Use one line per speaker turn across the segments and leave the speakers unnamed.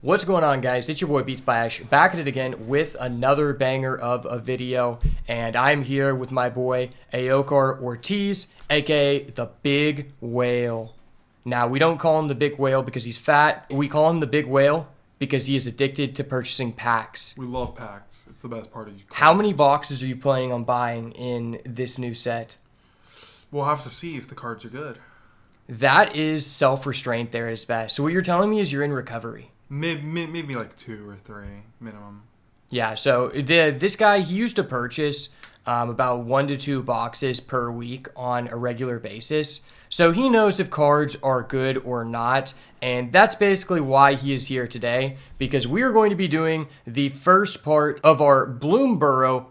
What's going on, guys? It's your boy beatsbyash back at it again with another banger of a video, and I'm here with my boy Aokar Ortiz, aka the Big Whale. Now, we don't call him the Big Whale because he's fat. We call him the Big Whale because he is addicted to purchasing packs.
We love packs. It's the best part of you.
How many boxes are you planning on buying in this new set?
We'll have to see if the cards are good.
That is self-restraint there at its best. So what you're telling me is you're in recovery.
Maybe like 2 or 3 minimum.
Yeah, so this guy, he used to purchase about 1 to 2 boxes per week on a regular basis. So he knows if cards are good or not, and that's basically why he is here today, because we are going to be doing the first part of our Bloomburrow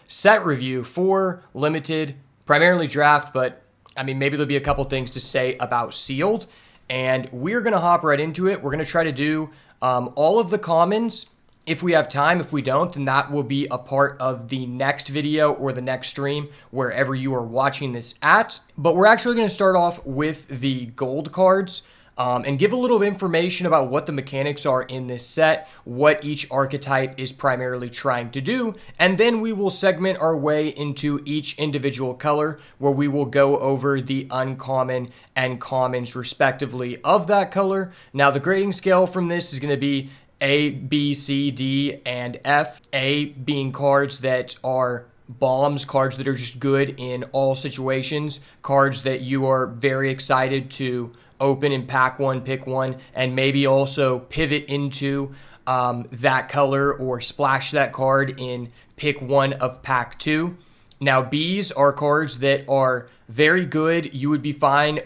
set review for limited, primarily draft, but I mean, maybe there'll be a couple things to say about sealed. And we're going to hop right into it. We're going to try to do all of the commons if we have time. If we don't, then that will be a part of the next video or the next stream, wherever you are watching this at. But we're actually going to start off with the gold cards and give a little information about what the mechanics are in this set, what each archetype is primarily trying to do, and then we will segment our way into each individual color, where we will go over the uncommon and commons respectively of that color. Now, the grading scale from this is going to be A, B, C, D, and F. A being cards that are bombs, cards that are just good in all situations, cards that you are very excited to open in pack one, pick one, and maybe also pivot into that color or splash that card in pick one of pack two. Now, Bs are cards that are very good. You would be fine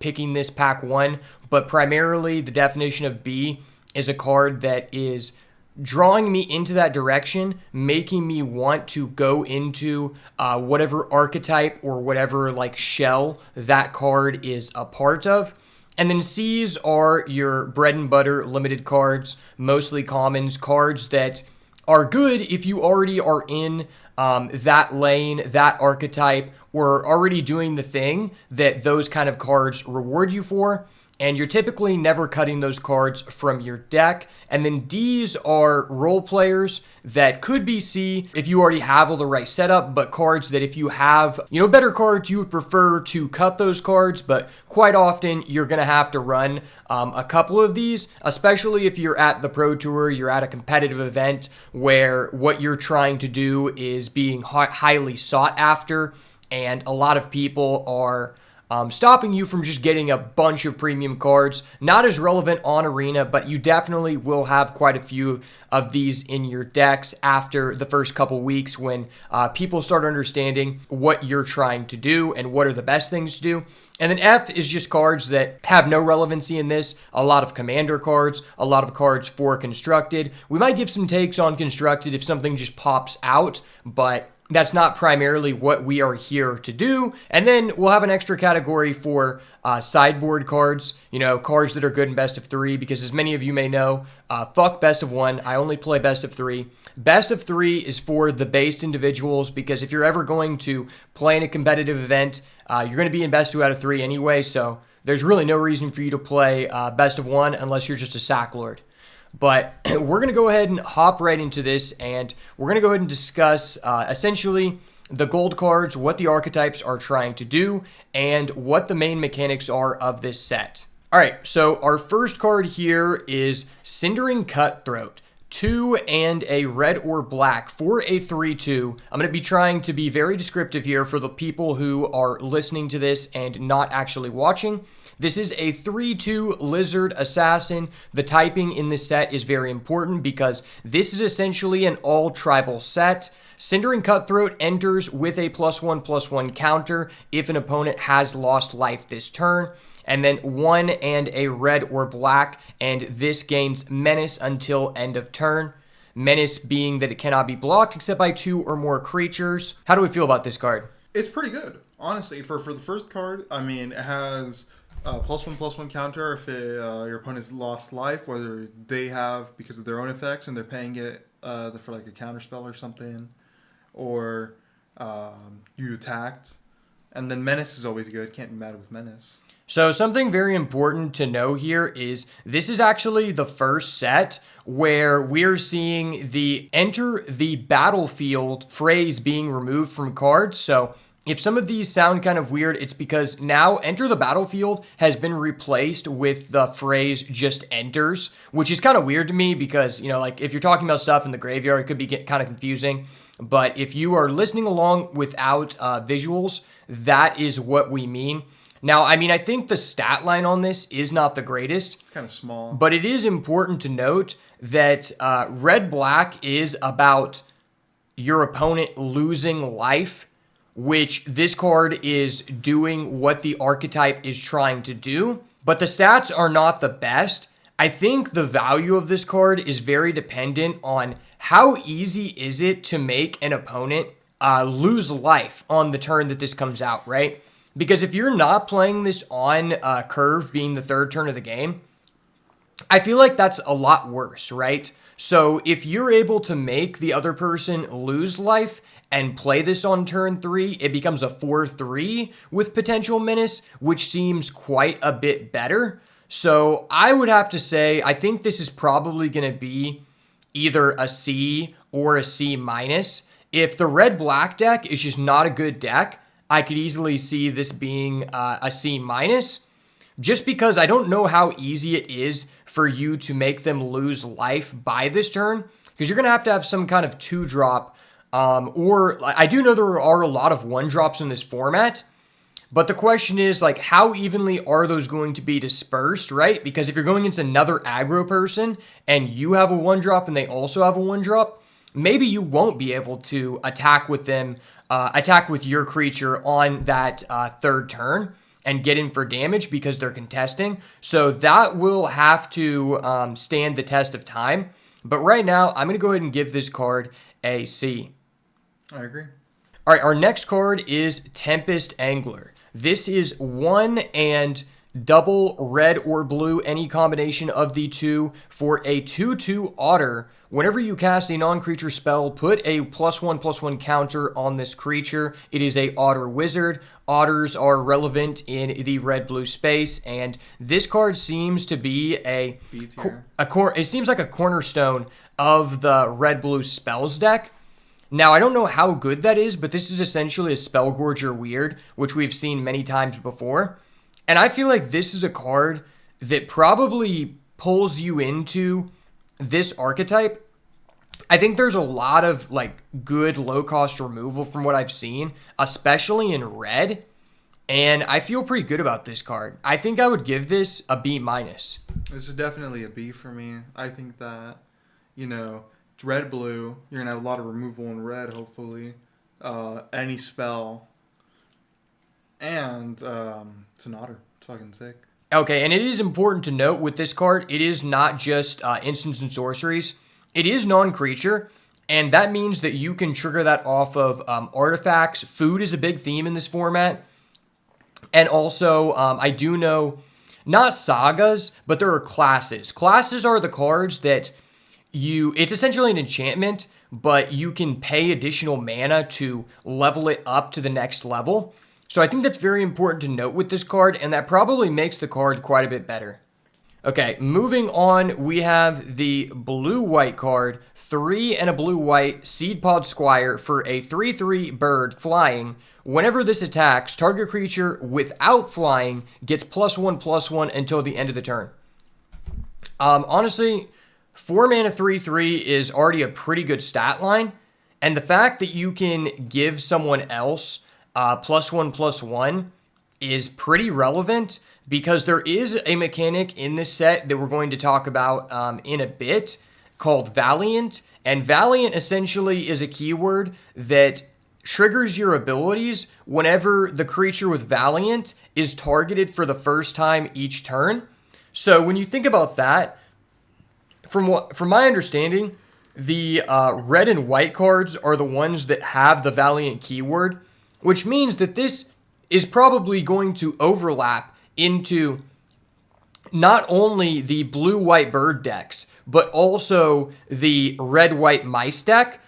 picking this pack one, but primarily the definition of B is a card that is drawing me into that direction, making me want to go into whatever archetype or whatever like shell that card is a part of. And then C's are your bread and butter limited cards, mostly commons, cards that are good if you already are in that lane, that archetype, or already doing the thing that those kind of cards reward you for. And you're typically never cutting those cards from your deck. And then D's are role players that could be C if you already have all the right setup, but cards that if you have, better cards, you would prefer to cut those cards. But quite often you're going to have to run a couple of these, especially if you're at the Pro Tour, you're at a competitive event where what you're trying to do is being highly sought after. And a lot of people are stopping you from just getting a bunch of premium cards. Not as relevant on Arena, but you definitely will have quite a few of these in your decks after the first couple weeks when people start understanding what you're trying to do and what are the best things to do. And then F is just cards that have no relevancy in this. A lot of commander cards, a lot of cards for constructed. We might give some takes on constructed if something just pops out, but that's not primarily what we are here to do. And then we'll have an extra category for sideboard cards, cards that are good in best of 3, because as many of you may know, fuck best of 1. I only play best of 3. Best of 3 is for the based individuals, because if you're ever going to play in a competitive event, you're going to be in best 2 out of 3 anyway, so there's really no reason for you to play best of 1 unless you're just a sack lord. But we're going to go ahead and hop right into this, and we're going to go ahead and discuss essentially the gold cards, what the archetypes are trying to do, and what the main mechanics are of this set. All right, so our first card here is Cindering Cutthroat. 2 and a red or black for a 3/2. I'm going to be trying to be very descriptive here for the people who are listening to this and not actually watching. This is a 3/2 lizard assassin. The typing in this set is very important because this is essentially an all tribal set. Cindering Cutthroat enters with a +1/+1 counter if an opponent has lost life this turn. And then 1 and a red or black, and this gains Menace until end of turn. Menace being that it cannot be blocked except by 2 or more creatures. How do we feel about this card?
It's pretty good, honestly. For the first card, I mean, it has +1/+1 counter if your opponent's lost life, whether they have because of their own effects and they're paying it for like a counter spell or something, or you attacked. And then Menace is always good. Can't be mad with Menace.
So something very important to know here is this is actually the first set where we're seeing the enter the battlefield phrase being removed from cards. So if some of these sound kind of weird, it's because now enter the battlefield has been replaced with the phrase just enters, which is kind of weird to me because, you know, like if you're talking about stuff in the graveyard, it could be kind of confusing. But if you are listening along without visuals, that is what we mean. Now, I mean, I think the stat line on this is not the greatest.
It's kind of small.
But it is important to note that red-black is about your opponent losing life, which this card is doing what the archetype is trying to do. But the stats are not the best. I think the value of this card is very dependent on how easy is it to make an opponent lose life on the turn that this comes out, right? Because if you're not playing this on curve being the third turn of the game, I feel like that's a lot worse, right? So if you're able to make the other person lose life and play this on turn 3, it becomes a 4-3 with potential menace, which seems quite a bit better. So I would have to say, I think this is probably going to be either a C or a C minus. If the red-black deck is just not a good deck, I could easily see this being a C minus, just because I don't know how easy it is for you to make them lose life by this turn, because you're going to have some kind of 2-drop, or I do know there are a lot of 1-drops in this format, but the question is, like, how evenly are those going to be dispersed, right? Because if you're going against another aggro person and you have a 1-drop and they also have a 1-drop, maybe you won't be able to attack with them, attack with your creature on that third turn and get in for damage because they're contesting. So that will have to stand the test of time. But right now, I'm going to go ahead and give this card a C.
I agree.
All right, our next card is Tempest Angler. This is 1 and double red or blue, any combination of the two, for a 2/2 otter. Whenever you cast a non-creature spell, put a +1/+1 counter on this creature. It is a otter wizard. Otters are relevant in the red-blue space, and this card seems to be it seems like a cornerstone of the red-blue spells deck. Now, I don't know how good that is, but this is essentially a Spellgorger Weird, which we've seen many times before. And I feel like this is a card that probably pulls you into this archetype. I think there's a lot of like good low-cost removal from what I've seen, especially in red. And I feel pretty good about this card. I think I would give this a B minus.
This is definitely a B for me. I think that, you know, it's red-blue. You're going to have a lot of removal in red, hopefully. Any spell. And it's an otter. It's fucking sick.
Okay, and it is important to note with this card, it is not just instants and sorceries. It is non-creature, and that means that you can trigger that off of artifacts. Food is a big theme in this format. And also, I do know, not sagas, but there are classes. Classes are the cards that it's essentially an enchantment, but you can pay additional mana to level it up to the next level. So I think that's very important to note with this card, and that probably makes the card quite a bit better. Okay, moving on, we have the blue-white card, 3 and a blue-white Seedpod Squire for a 3/3 bird flying. Whenever this attacks, target creature without flying gets +1/+1 until the end of the turn. Honestly, 4 mana 3/3 is already a pretty good stat line, and the fact that you can give someone else +1/+1 is pretty relevant because there is a mechanic in this set that we're going to talk about in a bit called Valiant. And Valiant essentially is a keyword that triggers your abilities whenever the creature with Valiant is targeted for the first time each turn. So when you think about that, from my understanding, the red and white cards are the ones that have the Valiant keyword, which means that this is probably going to overlap into not only the blue-white bird decks, but also the red-white mice deck,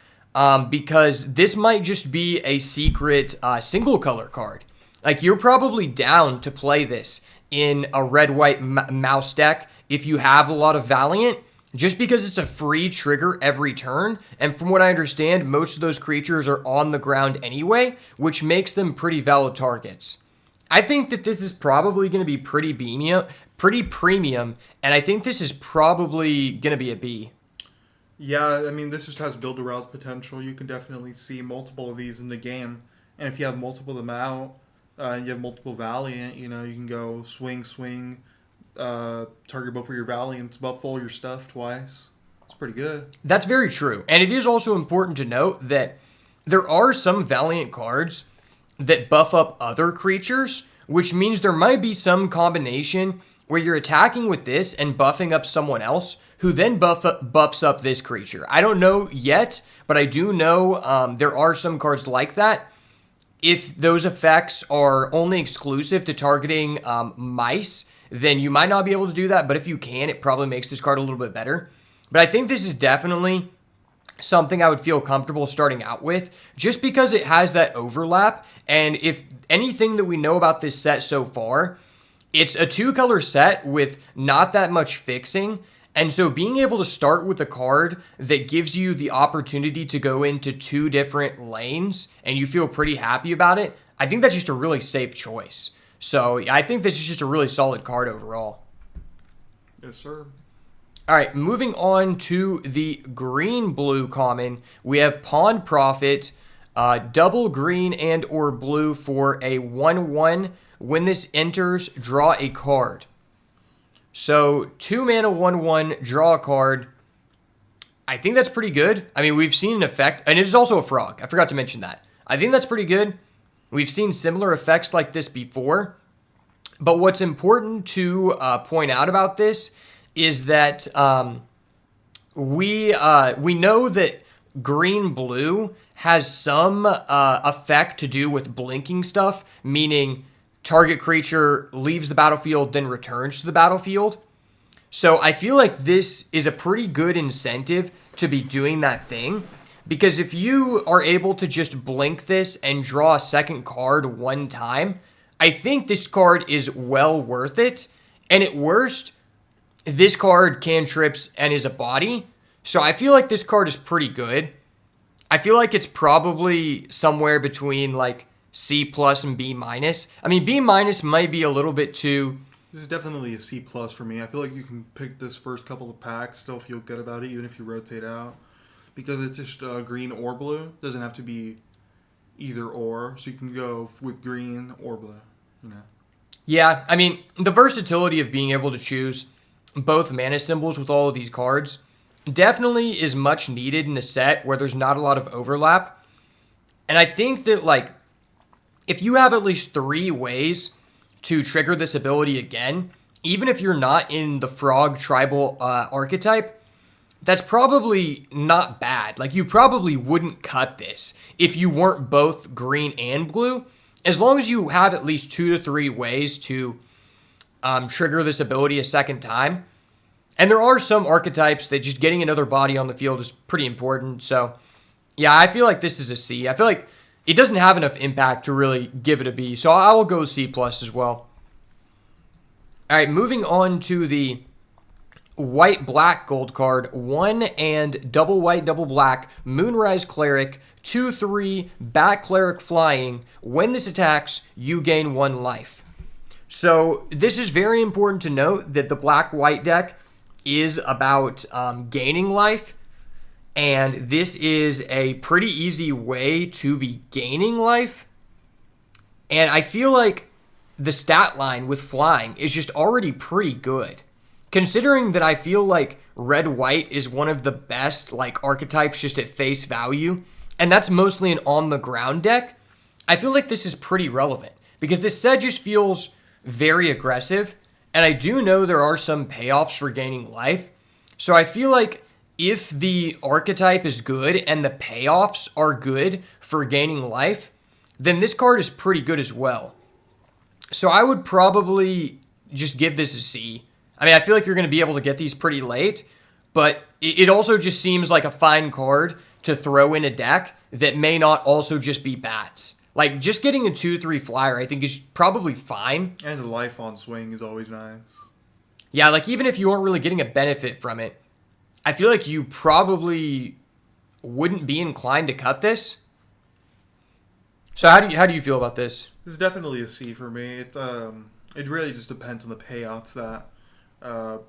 because this might just be a secret single-color card. Like, you're probably down to play this in a red-white mouse deck if you have a lot of Valiant, just because it's a free trigger every turn. And from what I understand, most of those creatures are on the ground anyway, which makes them pretty valid targets. I think that this is probably going to be pretty premium, and I think this is probably going to be a B.
Yeah, I mean, this just has build-around potential. You can definitely see multiple of these in the game. And if you have multiple of them out, and you have multiple Valiant, you know, you can go swing, target both of your Valiants, buff all your stuff twice. It's pretty good.
That's very true. And it is also important to note that there are some Valiant cards that buff up other creatures, which means there might be some combination where you're attacking with this and buffing up someone else who then buffs up this creature. I don't know yet, but I do know there are some cards like that. If those effects are only exclusive to targeting mice, then you might not be able to do that. But if you can, it probably makes this card a little bit better. But I think this is definitely something I would feel comfortable starting out with, just because it has that overlap. And if anything that we know about this set so far, it's a 2-color set with not that much fixing. And so being able to start with a card that gives you the opportunity to go into 2 different lanes and you feel pretty happy about it, I think that's just a really safe choice. So I think this is just a really solid card overall.
Yes, sir.
All right, moving on to the green-blue common, we have Pawn Prophet, double green and or blue for a 1/1. When this enters, draw a card. So 2 mana 1/1, draw a card. I think that's pretty good. I mean, we've seen an effect, and it is also a frog. I forgot to mention that. I think that's pretty good. We've seen similar effects like this before. But what's important to point out about this is that we know that green-blue has some effect to do with blinking stuff, meaning target creature leaves the battlefield, then returns to the battlefield. So I feel like this is a pretty good incentive to be doing that thing, because if you are able to just blink this and draw a second card one time, I think this card is well worth it. And at worst, this card cantrips and is a body. So I feel like this card is pretty good. I feel like it's probably somewhere between like C+ and B-. I mean, B- might be a little bit too...
This is definitely a C+ for me. I feel like you can pick this first couple of packs, still feel good about it, even if you rotate out. Because it's just green or blue. It doesn't have to be either or. So you can go with green or blue, you know.
Yeah, I mean, the versatility of being able to choose both mana symbols with all of these cards definitely is much needed in a set where there's not a lot of overlap. And I think that, like, if you have at least 3 ways to trigger this ability again, even if you're not in the frog tribal archetype, that's probably not bad. Like, you probably wouldn't cut this if you weren't both green and blue, as long as you have at least 2 to 3 ways to trigger this ability a second time. And there are some archetypes that just getting another body on the field is pretty important. So, yeah, I feel like this is a C. I feel like it doesn't have enough impact to really give it a B. So I will go C+ as well. All right, moving on to the white-black gold card. 1 and double white, double black, Moonrise Cleric, 2/3, Bat Cleric flying. When this attacks, you gain 1 life. So this is very important to note that the black-white deck is about gaining life. And this is a pretty easy way to be gaining life. And I feel like the stat line with flying is just already pretty good. Considering that I feel like red-white is one of the best like archetypes just at face value, and that's mostly an on-the-ground deck, I feel like this is pretty relevant. Because this set just feels very aggressive, and I do know there are some payoffs for gaining life. So I feel like if the archetype is good and the payoffs are good for gaining life, then this card is pretty good as well. So I would probably just give this a C. I mean, I feel like you're going to be able to get these pretty late, but it also just seems like a fine card to throw in a deck that may not also just be bats. Like, just getting a 2-3 flyer, I think, is probably fine.
And the life on swing is always nice.
Yeah, like, even if you aren't really getting a benefit from it, I feel like you probably wouldn't be inclined to cut this. So how do you feel about this?
This is definitely a C for me. It really just depends on the payouts that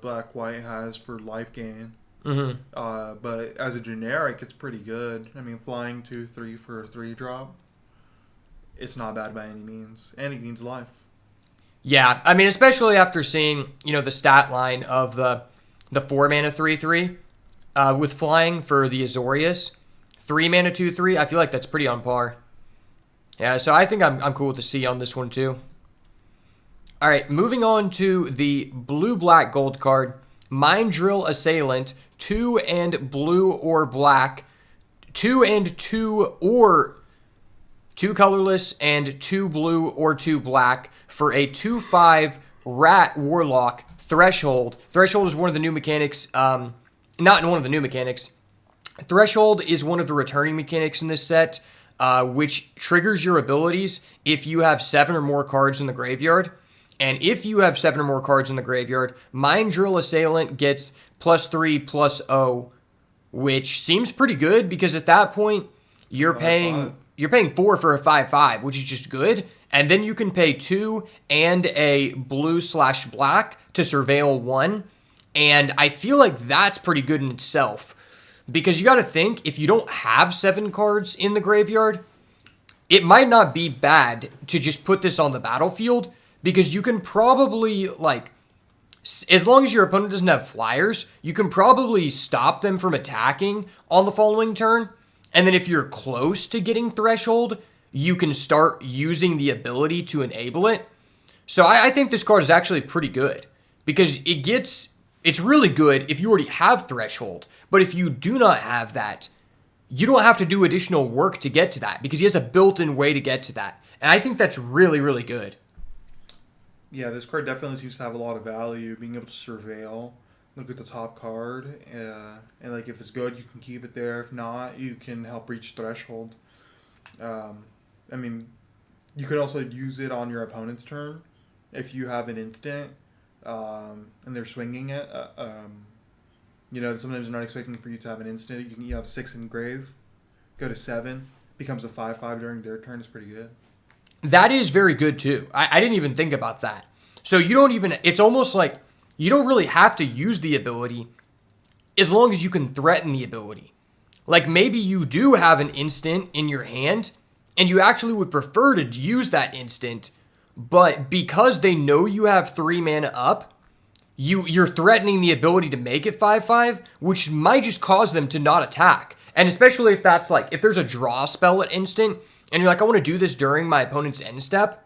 Black White has for life gain.
Mm-hmm.
But as a generic, it's pretty good. I mean, flying 2-3 for a 3-drop, it's not bad by any means, and it gains life.
Yeah, I mean, especially after seeing, the stat line of the 4-mana 3-3 with flying for the Azorius, 3-mana 2-3, I feel like that's pretty on par. Yeah, so I think I'm cool with the C on this one too. All right, moving on to the blue-black gold card, Mind Drill Assailant, 2 and blue or black, 2 and 2 or 2 colorless, and 2 blue or 2 black for a 2/5 Rat Warlock Threshold. Threshold is one of the new mechanics, not one of the new mechanics. Threshold is one of the returning mechanics in this set, which triggers your abilities if you have 7 or more cards in the graveyard. And if you have 7 or more cards in the graveyard, Mind Drill Assailant gets +3/+0, which seems pretty good because at that point you're paying 4 for a 5/5, which is just good. And then you can pay 2 and a blue/black to surveil 1. And I feel like that's pretty good in itself. Because you got to think, if you don't have 7 cards in the graveyard, it might not be bad to just put this on the battlefield. Because you can probably, as long as your opponent doesn't have flyers, you can probably stop them from attacking on the following turn. And then if you're close to getting Threshold, you can start using the ability to enable it. So I think this card is actually pretty good. Because it's really good if you already have Threshold. But if you do not have that, you don't have to do additional work to get to that. Because he has a built-in way to get to that. And I think that's really, really good.
Yeah, this card definitely seems to have a lot of value. Being able to surveil, look at the top card, and if it's good, you can keep it there. If not, you can help reach Threshold. I mean, you could also use it on your opponent's turn if you have an instant and they're swinging it. Sometimes they're not expecting for you to have an instant. You have 6 in grave, go to 7, becomes a 5/5 during their turn. It's pretty good.
That is very good too. I didn't even think about that. So it's almost like you don't really have to use the ability as long as you can threaten the ability. Like maybe you do have an instant in your hand and you actually would prefer to use that instant, but because they know you have 3 mana up, you're threatening the ability to make it 5/5, which might just cause them to not attack. And especially if that's if there's a draw spell at instant, and you're like, I want to do this during my opponent's end step,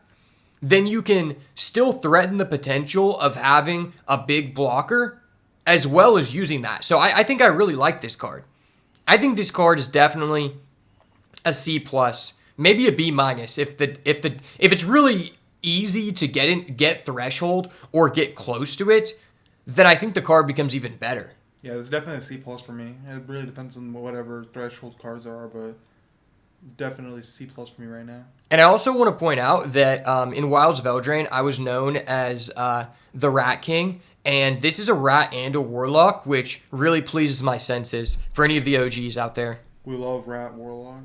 then you can still threaten the potential of having a big blocker as well as using that. So I think I really like this card. I think this card is definitely a C+, maybe a B- if it's really easy to get Threshold or get close to it, then I think the card becomes even better.
Yeah, it's definitely a C+ for me. It really depends on whatever Threshold cards are, but definitely C+ for me right now.
And I also want to point out that in Wilds of Eldraine, I was known as the Rat King, and this is a Rat and a Warlock, which really pleases my senses for any of the OGs out there.
We love Rat Warlock.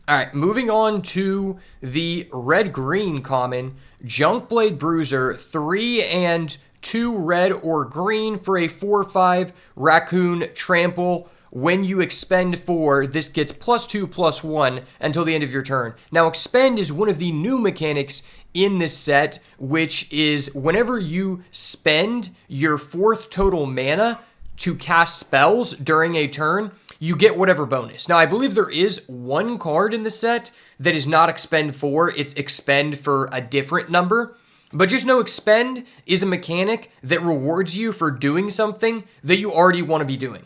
All right, moving on to the red-green common, Junkblade Bruiser, 3 and 2 red or green for a 4/5 Raccoon Trample. When you expend 4, this gets +2/+1 until the end of your turn. Now, expend is one of the new mechanics in this set, which is whenever you spend your 4th total mana to cast spells during a turn, you get whatever bonus. Now, I believe there is one card in the set that is not expend 4. It's expend for a different number. But just know expend is a mechanic that rewards you for doing something that you already want to be doing.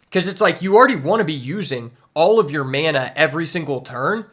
Because it's you already want to be using all of your mana every single turn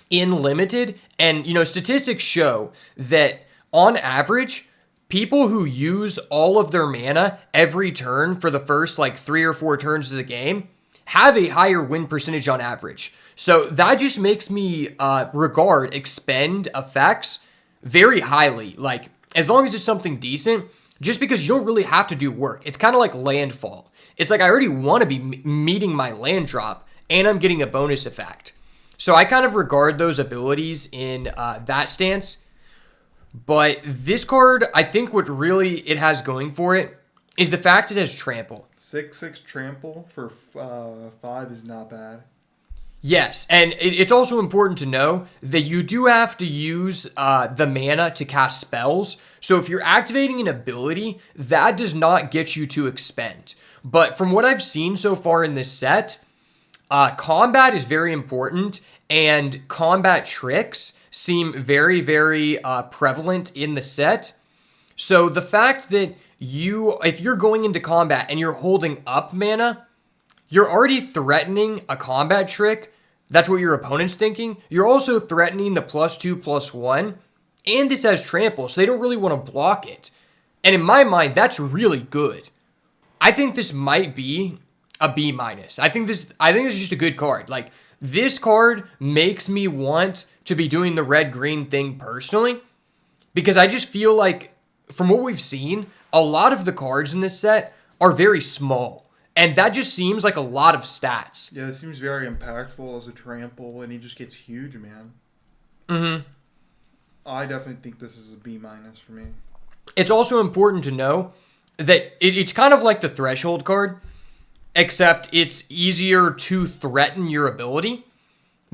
in Limited. And, statistics show that on average, people who use all of their mana every turn for the first 3 or 4 turns of the game have a higher win percentage on average. So that just makes me regard expend effects very highly. Like, as long as it's something decent, just because you don't really have to do work. It's kind of like landfall. It's like I already want to be meeting my land drop, and I'm getting a bonus effect. So I kind of regard those abilities in that stance. But this card, I think what really it has going for it is the fact it has trample.
6/6 trample for 5 is not bad.
Yes, and it's also important to know that you do have to use the mana to cast spells. So if you're activating an ability, that does not get you to expend. But from what I've seen so far in this set, combat is very important, and combat tricks seem very, very prevalent in the set. So the fact that if you're going into combat and you're holding up mana, you're already threatening a combat trick. That's what your opponent's thinking. You're also threatening the +2/+1, and this has trample, so they don't really want to block it. And in my mind, that's really good. I think this might be a B-. I think this is just a good card. Like, this card makes me want to be doing the red-green thing personally, because I just feel like, from what we've seen, a lot of the cards in this set are very small. And that just seems like a lot of stats.
Yeah, it seems very impactful as a trample, and he just gets huge, man.
Mm-hmm.
I definitely think this is a B- for me.
It's also important to know that it's kind of like the threshold card, except it's easier to threaten your ability.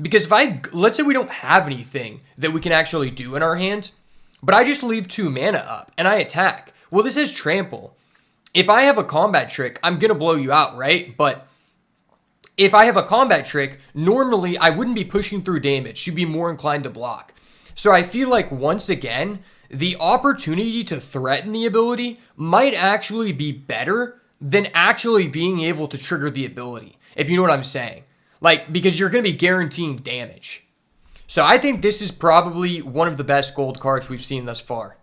Because let's say we don't have anything that we can actually do in our hand, but I just leave 2 mana up and I attack. Well, this is trample. If I have a combat trick, I'm going to blow you out, right? But if I have a combat trick, normally I wouldn't be pushing through damage. You'd be more inclined to block. So I feel like, once again, the opportunity to threaten the ability might actually be better than actually being able to trigger the ability, if you know what I'm saying. Like, because you're going to be guaranteeing damage. So I think this is probably one of the best gold cards we've seen thus far.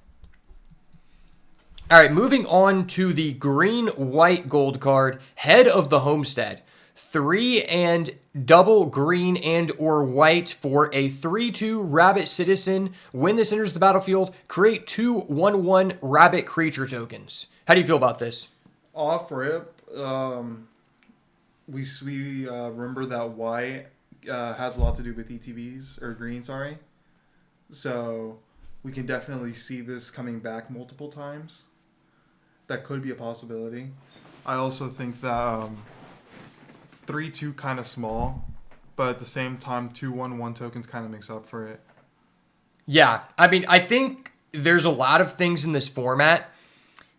All right, moving on to the green-white gold card, Head of the Homestead. 3 and double green and or white for a 3/2 rabbit citizen. When this enters the battlefield, create 2 1/1 rabbit creature tokens. How do you feel about this?
Off rip, we remember that white has a lot to do with ETBs, or green, sorry. So we can definitely see this coming back multiple times. That could be a possibility. I also think that 3/2 kind of small, but at the same time 2 1/1 tokens kind of makes up for it.
Yeah, I mean, I think there's a lot of things in this format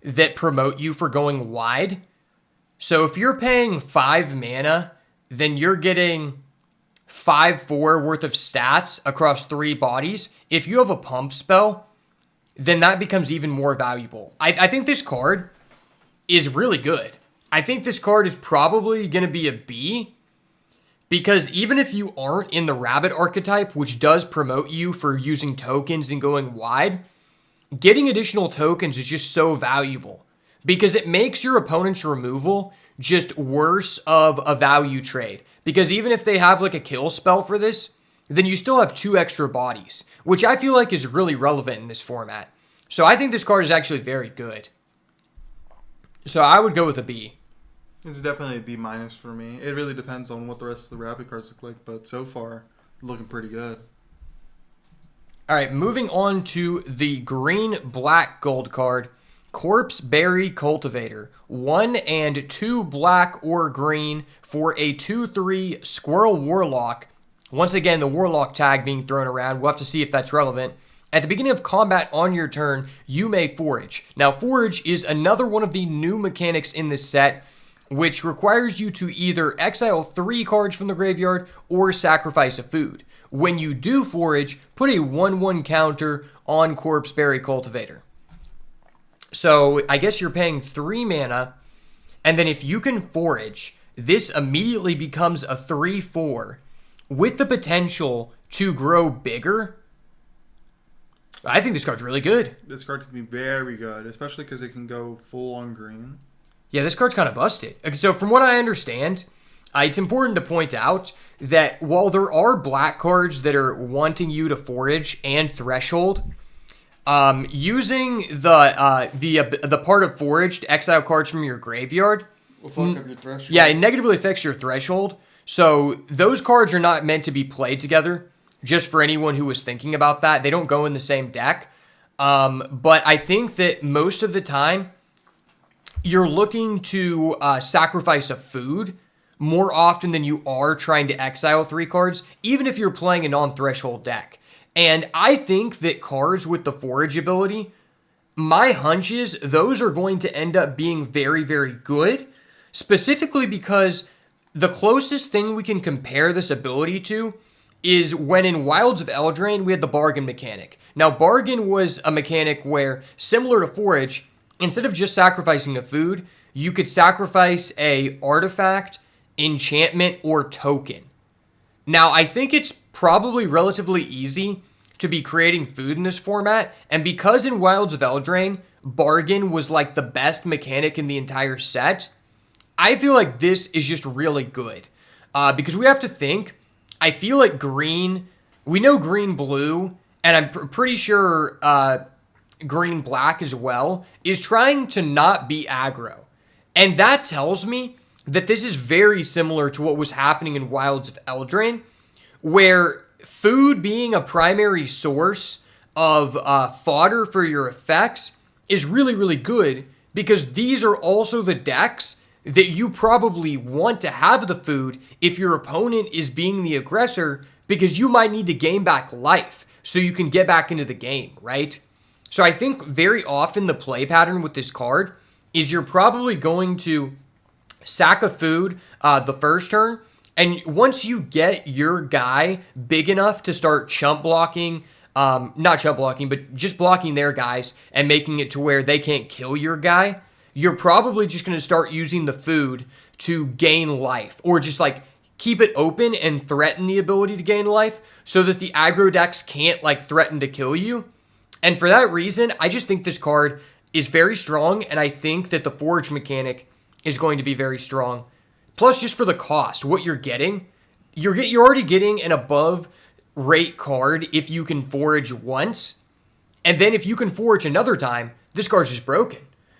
that promote you for going wide. So if you're paying 5 mana, then you're getting 5/4 worth of stats across 3 bodies. If you have a pump spell, then that becomes even more valuable. I think this card is really good. I think this card is probably going to be a B, because even if you aren't in the rabbit archetype, which does promote you for using tokens and going wide, getting additional tokens is just so valuable, because it makes your opponent's removal just worse of a value trade. Because even if they have like a kill spell for this, then you still have 2 extra bodies, which I feel like is really relevant in this format. So I think this card is actually very good. So I would go with a B.
This is definitely a B- for me. It really depends on what the rest of the rabbit cards look like, but so far, looking pretty good.
All right, moving on to the green-black gold card, Corpse Berry Cultivator. 1 and 2 black or green for a 2/3 Squirrel Warlock. Once again, the Warlock tag being thrown around. We'll have to see if that's relevant. At the beginning of combat on your turn, you may forage. Now, forage is another one of the new mechanics in this set, which requires you to either exile 3 cards from the graveyard or sacrifice a food. When you do forage, put a 1/1 counter on Corpse Berry Cultivator. So I guess you're paying 3 mana, and then if you can forage, this immediately becomes a 3/4 with the potential to grow bigger. I think this card's really good.
This card can be very good, especially because it can go full on green.
Yeah, this card's kind of busted. So from what I understand, it's important to point out that while there are black cards that are wanting you to forage and threshold, using the part of forage to exile cards from your graveyard
Will fuck up your threshold.
Yeah, it negatively affects your threshold. So those cards are not meant to be played together. Just for anyone who was thinking about that, they don't go in the same deck. But I think that most of the time, you're looking to sacrifice a food more often than you are trying to exile 3 cards, even if you're playing a non-threshold deck. And I think that cards with the forage ability, my hunch is those are going to end up being very, very good. Specifically because the closest thing we can compare this ability to is when in Wilds of Eldraine, we had the bargain mechanic. Now, bargain was a mechanic where, similar to forage, instead of just sacrificing a food, you could sacrifice a artifact, enchantment, or token. Now, I think it's probably relatively easy to be creating food in this format, and because in Wilds of Eldraine, bargain was like the best mechanic in the entire set, I feel like this is just really good. Because we have to think, I feel like green, we know green blue, and I'm pretty sure green black as well, is trying to not be aggro. And that tells me that this is very similar to what was happening in Wilds of Eldraine, where food being a primary source of fodder for your effects is really, really good, because these are also the decks that you probably want to have the food if your opponent is being the aggressor, because you might need to gain back life so you can get back into the game, right? So I think very often the play pattern with this card is you're probably going to sack a food the first turn, and once you get your guy big enough to start chump blocking, not chump blocking, but just blocking their guys and making it to where they can't kill your guy, you're probably just going to start using the food to gain life, or just like keep it open and threaten the ability to gain life so that the aggro decks can't like threaten to kill you. And for that reason, I just think this card is very strong, and I think that the forage mechanic is going to be very strong. Plus, just for the cost, what you're getting, you're already getting an above rate card if you can forage once, and then if you can forage another time, this card's just broken.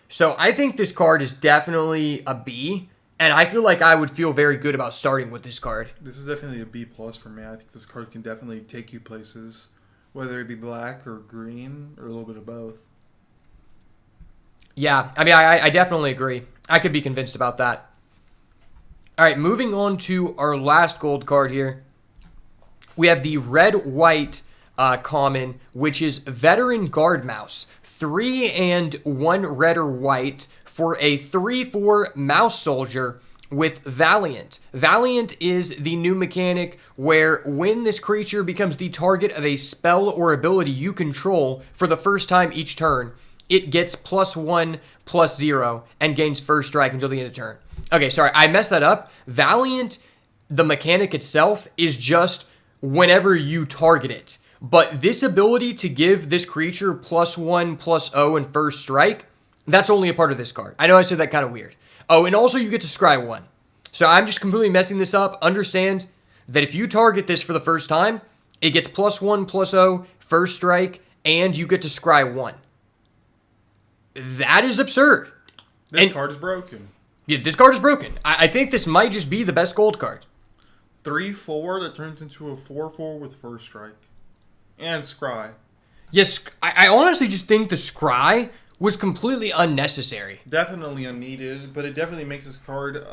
So I think this card is definitely a B, and I feel like I would feel very good about starting with this card.
This is definitely a B plus for me. I think this card can definitely take you places, whether it be black or green or a little bit of both.
Yeah, I mean, I definitely agree. I could be convinced about that. All right, moving on to our last gold card here. We have the red-white common, which is Veteran Guard Mouse. 3 and 1 red or white for a 3/4 mouse soldier with Valiant. Valiant is the new mechanic where when this creature becomes the target of a spell or ability you control for the first time each turn, it gets +1/+0 and gains first strike until the end of turn. Okay, sorry, I messed that up. Valiant, the mechanic itself, is just whenever you target it. But this ability to give this creature +1/+0 and first strike, that's only a part of this card. I know I said that kind of weird. Oh, and also you get to scry 1. So I'm just completely messing this up. Understand that if you target this for the first time, it gets +1/+0, first strike, and you get to scry 1. That is absurd.
This card is broken.
Yeah, this card is broken. I think this might just be the best gold card.
3/4 that turns into a 4/4 with first strike. And scry.
Yes, I honestly just think the scry was completely unnecessary.
Definitely unneeded, but it definitely makes this card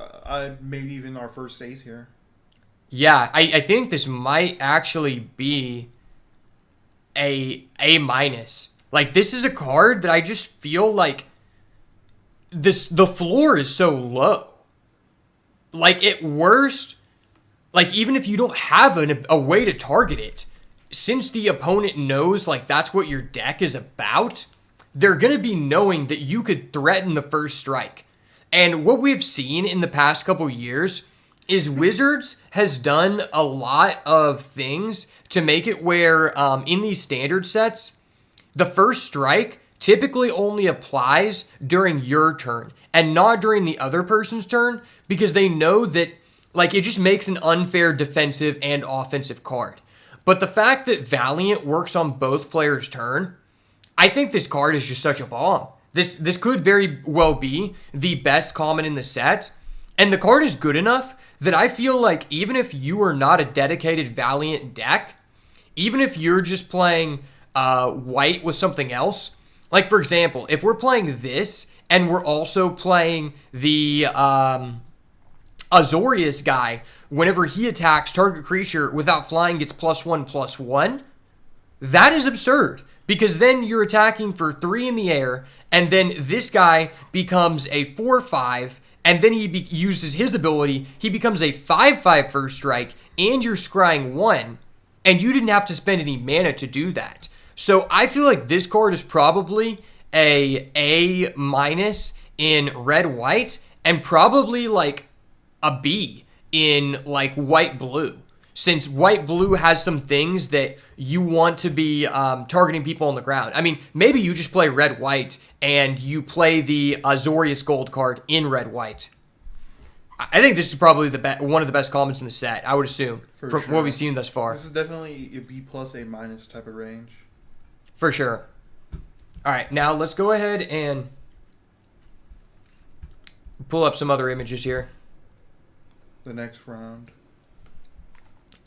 maybe even our first ace here.
Yeah, I think this might actually be a A-. Like, this is a card that I just feel like the floor is so low. Like, at worst, like, even if you don't have a way to target it, since the opponent knows, like, that's what your deck is about, they're going to be knowing that you could threaten the first strike. And what we've seen in the past couple years is Wizards has done a lot of things to make it where in these standard sets, the first strike typically only applies during your turn and not during the other person's turn, because they know that Like, it just makes an unfair defensive and offensive card. But the fact that Valiant works on both players' turn, I think this card is just such a bomb. This could very well be the best common in the set. And the card is good enough that I feel like even if you are not a dedicated Valiant deck, even if you're just playing white with something else, like for example, if we're playing this and we're also playing the Azorius guy, whenever he attacks, target creature without flying gets +1/+1, that is absurd. Because then you're attacking for 3 in the air, and then this guy becomes a 4/5, and then he uses his ability. He becomes a 5/5 first strike, and you're scrying 1, and you didn't have to spend any mana to do that. So I feel like this card is probably a minus in red-white, and probably like a B in like white-blue. Since white-blue has some things that you want to be targeting people on the ground. I mean, maybe you just play red-white and you play the Azorius gold card in red-white. I think this is probably one of the best commons in the set, I would assume, from what we've seen thus far.
This is definitely a B+, A- type of range.
For sure. All right, now let's go ahead and pull up some other images here.
The next round.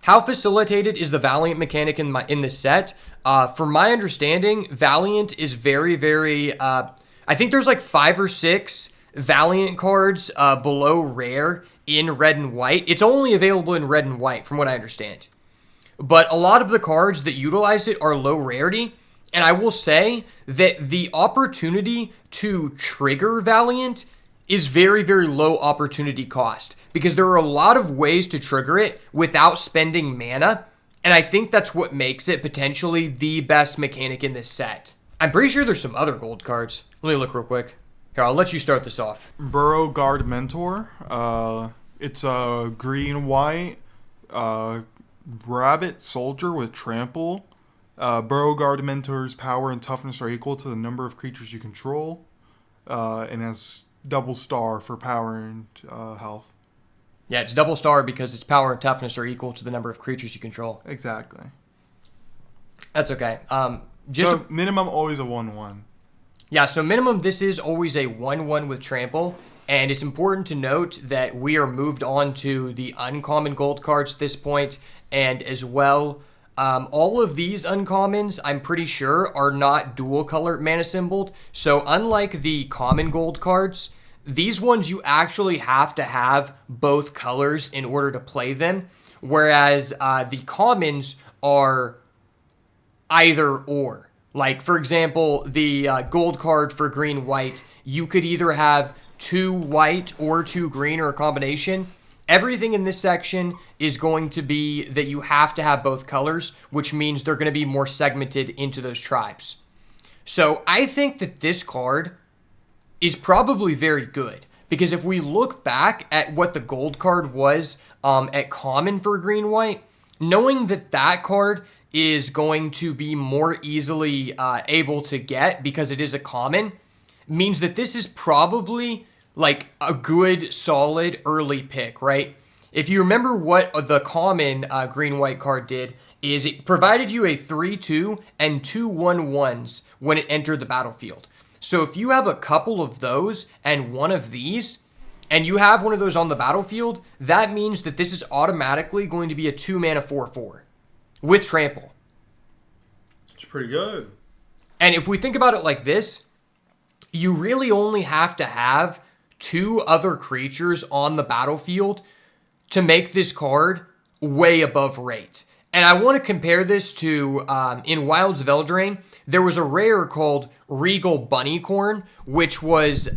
How facilitated is the Valiant mechanic in this set? From my understanding, Valiant is very, very... I think there's like 5 or 6 Valiant cards below rare in red and white. It's only available in red and white, from what I understand. But a lot of the cards that utilize it are low rarity. And I will say that the opportunity to trigger Valiant is very, very low opportunity cost, because there are a lot of ways to trigger it without spending mana, and I think that's what makes it potentially the best mechanic in this set. I'm pretty sure there's some other gold cards. Let me look real quick. Here, I'll let you start this off.
Burrow Guard Mentor. It's a green-white rabbit soldier with trample. Burrow Guard Mentor's power and toughness are equal to the number of creatures you control, and has double star for power and health.
Yeah, it's double star because its power and toughness are equal to the number of creatures you control.
Exactly.
That's okay.
So minimum always a 1/1.
Yeah, so minimum this is always a 1/1 with trample, and it's important to note that we are moved on to the uncommon gold cards at this point, and as well, all of these uncommons, I'm pretty sure, are not dual color mana symboled. So unlike the common gold cards, these ones you actually have to have both colors in order to play them, whereas the commons are either or. Like, for example, the gold card for green-white, you could either have 2 white or 2 green or a combination. Everything in this section is going to be that you have to have both colors, which means they're going to be more segmented into those tribes. So I think that this card is probably very good, because if we look back at what the gold card was at common for green-white, knowing that that card is going to be more easily able to get because it is a common, means that this is probably like a good, solid early pick, right? If you remember what the common green-white card did, is it provided you a 3/2 and 2 1/1s when it entered the battlefield. So if you have a couple of those and one of these, and you have one of those on the battlefield, that means that this is automatically going to be a 2-mana 4/4 with trample.
It's pretty good.
And if we think about it like this, you really only have to have 2 other creatures on the battlefield to make this card way above rate. And I want to compare this to, in Wilds of Eldraine, there was a rare called Regal Bunnycorn, which was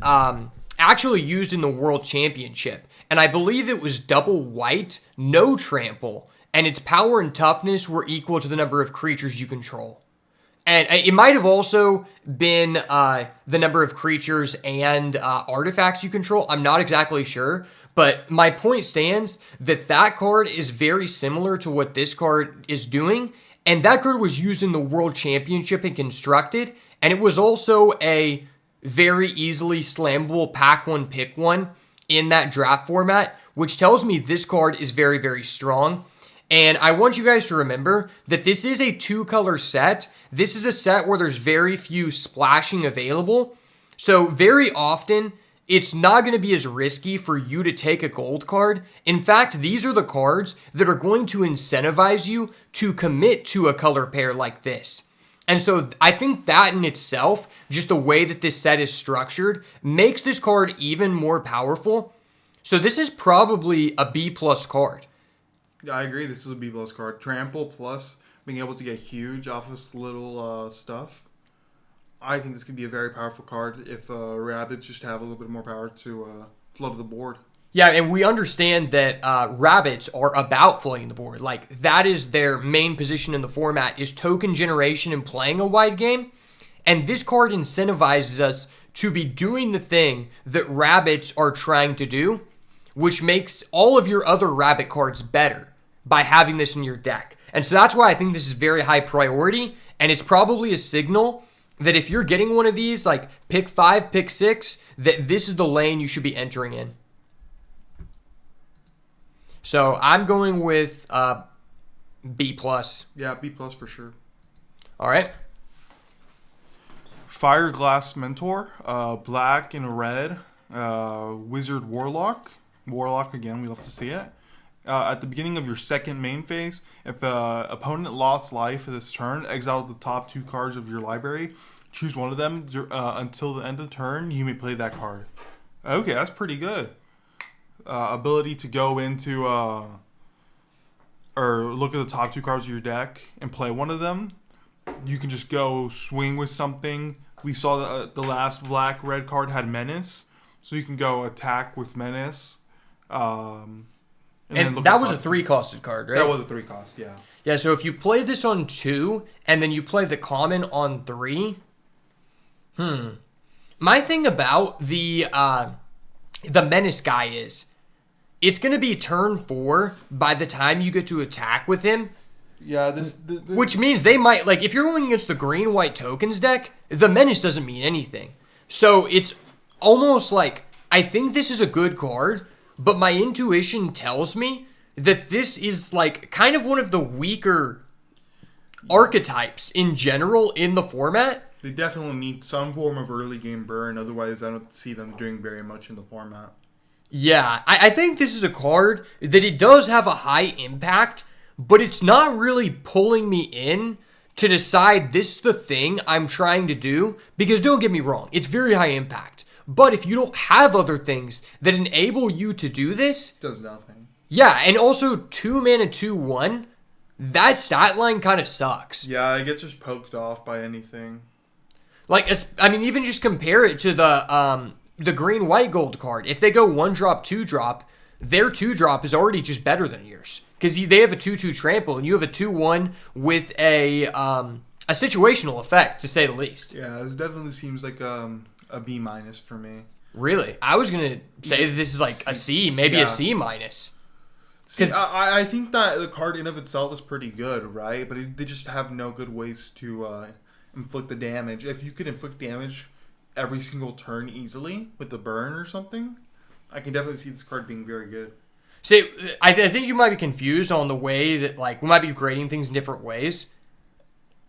actually used in the World Championship. And I believe it was double white, no trample, and its power and toughness were equal to the number of creatures you control. And it might have also been the number of creatures and artifacts you control. I'm not exactly sure. But my point stands that that card is very similar to what this card is doing. And that card was used in the World Championship and constructed. And it was also a very easily slammable pack one, pick one in that draft format, which tells me this card is very, very strong. And I want you guys to remember that this is a 2-color set. This is a set where there's very few splashing available. So very often, it's not going to be as risky for you to take a gold card. In fact, these are the cards that are going to incentivize you to commit to a color pair like this. And so I think that in itself, just the way that this set is structured, makes this card even more powerful. So this is probably a B+ card.
Yeah, I agree. This is a B+ card. Trample plus being able to get huge off of little stuff. I think this could be a very powerful card if rabbits just have a little bit more power to flood the board.
Yeah, and we understand that rabbits are about flooding the board. Like, that is their main position in the format, is token generation and playing a wide game. And this card incentivizes us to be doing the thing that rabbits are trying to do, which makes all of your other rabbit cards better by having this in your deck. And so that's why I think this is very high priority, and it's probably a signal that if you're getting one of these, like pick 5, pick 6, that this is the lane you should be entering in. So I'm going with B+.
Yeah, B+ for sure.
All right.
Fireglass Mentor, black and red, Wizard Warlock. Warlock again, we love to see it. At the beginning of your second main phase, if the opponent lost life this turn, exile the top 2 cards of your library. Choose one of them until the end of the turn. You may play that card. Okay, that's pretty good. Ability to go into or look at the top 2 cards of your deck and play one of them. You can just go swing with something. We saw the last black-red card had Menace, so you can go attack with Menace.
And that was a 3-costed card, right?
That was a 3-cost, yeah.
Yeah, so if you play this on 2, and then you play the common on 3... My thing about the Menace guy is, it's going to be turn 4 by the time you get to attack with him.
Yeah,
which means they might, like, if you're going against the green-white tokens deck, the Menace doesn't mean anything. So it's almost like, I think this is a good card, but my intuition tells me that this is, like, kind of one of the weaker archetypes in general in the format.
They definitely need some form of early game burn, otherwise I don't see them doing very much in the format.
Yeah, I think this is a card that it does have a high impact, but it's not really pulling me in to decide this is the thing I'm trying to do, because don't get me wrong, it's very high impact. But if you don't have other things that enable you to do this...
It does nothing.
Yeah, and also 2 mana 2/1, that stat line kind of sucks.
Yeah, it gets just poked off by anything.
Like, I mean, even just compare it to the green-white gold card. If they go 1-drop, 2-drop, their 2-drop is already just better than yours. Because they have a 2/2 trample, and you have a 2/1 with a situational effect, to say the least.
Yeah, this definitely seems like a B- for me.
Really? I was going to say that this is like a C, maybe a C-.
See, I think that the card in of itself is pretty good, right? But they just have no good ways to inflict the damage. If you could inflict damage every single turn easily with the burn or something, I can definitely see this card being very good.
See, I think you might be confused on the way that, like, we might be grading things in different ways.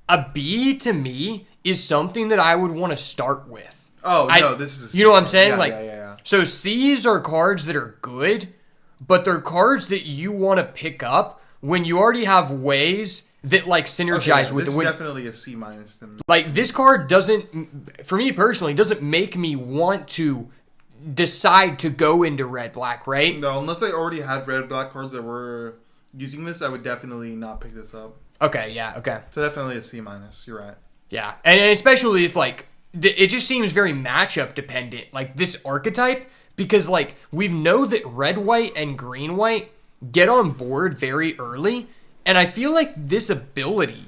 A B, to me, is something that I would want to start with.
Oh, no, this is...
You know what I'm saying?
Yeah.
So C's are cards that are good, but they're cards that you want to pick up when you already have ways that, like, synergize with...
This is definitely a C- to me.
Like, this card doesn't, for me personally, doesn't make me want to decide to go into red-black, right?
No, unless I already had red-black cards that were using this, I would definitely not pick this up.
Okay, yeah, okay.
So definitely a C-. You're right.
Yeah, and especially if, like, it just seems very matchup dependent, like this archetype, because, like, we know that red, white, and green, white get on board very early, and I feel like this ability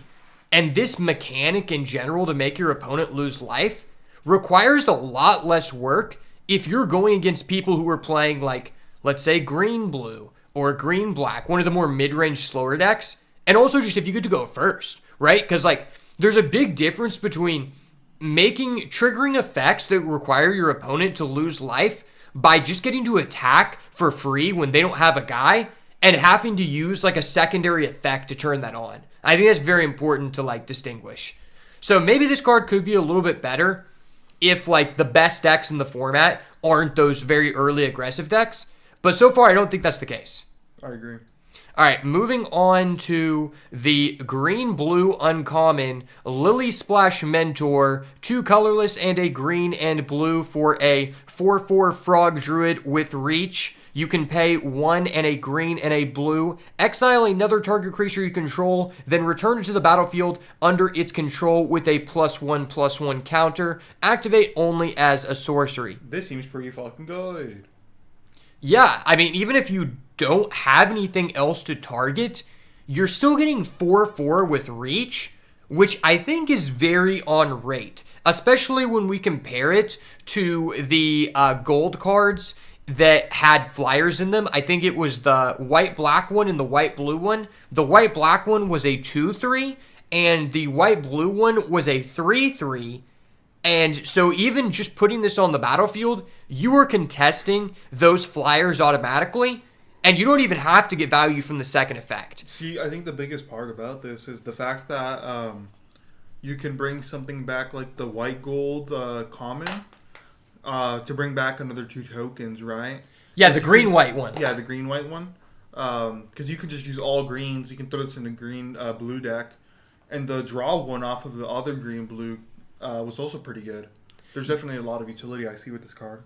and this mechanic in general to make your opponent lose life requires a lot less work if you're going against people who are playing, like, let's say green-blue or green-black, one of the more mid-range slower decks, and also just if you get to go first, right? Because, like, there's a big difference between triggering effects that require your opponent to lose life by just getting to attack for free when they don't have a guy and having to use like a secondary effect to turn that on. I think that's very important to like distinguish. So maybe this card could be a little bit better if like the best decks in the format aren't those very early aggressive decks. But so far, I don't think that's the case.
I agree.
All right, moving on to the green-blue uncommon Lily Splash Mentor, 2 colorless and a green and blue for a 4/4 Frog Druid with reach. You can pay 1 and a green and a blue, exile another target creature you control, then return it to the battlefield under its control with a +1/+1 counter. Activate only as a sorcery.
This seems pretty fucking good.
Yeah, I mean, even if you don't have anything else to target, you're still getting 4/4 with reach, which I think is very on rate, especially when we compare it to the gold cards that had flyers in them. I think it was the white-black one and the white-blue one. The white-black one was a 2/3, and the white-blue one was a 3/3. And so even just putting this on the battlefield, you are contesting those flyers automatically, and you don't even have to get value from the second effect.
See, I think the biggest part about this is the fact that you can bring something back like the white gold common to bring back another 2 tokens, right?
Yeah, the green-white one.
Yeah, the green-white one. Because you can just use all greens. You can throw this in a green-blue deck. And the draw one off of the other green-blue was also pretty good. There's definitely a lot of utility I see with this card.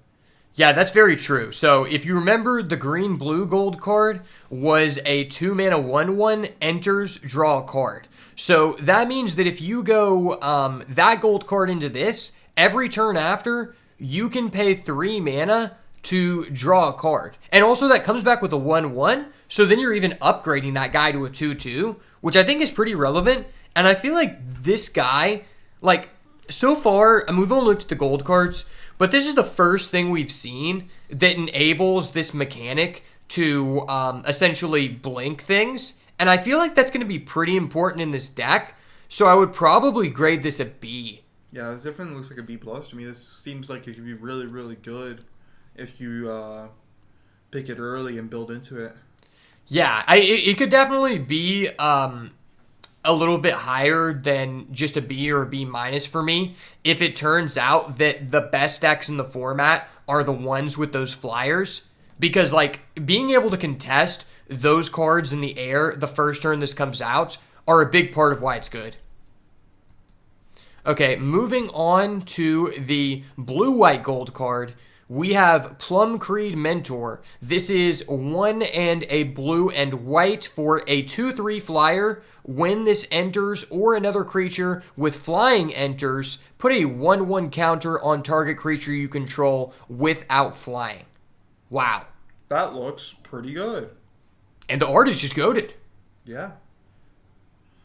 Yeah, that's very true. So if you remember, the green-blue gold card was a 2-mana 1/1 enters, draw a card. So that means that if you go that gold card into this, every turn after, you can pay 3 mana to draw a card. And also that comes back with a 1/1, so then you're even upgrading that guy to a 2/2, which I think is pretty relevant. And I feel like this guy, like, so far, I mean, we've only looked at the gold cards, but this is the first thing we've seen that enables this mechanic to essentially blink things. And I feel like that's going to be pretty important in this deck. So I would probably grade this a B.
Yeah, it definitely looks like a B+ to me. This seems like it could be really, really good if you pick it early and build into it.
Yeah, it could definitely be a little bit higher than just a B or a B- for me if it turns out that the best decks in the format are the ones with those flyers. Because, like, being able to contest those cards in the air the first turn this comes out are a big part of why it's good. Okay, moving on to the blue-white gold card, we have Plum Creed Mentor. This is 1 and a blue and white for a 2/3 flyer. When this enters or another creature with flying enters, put a 1/1 counter on target creature you control without flying. Wow.
That looks pretty good.
And the art is just goated.
Yeah.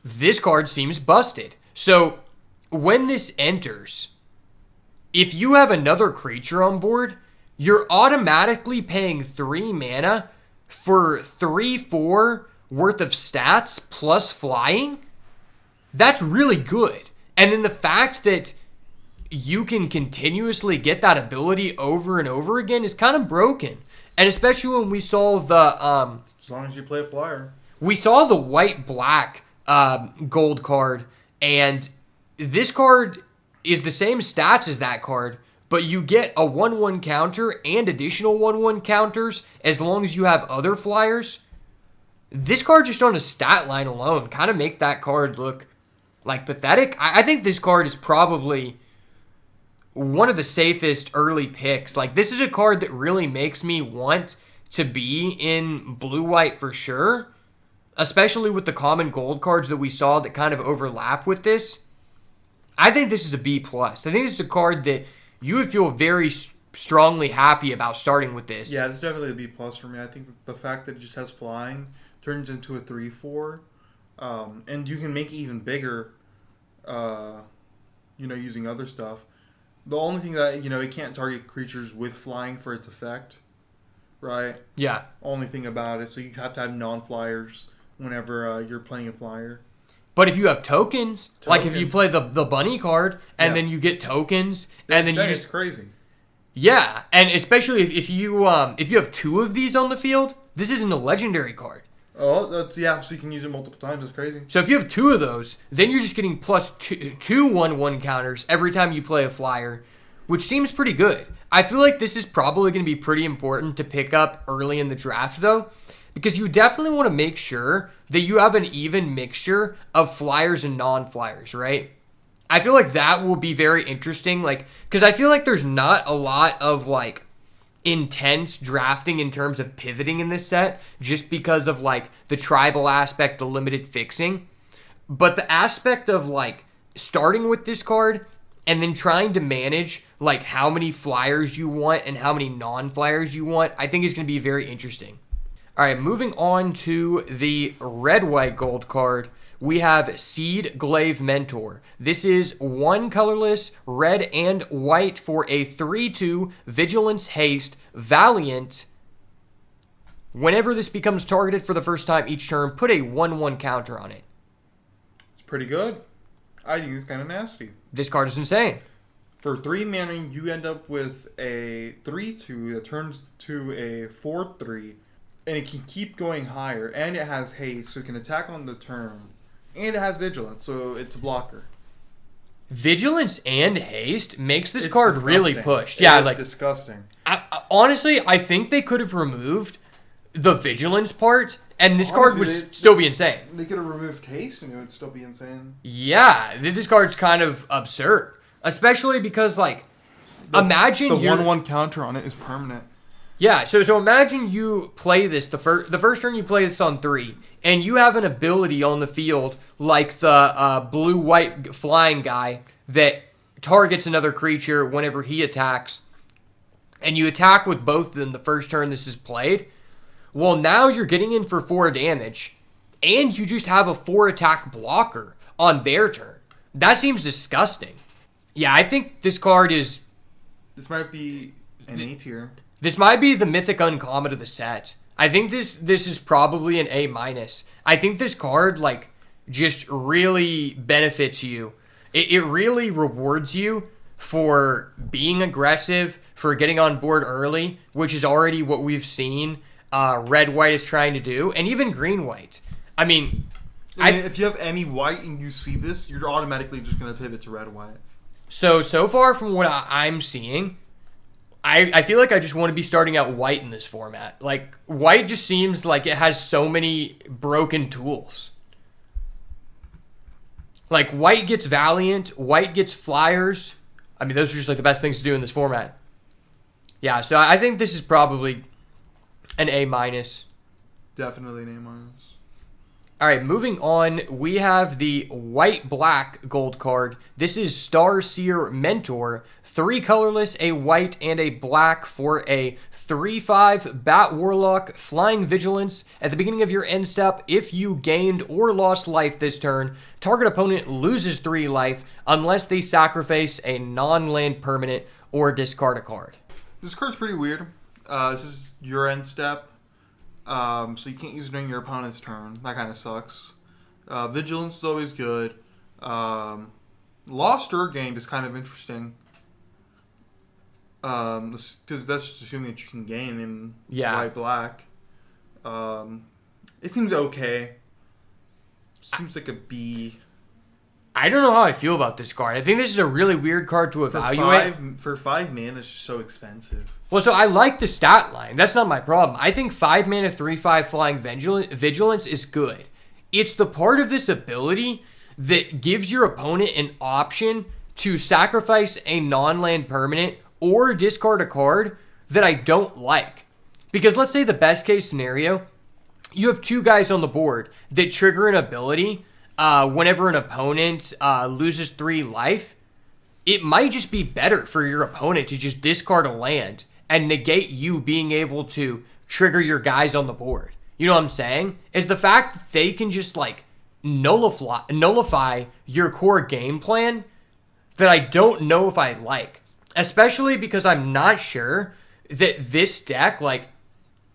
This card seems busted. So when this enters, if you have another creature on board, you're automatically paying 3 mana for 3/4 worth of stats plus flying. That's really good. And then the fact that you can continuously get that ability over and over again is kind of broken. And especially when we saw the
As long as you play a flyer.
we saw the white-black gold card, and this card is the same stats as that card, but you get a 1/1 counter and additional 1/1 counters as long as you have other flyers. This card just on a stat line alone kind of makes that card look like pathetic. I think this card is probably one of the safest early picks. Like, this is a card that really makes me want to be in blue-white for sure, especially with the common gold cards that we saw that kind of overlap with this. I think this is a B+. I think this is a card that you would feel very strongly happy about starting with this.
Yeah, it's definitely a B+ for me. I think the fact that it just has flying turns into a 3/4, and you can make it even bigger, using other stuff. The only thing that, it can't target creatures with flying for its effect, right?
Yeah.
Only thing about it. So you have to have non-flyers whenever you're playing a flyer.
But if you have tokens, like if you play the bunny card, and then you get tokens, and then
It's crazy.
Yeah, and especially if you have two of these on the field, this isn't a legendary card.
Oh, that's yeah. So you can use it multiple times. That's crazy.
So if you have two of those, then you're just getting plus two 1/1 counters every time you play a flyer, which seems pretty good. I feel like this is probably going to be pretty important to pick up early in the draft, though, because you definitely want to make sure that you have an even mixture of flyers and non-flyers, right? I feel like that will be very interesting, like, because I feel like there's not a lot of, like, intense drafting in terms of pivoting in this set just because of, like, the tribal aspect, the limited fixing. But the aspect of, like, starting with this card and then trying to manage, like, how many flyers you want and how many non-flyers you want, I think is going to be very interesting. All right, moving on to the red, white, gold card. We have Seed Glaive Mentor. This is one colorless, red and white for a 3/2 Vigilance Haste Valiant. Whenever this becomes targeted for the first time each turn, put a 1/1 counter on it.
It's pretty good. I think it's kind of nasty.
This card is insane.
For 3 mana, you end up with a 3/2 that turns to a 4/3, and it can keep going higher, and it has haste, so it can attack on the turn. And it has vigilance, so it's a blocker.
Vigilance and haste makes this
It's
card
disgusting.
really pushed. Yeah, like
disgusting.
honestly, I think they could have removed the vigilance part, and this card
Honestly,
would still be insane.
They could have removed haste, and it would still be insane.
Yeah, this card's kind of absurd, especially because like, imagine
the
you're
1/1 counter on it is permanent.
Yeah, so imagine you play this the first turn you play this on 3, and you have an ability on the field like the blue-white flying guy that targets another creature whenever he attacks, and you attack with both of them the first turn this is played. Well, now you're getting in for 4 damage, and you just have a 4 attack blocker on their turn. That seems disgusting. Yeah, I think this card is...
This might be an A tier.
This might be the mythic uncommon of the set. I think this is probably an A-. I think this card, like, just really benefits you. It really rewards you for being aggressive, for getting on board early, which is already what we've seen red-white is trying to do, and even green-white. I mean,
if you have any white and you see this, you're automatically just going to pivot to red-white.
So far from what I'm seeing... I feel like I just want to be starting out white in this format. Like, white just seems like it has so many broken tools. Like, white gets Valiant, white gets Flyers. I mean, those are just like the best things to do in this format. Yeah, so I think this is probably an A-.
Definitely an A-.
All right, moving on, we have the white-black gold card. This is Starseer Mentor, 3 colorless, a white, and a black for a 3/5 Bat Warlock Flying Vigilance. At the beginning of your end step, if you gained or lost life this turn, target opponent loses 3 life unless they sacrifice a non-land permanent or discard a card.
This card's pretty weird. This is your end step. So you can't use it during your opponent's turn. That kind of sucks. Vigilance is always good. Lost or gained is kind of interesting. Because that's just assuming that you can gain in white-black. It seems okay. Seems like a B.
I don't know how I feel about this card. I think this is a really weird card to evaluate.
For 5 mana, it's just so expensive.
Well, so I like the stat line. That's not my problem. I think 5 mana, 3/5 Flying Vigilance is good. It's the part of this ability that gives your opponent an option to sacrifice a non-land permanent or discard a card that I don't like. Because let's say the best case scenario, you have 2 guys on the board that trigger an ability whenever an opponent loses 3 life. It might just be better for your opponent to just discard a land and negate you being able to trigger your guys on the board. You know what I'm saying? Is the fact that they can just like nullify your core game plan that I don't know if I like. Especially because I'm not sure that this deck, like,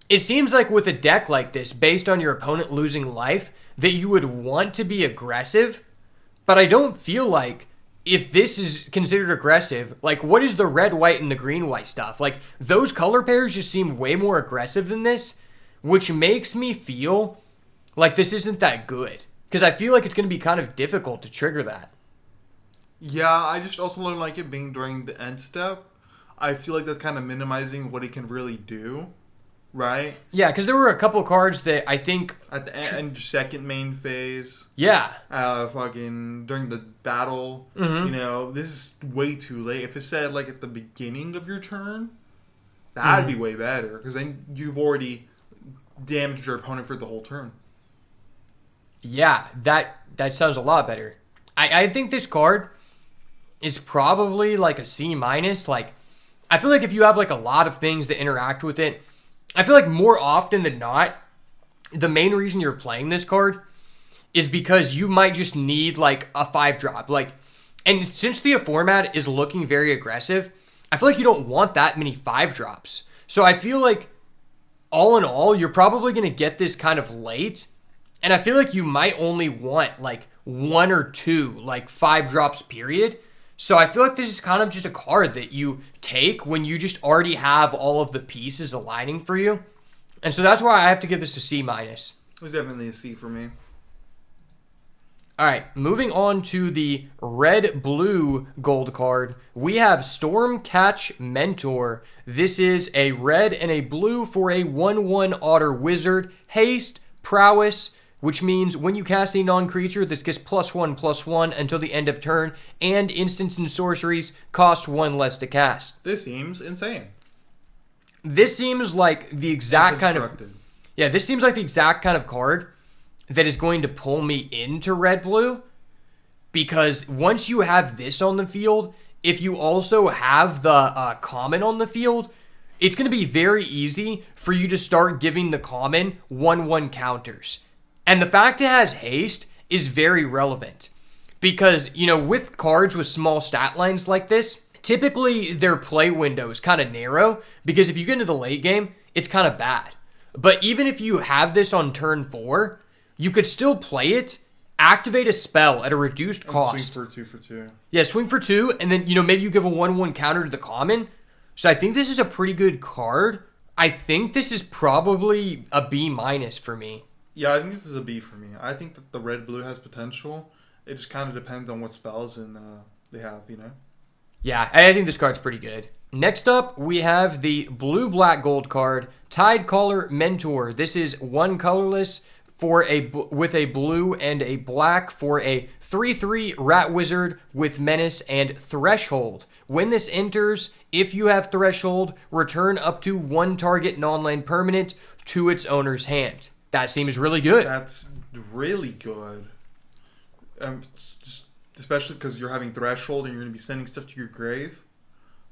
it seems like with a deck like this, based on your opponent losing life, that you would want to be aggressive, but I don't feel like if this is considered aggressive, like what is the red, white, and the green, white stuff? Like those color pairs just seem way more aggressive than this, which makes me feel like this isn't that good. Because I feel like it's going to be kind of difficult to trigger that.
Yeah, I just also don't like it being during the end step. I feel like that's kind of minimizing what it can really do, right?
Yeah, because there were a couple cards that I think...
At the end, second main phase.
Yeah.
Fucking during the battle. You know, this is way too late. If it said, like, at the beginning of your turn, that'd be way better. Because then you've already damaged your opponent for the whole turn.
Yeah, that sounds a lot better. I think this card is probably like a C-. Like, I feel like if you have like a lot of things that interact with it, I feel like more often than not, the main reason you're playing this card is because you might just need like a 5-drop. Like, and since the format is looking very aggressive, I feel like you don't want that many 5-drops. So I feel like all in all, you're probably going to get this kind of late. And I feel like you might only want like 1 or 2, like 5-drops period. So I feel like this is kind of just a card that you take when you just already have all of the pieces aligning for you. And so that's why I have to give this a C-.
It's definitely a C for me.
All right, moving on to the red-blue gold card, we have Stormcatch Mentor. This is a red and a blue for a 1/1 otter wizard, haste, prowess, which means when you cast a non-creature, this gets +1/+1 until the end of turn, and instants and sorceries cost 1 less to cast.
This seems insane.
This seems like the exact kind of... Yeah, this seems like the exact kind of card that is going to pull me into red-blue, because once you have this on the field, if you also have the common on the field, it's going to be very easy for you to start giving the common 1/1 counters. And the fact it has haste is very relevant because, you know, with cards with small stat lines like this, typically their play window is kind of narrow because if you get into the late game, it's kind of bad. But even if you have this on turn 4, you could still play it, activate a spell at a reduced cost.
Swing for 2 for 2.
Yeah, swing for 2, and then, you know, maybe you give a 1/1 counter to the common. So I think this is a pretty good card. I think this is probably a B- for me.
Yeah, I think this is a B for me. I think that the red-blue has potential. It just kind of depends on what spells and they have, you know?
Yeah, I think this card's pretty good. Next up, we have the blue-black gold card, Tidecaller Mentor. This is 1 colorless for with a blue and a black for a 3/3 rat wizard with menace and threshold. When this enters, if you have threshold, return up to 1 target non-land permanent to its owner's hand. That seems really good.
That's really good. Especially because you're having threshold and you're going to be sending stuff to your grave.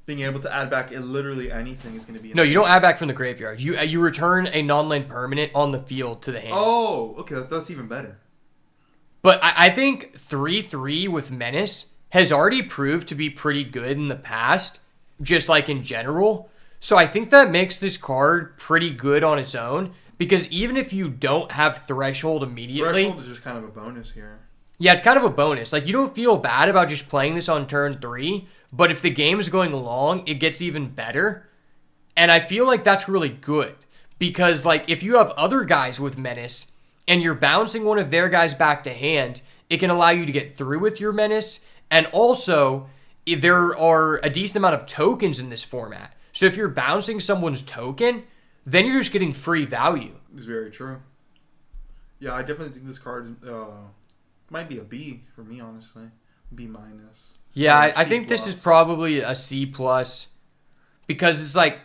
Being able to add back literally anything is going to be insane.
No, you don't add back from the graveyard. You return a non-land permanent on the field to the hand.
Oh, okay. That's even better.
But I think 3/3 with menace has already proved to be pretty good in the past, just like in general. So I think that makes this card pretty good on its own. Because even if you don't have threshold immediately...
Threshold is just kind of a bonus here.
Yeah, it's kind of a bonus. Like, you don't feel bad about just playing this on turn 3, but if the game is going along, it gets even better. And I feel like that's really good. Because, like, if you have other guys with menace, and you're bouncing one of their guys back to hand, it can allow you to get through with your menace. And also, if there are a decent amount of tokens in this format. So if you're bouncing someone's token... then you're just getting free value.
It's very true. Yeah, I definitely think this card might be a B for me, honestly. B-.
Yeah, I think this is probably a C+. Because it's like...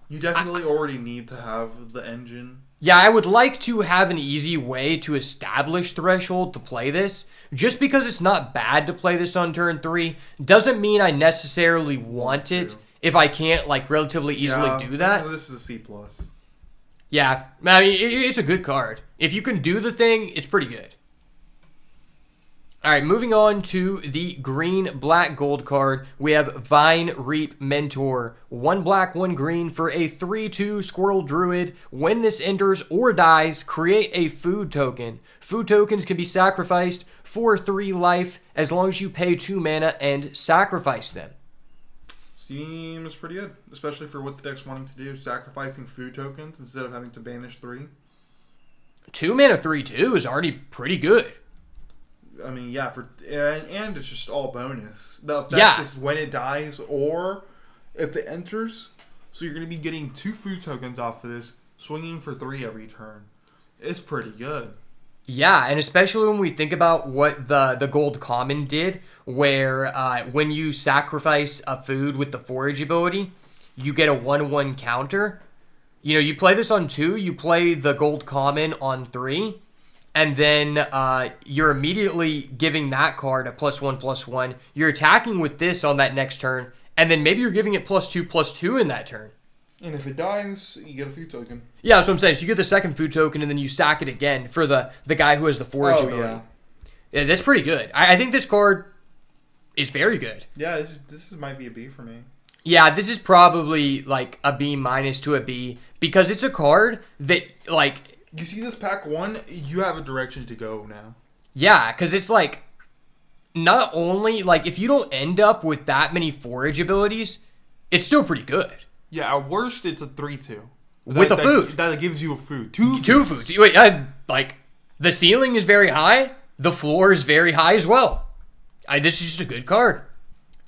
You definitely already need to have the engine.
Yeah, I would like to have an easy way to establish threshold to play this. Just because it's not bad to play this on turn 3 doesn't mean I necessarily want it. If I can't, like, relatively easily do that.
This is a C+.
Yeah. I mean, it's a good card. If you can do the thing, it's pretty good. All right, moving on to the green-black gold card, we have Vine Reap Mentor. 1 black, 1 green for a 3/2 Squirrel Druid. When this enters or dies, create a food token. Food tokens can be sacrificed for 3 life as long as you pay 2 mana and sacrifice them.
Seems pretty good, especially for what the deck's wanting to do, sacrificing food tokens instead of having to banish 3.
2 mana 3/2 is already pretty good.
I mean, yeah, and it's just all bonus. The effect is when it dies or if it enters. So you're going to be getting 2 food tokens off of this, swinging for 3 every turn. It's pretty good.
Yeah, and especially when we think about what the gold common did, where when you sacrifice a food with the forage ability, you get a 1/1 counter. You know, you play this on 2, you play the gold common on 3, and then you're immediately giving that card a +1/+1. You're attacking with this on that next turn, and then maybe you're giving it +2/+2 in that turn.
And if it dies, you get a food token.
Yeah, that's what I'm saying. So you get the second food token, and then you sack it again for the guy who has the forage ability. Yeah, that's pretty good. I think this card is very good.
Yeah, this might be a B for me.
Yeah, this is probably like a B- to a B, because it's a card that, like...
You see this pack 1, you have a direction to go now.
Yeah, because it's like, not only, like, if you don't end up with that many forage abilities, it's still pretty good.
Yeah, at worst, it's a 3/2.
With a food.
That gives you a food. 2
foods. Wait, like, the ceiling is very high, the floor is very high as well. This is just a good card.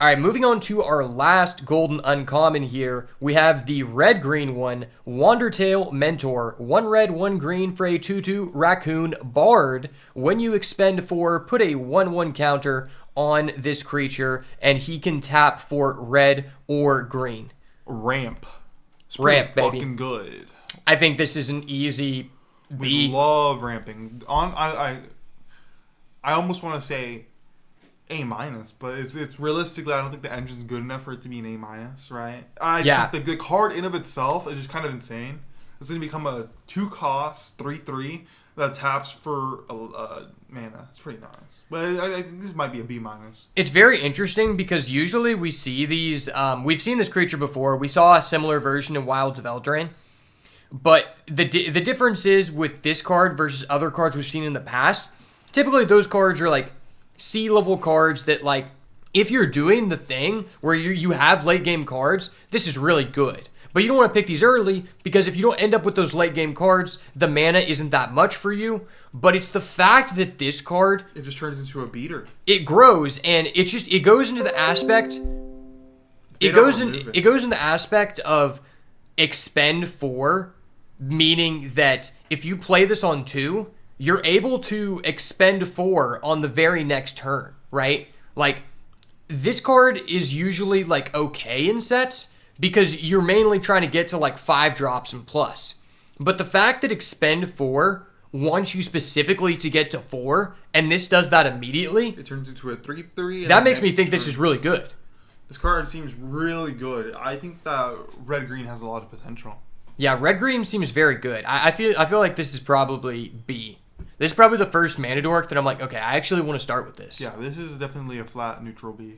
All right, moving on to our last golden uncommon here. We have the red-green one, Wandertail Mentor. 1 red, 1 green for a 2/2 Raccoon Bard. When you expend 4, put a 1/1 counter on this creature, and he can tap for red or green.
Ramp. It's
Ramp, baby.
Fucking good.
I think this is an easy B.
We love ramping. I almost want to say A-, but it's realistically, I don't think the engine's good enough for it to be an A-, right? I just think the card in of itself is just kind of insane. It's going to become a 2-cost 3/3 that taps for mana. It's pretty nice, but I think this might be a B-.
It's very interesting because usually we see these. We've seen this creature before. We saw a similar version in Wilds of Eldraine, but the difference is with this card versus other cards we've seen in the past. Typically, those cards are like C-level cards that, like, if you're doing the thing where you have late game cards, this is really good. But you don't want to pick these early, because if you don't end up with those late game cards, the mana isn't that much for you. But it's the fact that this card,
it just turns into a beater.
It grows, and it goes into the aspect. It goes in the aspect of expend 4, meaning that if you play this on 2, you're able to expend 4 on the very next turn, right? Like, this card is usually, like, okay in sets because you're mainly trying to get to, like, 5 drops and plus. But the fact that expend 4 wants you specifically to get to 4, and this does that immediately,
it turns into a 3/3.
That makes me think this is really good.
This card seems really good. I think that red-green has a lot of potential.
Yeah, red-green seems very good. I feel like this is probably B. This is probably the first mana dork that I'm like, okay, I actually want to start with this.
Yeah, this is definitely a flat neutral B.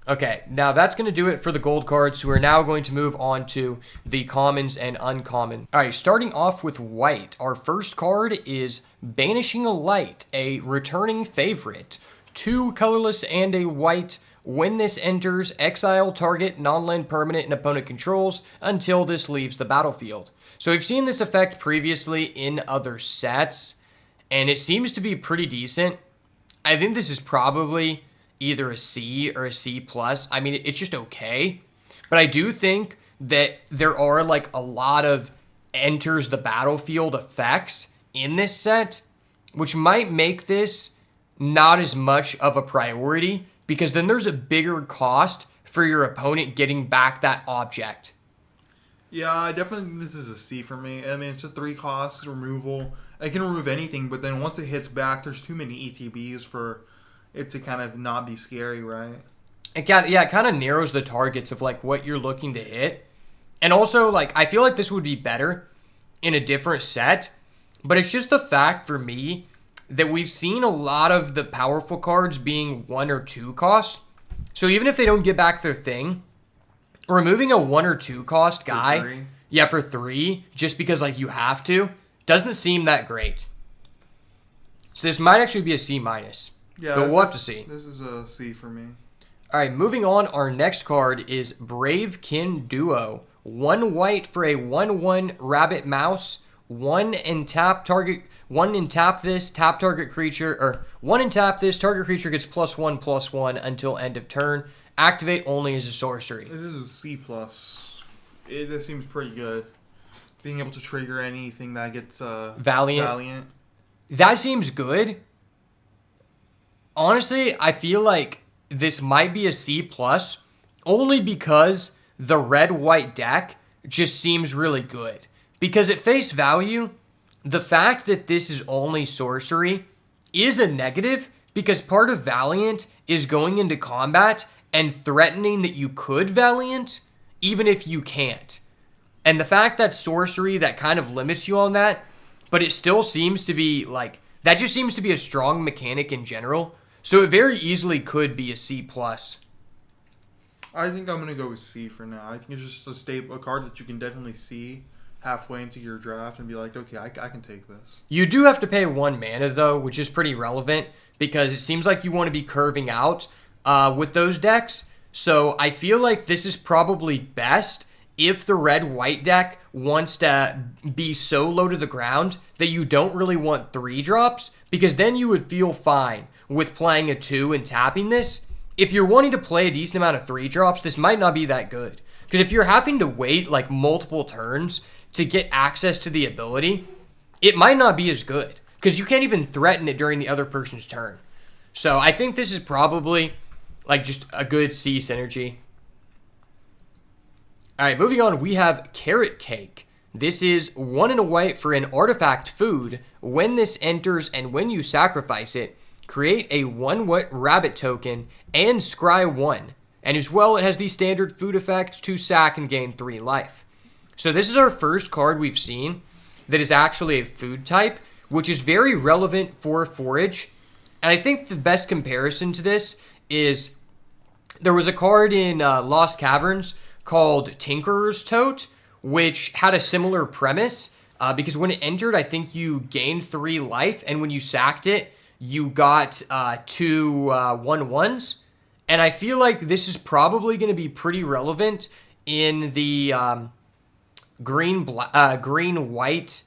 Okay, now that's going to do it for the gold cards. So we're now going to move on to the commons and uncommon. All right, starting off with white. Our first card is Banishing a Light, a returning favorite. 2 colorless and a white. When this enters, exile target non-land permanent and opponent controls until this leaves the battlefield. So we've seen this effect previously in other sets, and it seems to be pretty decent. I think this is probably either a C or a C+. I mean, it's just okay. But I do think that there are, like, a lot of enters the battlefield effects in this set, which might make this not as much of a priority, because then there's a bigger cost for your opponent getting back that object.
Yeah, I definitely think this is a C for me. I mean, it's a 3-cost removal. I can remove anything, but then once it hits back, there's too many ETBs for it to kind of not be scary, right?
It kind of narrows the targets of, like, what you're looking to hit. And also, like, I feel like this would be better in a different set, but it's just the fact for me that we've seen a lot of the powerful cards being 1 or 2 cost. So even if they don't get back their thing, removing a 1 or 2 cost guy, for 3, just because like you have to, doesn't seem that great. So this might actually be a C-.
Yeah,
but we'll have to see.
This is a C for me.
All right, moving on. Our next card is Brave Kin Duo. 1 white for a 1/1 rabbit mouse. 1 and tap target. 1 and tap this tap target creature, or 1 and tap this target creature gets +1/+1 until end of turn. Activate only as a sorcery.
This is a C+. This seems pretty good. Being able to trigger anything that gets Valiant.
That seems good. Honestly, I feel like this might be a C+, only because the red-white deck just seems really good. Because at face value, the fact that this is only sorcery is a negative, because part of Valiant is going into combat and threatening that you could Valiant, even if you can't. And the fact that sorcery, that kind of limits you on that, but it still seems to be like, that just seems to be a strong mechanic in general. So it very easily could be a C+.
I think I'm going to go with C for now. I think it's just a card that you can definitely see halfway into your draft and be like, okay, I can take this.
You do have to pay 1 mana, though, which is pretty relevant, because it seems like you want to be curving out with those decks. So I feel like this is probably best if the red-white deck wants to be so low to the ground that you don't really want 3 drops, because then you would feel fine with playing a 2 and tapping this. If you're wanting to play a decent amount of 3 drops, this might not be that good. Because if you're having to wait like multiple turns to get access to the ability, it might not be as good. Because you can't even threaten it during the other person's turn. So I think this is probably like just a good C synergy. All right, moving on, we have Carrot Cake. This is 1 and a white for an artifact food. When this enters and when you sacrifice it, create a 1/1 rabbit token and scry 1. And as well, it has the standard food effect to sack and gain 3 life. So this is our first card we've seen that is actually a food type, which is very relevant for forage. And I think the best comparison to this is there was a card in Lost Caverns called Tinkerer's Tote, which had a similar premise, because when it entered, I think you gained 3 life, and when you sacked it, you got 2 1/1s. And I feel like this is probably going to be pretty relevant in the green-white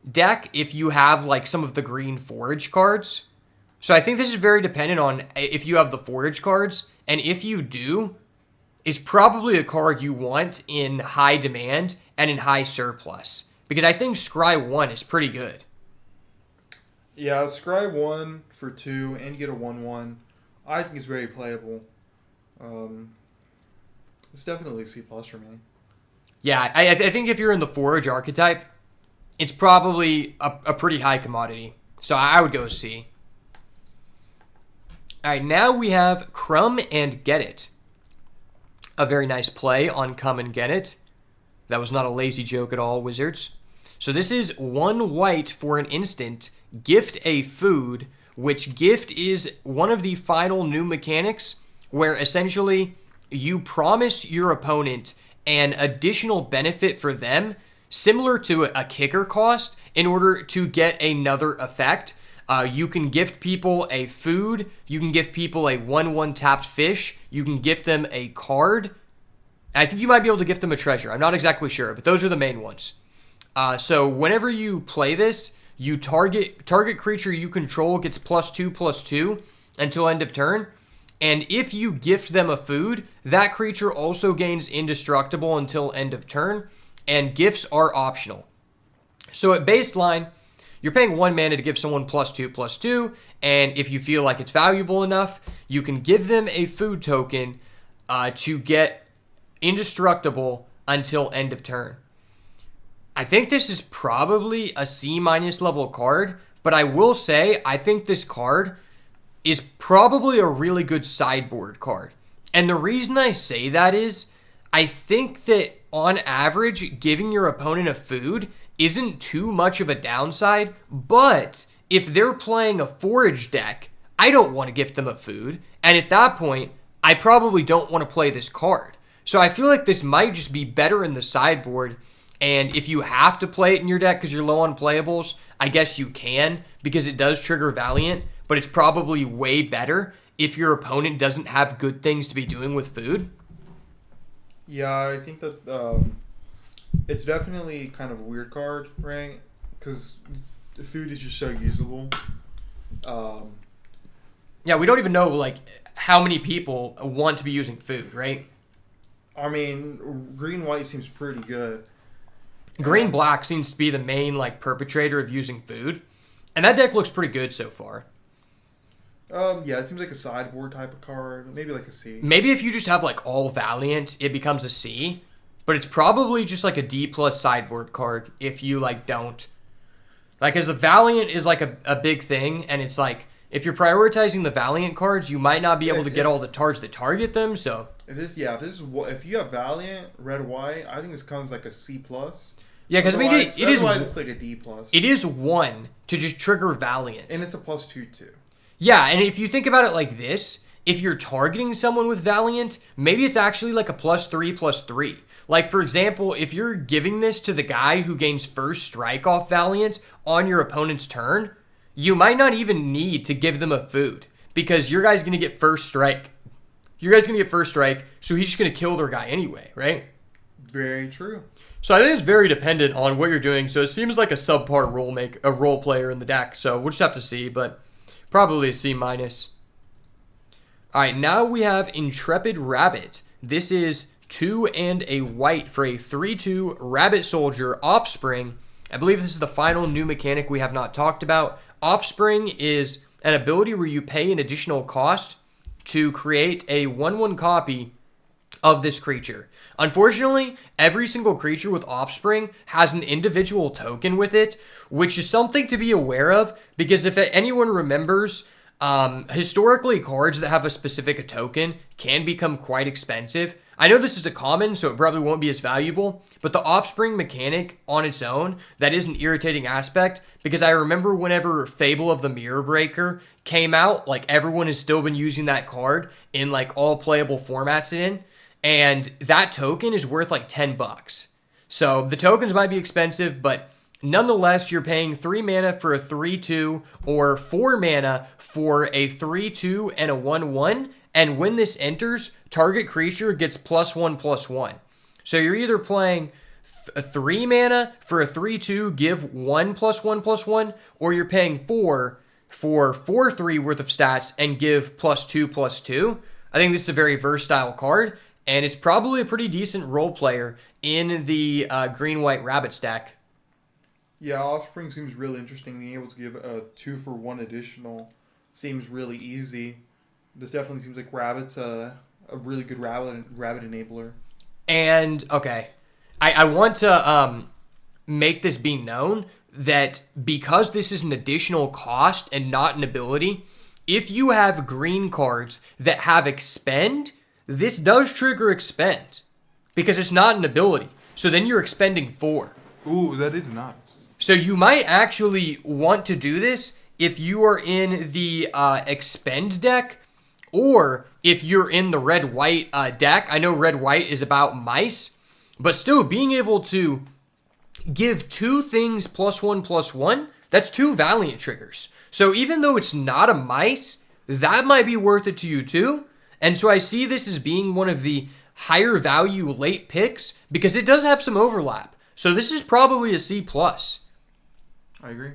deck if you have like some of the green forage cards. So I think this is very dependent on if you have the forage cards, and if you do, it's probably a card you want in high demand and in high surplus, because I think Scry 1 is pretty good.
Yeah, Scry 1 for 2 and you get a 1/1. I think it's very playable. It's definitely C+ for me.
Yeah, I think if you're in the forage archetype, it's probably a pretty high commodity. So I would go C. All right, now we have Crumb and Get It. A very nice play on Come and Get It. That was not a lazy joke at all, Wizards. So this is 1 white for an instant. Gift a food, which gift is one of the final new mechanics where essentially you promise your opponent an additional benefit for them, similar to a kicker cost, in order to get another effect. You can gift people a food. You can gift people a 1/1 tapped fish. You can gift them a card. I think you might be able to gift them a treasure. I'm not exactly sure, but those are the main ones. So whenever you play this, you target creature you control gets +2/+2 until end of turn. And if you gift them a food, that creature also gains indestructible until end of turn. And gifts are optional. So at baseline, you're paying 1 mana to give someone +2/+2, and if you feel like it's valuable enough, you can give them a food token to get indestructible until end of turn. I think this is probably a C- level card, but I will say I think this card is probably a really good sideboard card. And the reason I say that is I think that on average, giving your opponent a food isn't too much of a downside, but if they're playing a forage deck, I don't want to gift them a food. And at that point, I probably don't want to play this card. So I feel like this might just be better in the sideboard. And if you have to play it in your deck because you're low on playables, I guess you can because it does trigger Valiant. But it's probably way better if your opponent doesn't have good things to be doing with food.
Yeah, I think that it's definitely kind of a weird card, right? Because food is just so usable.
Yeah, we don't even know like how many people want to be using food, right?
I mean, green-white seems pretty good.
Green-black seems to be the main like perpetrator of using food. And that deck looks pretty good so far.
Yeah, it seems like a sideboard type of card. Maybe like a C.
Maybe if you just have like all Valiant, it becomes a C. But it's probably just like a D plus sideboard card if you like don't. Like as a Valiant is like a big thing, and it's like if you're prioritizing the Valiant cards, you might not be able to get all the cards that target them. So
if you have Valiant, red white, I think this comes like a C plus.
Yeah, because I mean it is
it's like a D plus.
It is 1 to just trigger Valiant,
and it's a +2 too.
Yeah, and if you think about it like this, if you're targeting someone with Valiant, maybe it's actually like a +3/+3. Like, for example, if you're giving this to the guy who gains first strike off Valiant on your opponent's turn, you might not even need to give them a food because your guy's going to get first strike. Your guy's going to get first strike, so he's just going to kill their guy anyway, right?
Very true.
So I think it's very dependent on what you're doing. So it seems like a subpar role player in the deck. So we'll just have to see, but probably a C-. All right, now we have Intrepid Rabbit. This is 2 and a white for a 3/2 Rabbit Soldier Offspring. I believe this is the final new mechanic we have not talked about. Offspring is an ability where you pay an additional cost to create a 1/1 copy of this creature. Unfortunately, every single creature with Offspring has an individual token with it, which is something to be aware of, because if anyone remembers, historically cards that have a specific token can become quite expensive. I know this is a common, so it probably won't be as valuable, but the Offspring mechanic on its own, that is an irritating aspect, because I remember whenever Fable of the Mirror Breaker came out, like everyone has still been using that card in like all playable formats in. And that token is worth like $10. So the tokens might be expensive, but nonetheless, you're paying 3 mana for a 3/2 or 4 mana for a 3/2 and a 1/1. And when this enters, target creature gets +1/+1. So you're either playing a 3 mana for a 3/2, give 1 +1/+1, or you're paying 4 for 4/3 worth of stats and give +2/+2. I think this is a very versatile card. And it's probably a pretty decent role player in the green-white Rabbits deck.
Yeah, Offspring seems really interesting. Being able to give a 2-for-1 additional seems really easy. This definitely seems like Rabbit's a really good rabbit enabler.
And, okay, I want to make this be known that because this is an additional cost and not an ability, if you have green cards that have Expend, this does trigger Expend because it's not an ability. So then you're expending 4.
Ooh, that is nice.
So you might actually want to do this if you are in the Expend deck, or if you're in the red-white deck. I know red-white is about mice, but still being able to give 2 things +1/+1, that's 2 Valiant triggers. So even though it's not a mice, that might be worth it to you too. And so I see this as being one of the higher value late picks because it does have some overlap. So this is probably a C+.
I agree.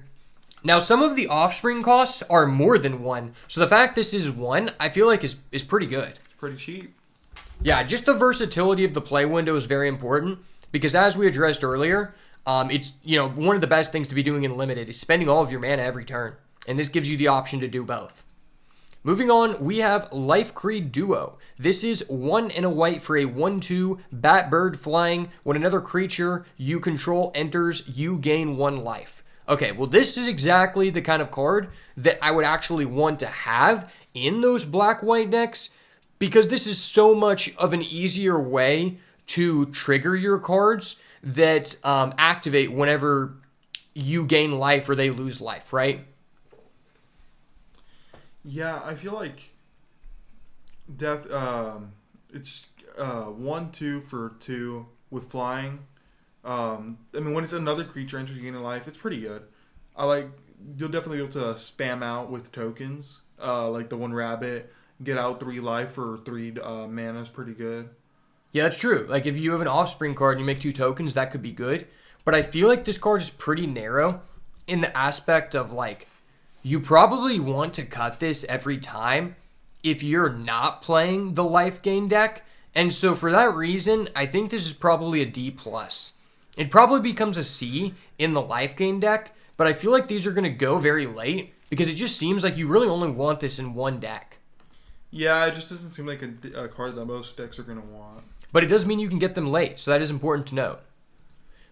Now, some of the Offspring costs are more than 1. So the fact this is 1, I feel like is pretty good.
It's pretty cheap.
Yeah, just the versatility of the play window is very important because as we addressed earlier, it's one of the best things to be doing in Limited is spending all of your mana every turn. And this gives you the option to do both. Moving on, we have Life Creed Duo. This is 1 and a white for a 1/2 bat bird flying. When another creature you control enters, you gain 1 life. Okay, well this is exactly the kind of card that I would actually want to have in those black-white decks because this is so much of an easier way to trigger your cards that activate whenever you gain life or they lose life, right?
Yeah, I feel like it's 1-2 for 2 with flying. I mean, when it's another creature enters you gain a life, it's pretty good. I like you'll definitely be able to spam out with tokens. Like the one rabbit, get out 3 life for 3 mana is pretty good.
Yeah, that's true. Like if you have an offspring card and you make 2 tokens, that could be good. But I feel like this card is pretty narrow in the aspect of like you probably want to cut this every time if you're not playing the life gain deck. And so for that reason, I think this is probably a D plus. It probably becomes a C in the life gain deck, but I feel like these are going to go very late because it just seems like you really only want this in one deck.
Yeah, it just doesn't seem like a card that most decks are gonna want.
But it does mean you can get them late, so that is important to note.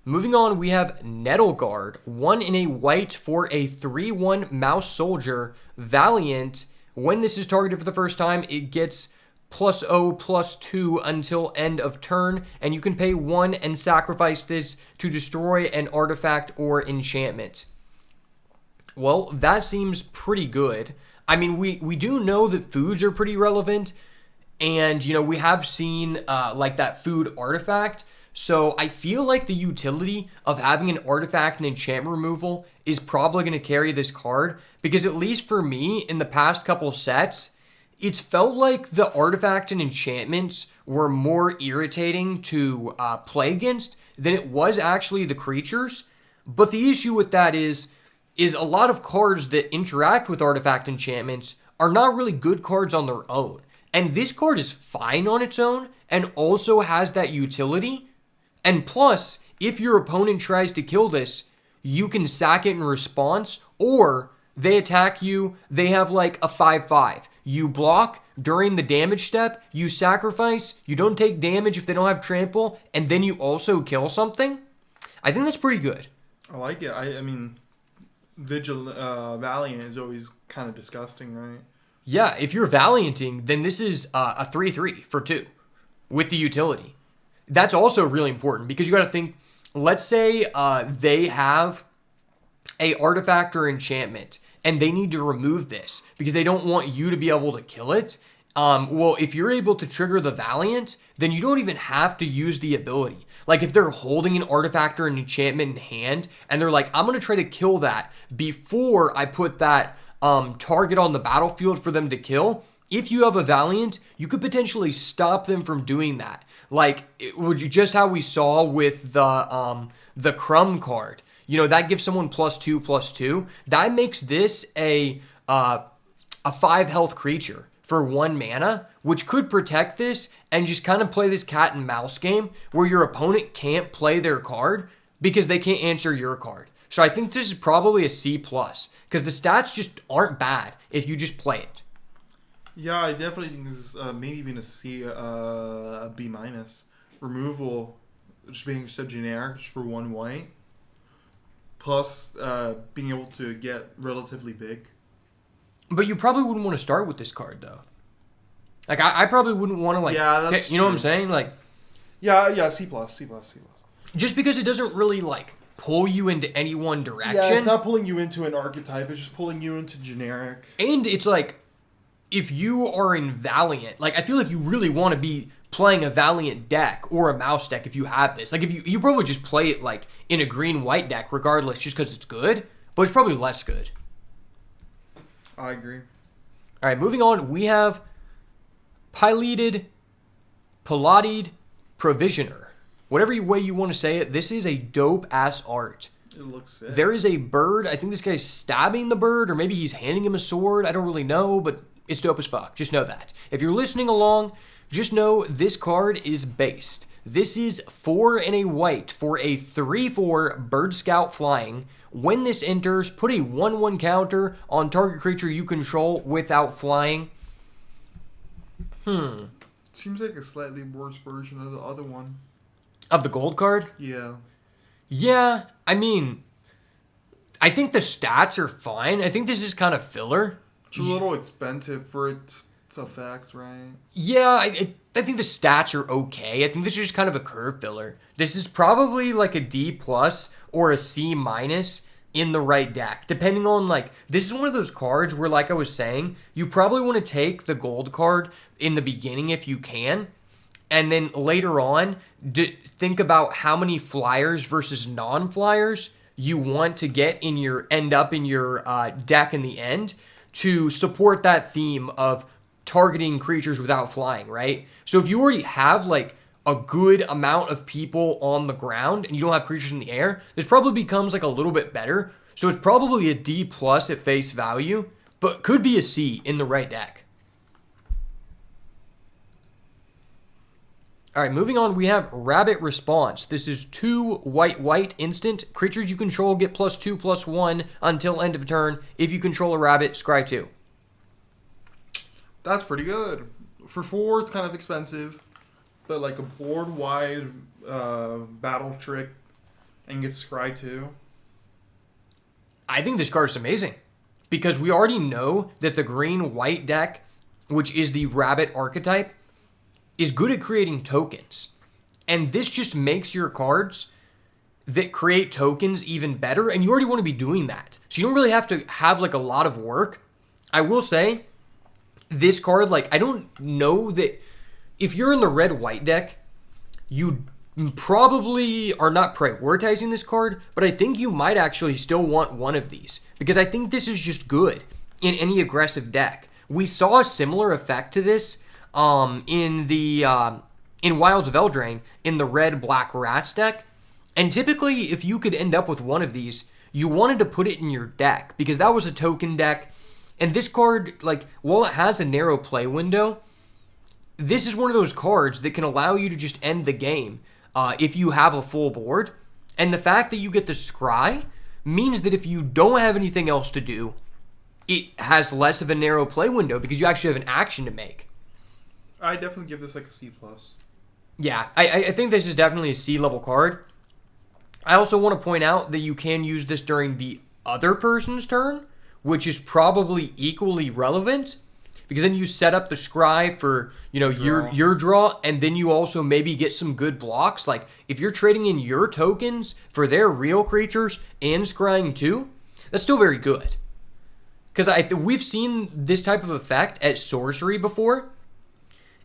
Moving on, we have Nettleguard, 1 in a white for a 3/1 mouse soldier, Valiant. When this is targeted for the first time, it gets +0/+2 until end of turn, and you can pay 1 and sacrifice this to destroy an artifact or enchantment. Well, that seems pretty good. I mean, we do know that foods are pretty relevant, and we have seen like that food artifact. So I feel like the utility of having an artifact and enchantment removal is probably going to carry this card, because at least for me in the past couple sets, it's felt like the artifact and enchantments were more irritating to play against than it was actually the creatures. But the issue with that is a lot of cards that interact with artifact enchantments are not really good cards on their own. And this card is fine on its own and also has that utility. And plus, if your opponent tries to kill this, you can sack it in response, or they attack you, they have like a 5/5. You block during the damage step, you sacrifice, you don't take damage if they don't have trample, and then you also kill something. I think that's pretty good.
I like it. I mean, Valiant is always kind of disgusting, right?
Yeah, if you're Valianting, then this is a 3/3 for 2 with the utility. That's also really important because you got to think, let's say they have a artifact or enchantment and they need to remove this because they don't want you to be able to kill it. Well, if you're able to trigger the Valiant, then you don't even have to use the ability. Like if they're holding an artifact or an enchantment in hand and they're like, I'm going to try to kill that before I put that target on the battlefield for them to kill. If you have a Valiant, you could potentially stop them from doing that. Like, just how we saw with the Crumb card. That gives someone +2/+2. That makes this a 5 health creature for 1 mana, which could protect this and just kind of play this cat and mouse game where your opponent can't play their card because they can't answer your card. So I think this is probably a C+, because the stats just aren't bad if you just play it.
Yeah, I definitely think this is maybe even a C, a B-. Removal, just being so generic, just for 1 white. Plus, being able to get relatively big.
But you probably wouldn't want to start with this card, though. Like, I probably wouldn't want to, like...
Yeah, that's
You know what I'm saying? Like...
Yeah, C+.
Just because it doesn't really, like, pull you into any one direction.
Yeah, it's not pulling you into an archetype, it's just pulling you into generic.
And it's like, if you are in Valiant, like, I feel like you really want to be playing a Valiant deck or a mouse deck if you have this. Like, if you probably just play it, like, in a green-white deck regardless just because it's good, but it's probably less good.
I agree.
All right, moving on, we have Pileated Provisioner. Whatever way you want to say it, this is a dope-ass art.
It looks sick.
There is a bird. I think this guy's stabbing the bird, or maybe he's handing him a sword. I don't really know, but it's dope as fuck. Just know that. If you're listening along, just know this card is based. This is 4 in a white for a 3/4 Bird Scout flying. When this enters, put a 1/1 counter on target creature you control without flying.
Seems like a slightly worse version of the other one.
Of the gold card?
Yeah.
Yeah, I mean, I think the stats are fine. I think this is kind of filler.
It's a little expensive for its effect, right?
Yeah, I think the stats are okay. I think this is just kind of a curve filler. This is probably like a D+ or a C- in the right deck. Depending on, like, this is one of those cards where, like I was saying, you probably want to take the gold card in the beginning if you can, and then later on, think about how many flyers versus non-flyers you want to end up in your deck in the end to support that theme of targeting creatures without flying, right? So if you already have like a good amount of people on the ground and you don't have creatures in the air, this probably becomes like a little bit better. So it's probably a D plus at face value, but could be a C in the right deck. All right, moving on, we have Rabbit Response. This is 2 white instant. Creatures you control get +2/+1 until end of turn. If you control a rabbit, scry 2.
That's pretty good. For 4, it's kind of expensive, but like a board-wide battle trick and get scry 2.
I think this card is amazing because we already know that the green-white deck, which is the rabbit archetype, is good at creating tokens. And this just makes your cards that create tokens even better, and you already want to be doing that. So you don't really have to have like a lot of work. I will say, this card, like, I don't know that if you're in the red-white deck, you probably are not prioritizing this card, but I think you might actually still want one of these because I think this is just good in any aggressive deck. We saw a similar effect to this in Wilds of Eldraine in the red-black rats deck, and typically if you could end up with one of these, you wanted to put it in your deck because that was a token deck. And this card, like, while it has a narrow play window, this is one of those cards that can allow you to just end the game if you have a full board. And the fact that you get the scry means that if you don't have anything else to do, it has less of a narrow play window because you actually have an action to make.
I definitely give this like a C+.
Yeah, I think this is definitely a C-level card. I also want to point out that you can use this during the other person's turn, which is probably equally relevant because then you set up the scry for, you know, your draw, and then you also maybe get some good blocks. Like if you're trading in your tokens for their real creatures and scrying too, that's still very good. Because we've seen this type of effect at sorcery before,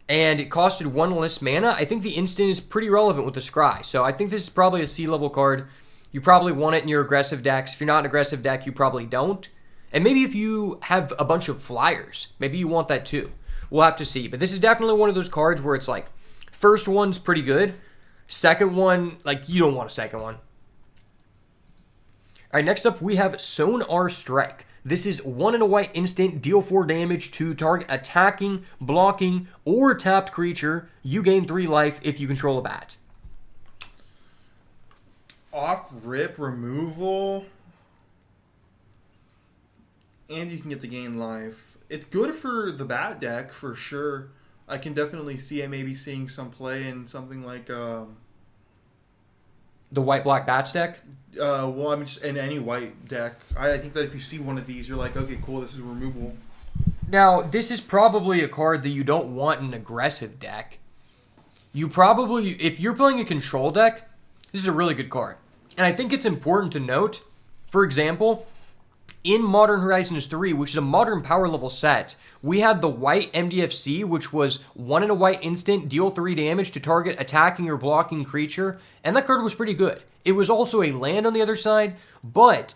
and it costed 1 less mana. I think the instant is pretty relevant with the scry. So I think this is probably a C-level card. You probably want it in your aggressive decks. If you're not an aggressive deck, you probably don't. And maybe if you have a bunch of flyers, maybe you want that too. We'll have to see. But this is definitely one of those cards where it's like, first one's pretty good. Second one, like, you don't want a second one. All right, next up we have Sonar Strike. This is 1 and a white instant, deal 4 damage to target attacking, blocking, or tapped creature. You gain 3 life if you control a bat.
Off-rip removal, and you can get to gain life. It's good for the bat deck for sure. I can definitely see it maybe seeing some play in something like
the white-black bats deck?
Well, I mean, just in any white deck. I think that if you see one of these, you're like, okay, cool, this is removable.
Now, this is probably a card that you don't want in an aggressive deck. You probably, if you're playing a control deck, this is a really good card. And I think it's important to note, for example, in Modern Horizons 3, which is a modern power level set, we had the white MDFC, which was 1 and a white instant, deal 3 damage to target attacking or blocking creature, and that card was pretty good. It was also a land on the other side, but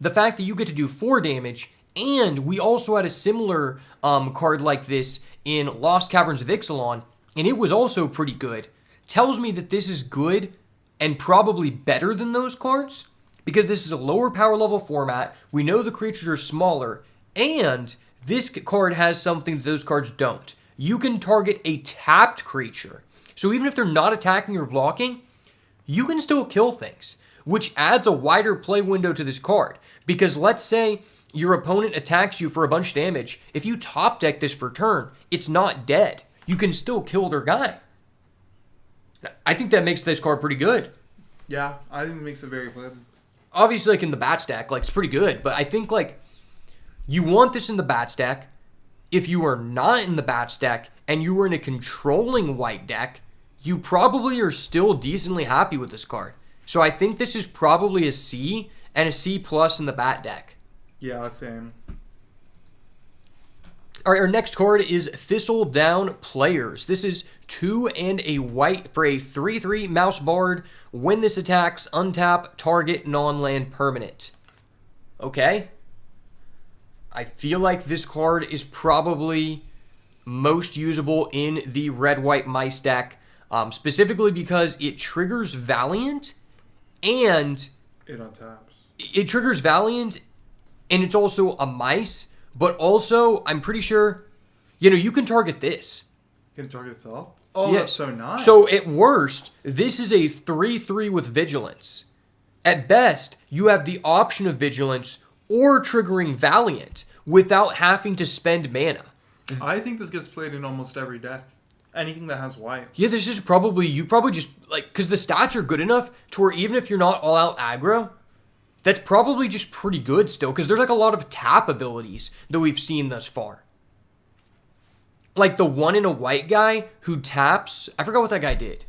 the fact that you get to do 4 damage, and we also had a similar card like this in Lost Caverns of Ixalan, and it was also pretty good, tells me that this is good and probably better than those cards, because this is a lower power level format, we know the creatures are smaller, and this card has something that those cards don't. You can target a tapped creature. So even if they're not attacking or blocking, you can still kill things, which adds a wider play window to this card. Because let's say your opponent attacks you for a bunch of damage. If you top deck this for turn, it's not dead. You can still kill their guy. I think that makes this card pretty good.
Yeah, I think it makes it very playable.
Obviously, like in the bat stack, like it's pretty good. But I think like you want this in the bat stack. If you are not in the bat stack and you were in a controlling white deck, you probably are still decently happy with this card. So I think this is probably a C, and a C plus in the bat deck.
Yeah, same.
All right, our next card is Thistledown Players. This is 2 and a white for a 3/3 Mouse Bard. When this attacks, untap target non-land permanent. Okay. I feel like this card is probably most usable in the red-white mice deck, specifically because it triggers Valiant, and
It untaps.
it triggers Valiant, and it's also a mice. But also, I'm pretty sure, you can target this.
Can it target itself? Oh,
Yeah.
that's so nice.
So at worst, this is a 3/3 with Vigilance. At best, you have the option of Vigilance or triggering Valiant without having to spend mana.
I think this gets played in almost every deck. Anything that has white.
Yeah, this is you probably just, because the stats are good enough to where even if you're not all out aggro, that's probably just pretty good still, because there's a lot of tap abilities that we've seen thus far. Like the 1 in a white guy who taps, I forgot what that guy did.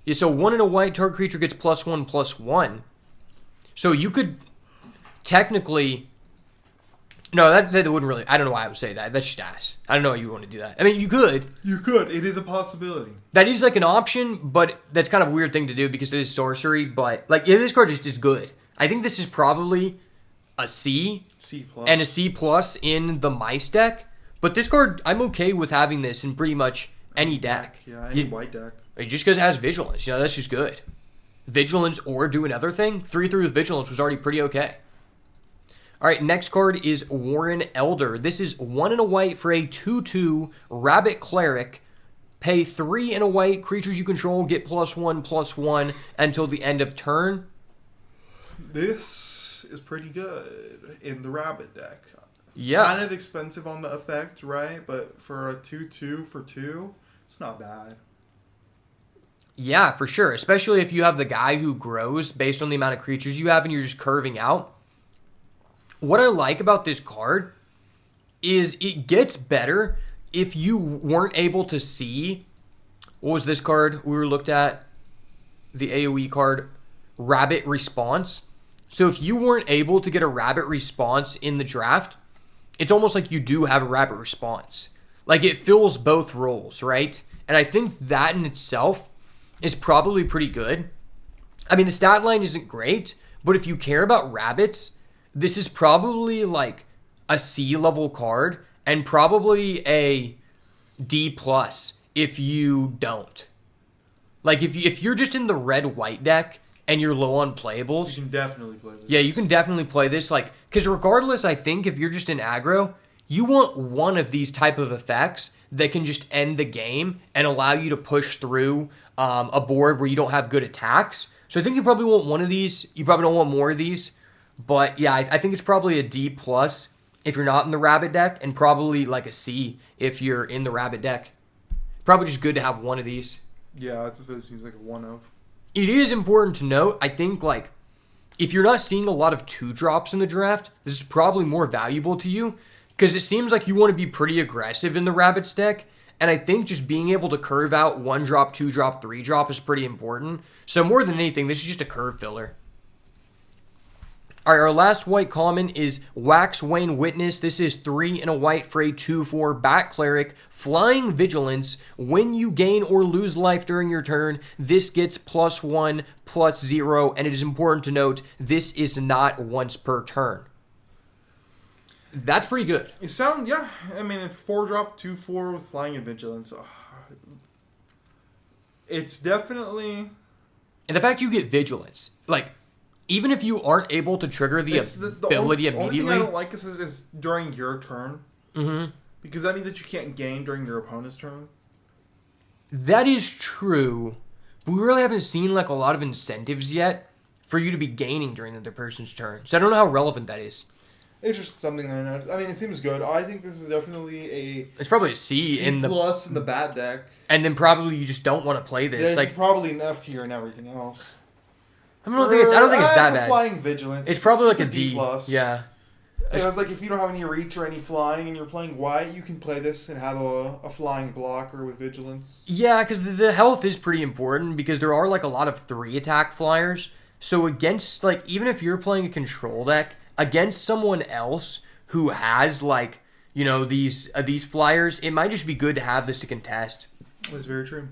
Yeah, so 1 in a white, target creature gets +1/+1. So you could technically, no, that wouldn't really, I don't know why I would say that. That's just ass. I don't know why you want to do that. I mean, you could.
You could. It is a possibility.
That is an option, but that's kind of a weird thing to do because it is sorcery. But this card just is good. I think this is probably a C
C+.
and a C plus in the mice deck. But this card, I'm okay with having this in pretty much any deck.
Yeah, any white deck.
Just because it has Vigilance, that's just good. Vigilance or do another thing. 3/3 with Vigilance was already pretty okay. All right, next card is Warren Elder. This is 1 in a white for a 2/2 Rabbit Cleric. Pay 3 in a white. Creatures you control get +1/+1 until the end of turn.
This is pretty good in the rabbit deck.
Yeah.
Kind of expensive on the effect, right? But for a 2/2 for 2, it's not bad.
Yeah, for sure. Especially if you have the guy who grows based on the amount of creatures you have and you're just curving out. What I like about this card is it gets better if you weren't able to see, what was this card we were looked at? The AoE card, Rabbit Response. So if you weren't able to get a Rabbit Response in the draft, it's almost like you do have a Rabbit Response. It fills both roles, right? And I think that in itself is probably pretty good. I mean, the stat line isn't great, but if you care about rabbits, this is probably a C level card and probably a D plus if you don't. If you're just in the red white deck and you're low on playables,
You can definitely play this.
yeah, you can definitely play this. Because regardless, I think if you're just in aggro, you want one of these type of effects that can just end the game and allow you to push through a board where you don't have good attacks. So I think you probably want one of these. You probably don't want more of these. But yeah, I think it's probably a D plus if you're not in the rabbit deck, and probably a C if you're in the rabbit deck. Probably just good to have one of these.
Yeah, it seems like a one of.
It is important to note, I think, if you're not seeing a lot of 2-drops in the draft, this is probably more valuable to you, because it seems like you want to be pretty aggressive in the rabbits deck, and I think just being able to curve out 1-drop, 2-drop, 3-drop is pretty important. So more than anything, this is just a curve filler. All right, our last white common is Wax Wayne Witness. This is 3 in a white for a 2/4 Bat Cleric, Flying Vigilance. When you gain or lose life during your turn, this gets +1/+0, and it is important to note this is not once per turn. That's pretty good.
Yeah. I mean, it's 4-drop, 2/4 with Flying and Vigilance. It's definitely.
And the fact you get Vigilance, even if you aren't able to trigger the ability immediately.
The only thing I don't like is during your turn.
Mm-hmm.
Because that means that you can't gain during your opponent's turn.
That is true. But we really haven't seen a lot of incentives yet for you to be gaining during the other person's turn. So I don't know how relevant that is.
It's just something that I noticed. I mean, it seems good. I think this is definitely
It's probably a C in the
plus in the bad deck.
And then probably you just don't want to play this.
There's probably an F tier and everything else.
I don't think it's that bad.
Flying Vigilance.
It's probably a
D plus.
Yeah.
It was if you don't have any reach or any flying and you're playing white, you can play this and have a flying blocker with Vigilance.
Yeah, because the health is pretty important because there are a lot of 3 attack flyers. So against, like, even if you're playing a control deck against someone else who has, like, you know, these flyers, it might just be good to have this to contest.
That's very true.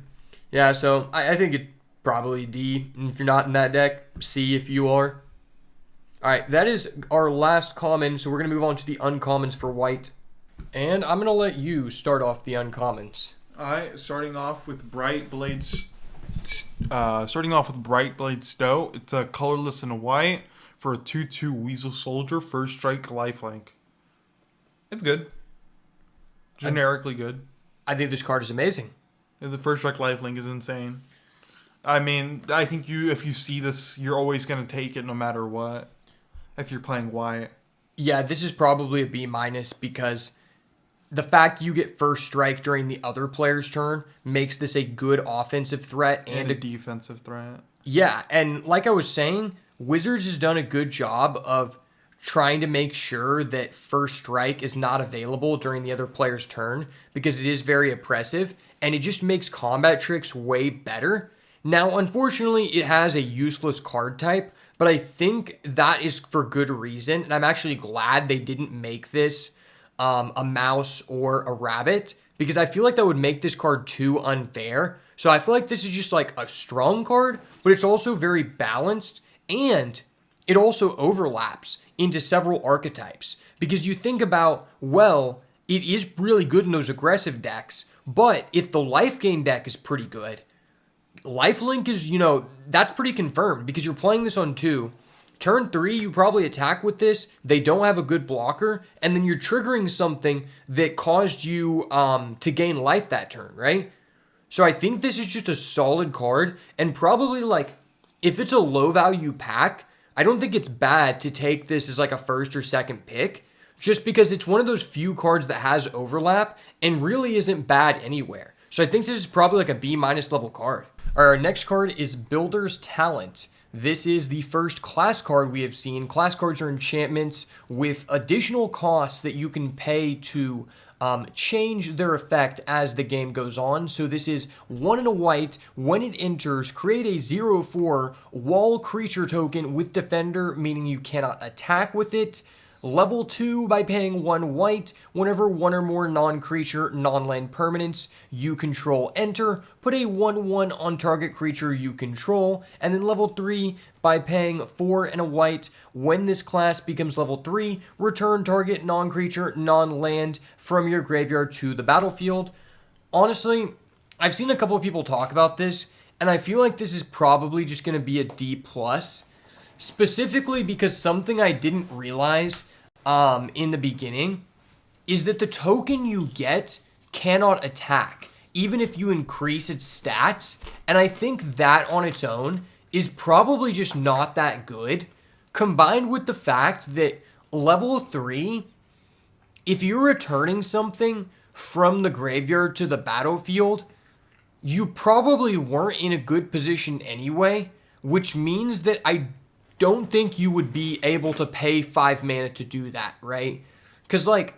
Yeah, so I think it probably D. And if you're not in that deck, C if you are. All right, that is our last common, so we're going to move on to the uncommons for white. And I'm going to let you start off the uncommons.
All right, starting off with Bright Blade Stow. It's a colorless and white for a 2/2 Weasel Soldier, first strike, lifelink. It's good. Generically good.
I think this card is amazing.
And the first strike lifelink is insane. I mean, I think if you see this, you're always going to take it no matter what. If you're playing white.
Yeah, this is probably a B- because the fact you get first strike during the other player's turn makes this a good offensive threat
And a defensive threat.
Yeah, and like I was saying, Wizards has done a good job of trying to make sure that first strike is not available during the other player's turn because it is very oppressive and it just makes combat tricks way better. Now, unfortunately, it has a useless card type, but I think that is for good reason, and I'm actually glad they didn't make this a mouse or a rabbit because I feel like that would make this card too unfair. So I feel like this is just like a strong card, but it's also very balanced and it also overlaps into several archetypes because you think about, well, it is really good in those aggressive decks, but if the life gain deck is pretty good, lifelink is, that's pretty confirmed because you're playing this on 2. Turn 3, you probably attack with this. They don't have a good blocker, and then you're triggering something that caused you to gain life that turn, right? So I think this is just a solid card, and probably, like, if it's a low-value pack, I don't think it's bad to take this as, like, a first or second pick, just because it's one of those few cards that has overlap and really isn't bad anywhere. So I think this is probably, like, a B- level card. Our next card is Builder's Talent. This is the first class card we have seen. Class cards are enchantments with additional costs that you can pay to change their effect as the game goes on. So this is 1 and a white. When it enters, create a 0/4 wall creature token with Defender, meaning you cannot attack with it. Level 2 by paying 1 white. Whenever 1 or more non-creature, non-land permanents you control enter, put a 1/1 on target creature you control. And then level 3 by paying 4 and a white. When this class becomes level 3, return target non-creature, non-land from your graveyard to the battlefield. Honestly, I've seen a couple of people talk about this, and I feel like this is probably just going to be a D+. Specifically because something I didn't realize in the beginning is that the token you get cannot attack, even if you increase its stats. And I think that on its own is probably just not that good, combined with the fact that level 3, if you're returning something from the graveyard to the battlefield, you probably weren't in a good position anyway, which means that I don't think you would be able to pay 5 mana to do that, right? Because, like,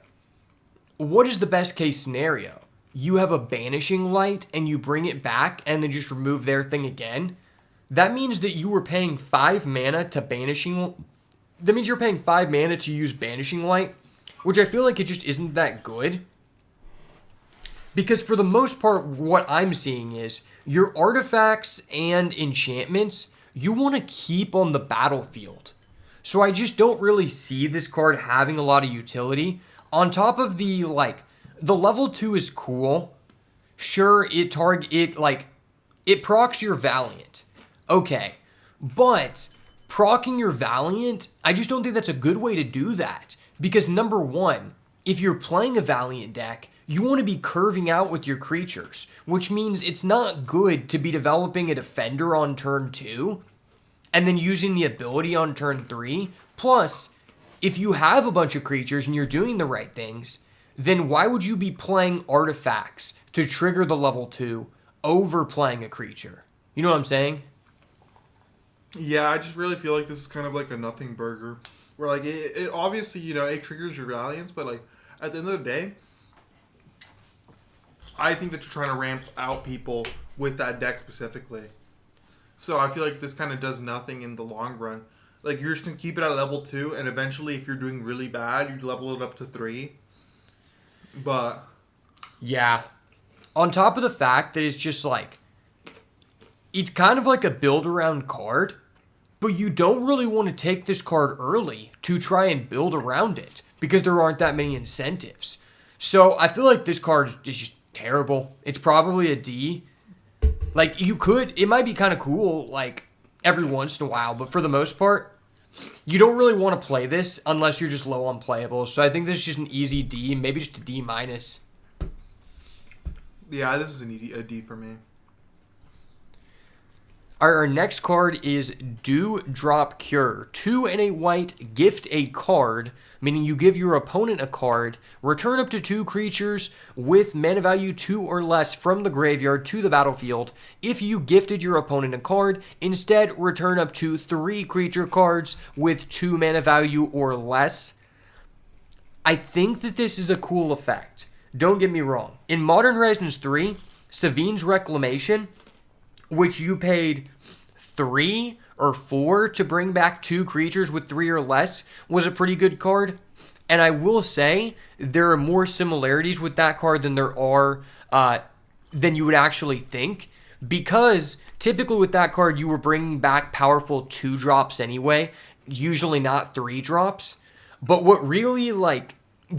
what is the best case scenario? You have a Banishing Light and you bring it back and then just remove their thing again? That means that you were paying 5 mana to That means you're paying 5 mana to use Banishing Light, which I feel like it just isn't that good. Because for the most part, what I'm seeing is your artifacts and enchantments you want to keep on the battlefield. So I just don't really see this card having a lot of utility. On top of the level 2 is cool. Sure, it procs your Valiant. Okay. But proccing your Valiant, I just don't think that's a good way to do that. Because number 1, if you're playing a Valiant deck, you want to be curving out with your creatures, which means it's not good to be developing a Defender on turn 2 and then using the ability on turn 3. Plus, if you have a bunch of creatures and you're doing the right things, then why would you be playing artifacts to trigger the level 2 over playing a creature? You know what I'm saying?
Yeah, I just really feel like this is kind of like a nothing burger. Where, like, it obviously, it triggers your Valiants, but, like, at the end of the day, I think that you're trying to ramp out people with that deck specifically. So I feel like this kind of does nothing in the long run. Like, you're just going to keep it at level 2, and eventually, if you're doing really bad, you level it up to 3. But...
Yeah. On top of the fact that it's just like... It's kind of like a build-around card, but you don't really want to take this card early to try and build around it, because there aren't that many incentives. So I feel like this card is just terrible. It's probably a D. Like, it might be kind of cool, like, every once in a while, but for the most part, you don't really want to play this unless you're just low on playables. So I think this is just an easy D, maybe just a D minus.
Yeah, this is a D for me.
Our next card is Do Drop Cure. 2 and a white, gift a card, meaning you give your opponent a card, return up to 2 creatures with mana value 2 or less from the graveyard to the battlefield. If you gifted your opponent a card, instead return up to 3 creature cards with 2 mana value or less. I think that this is a cool effect. Don't get me wrong. In Modern Horizons 3, Savine's Reclamation, which you paid 3 or 4 to bring back 2 creatures with 3 or less, was a pretty good card. And I will say there are more similarities with that card than there are than you would actually think, because typically with that card you were bringing back powerful 2-drops anyway, usually not 3-drops. But what really like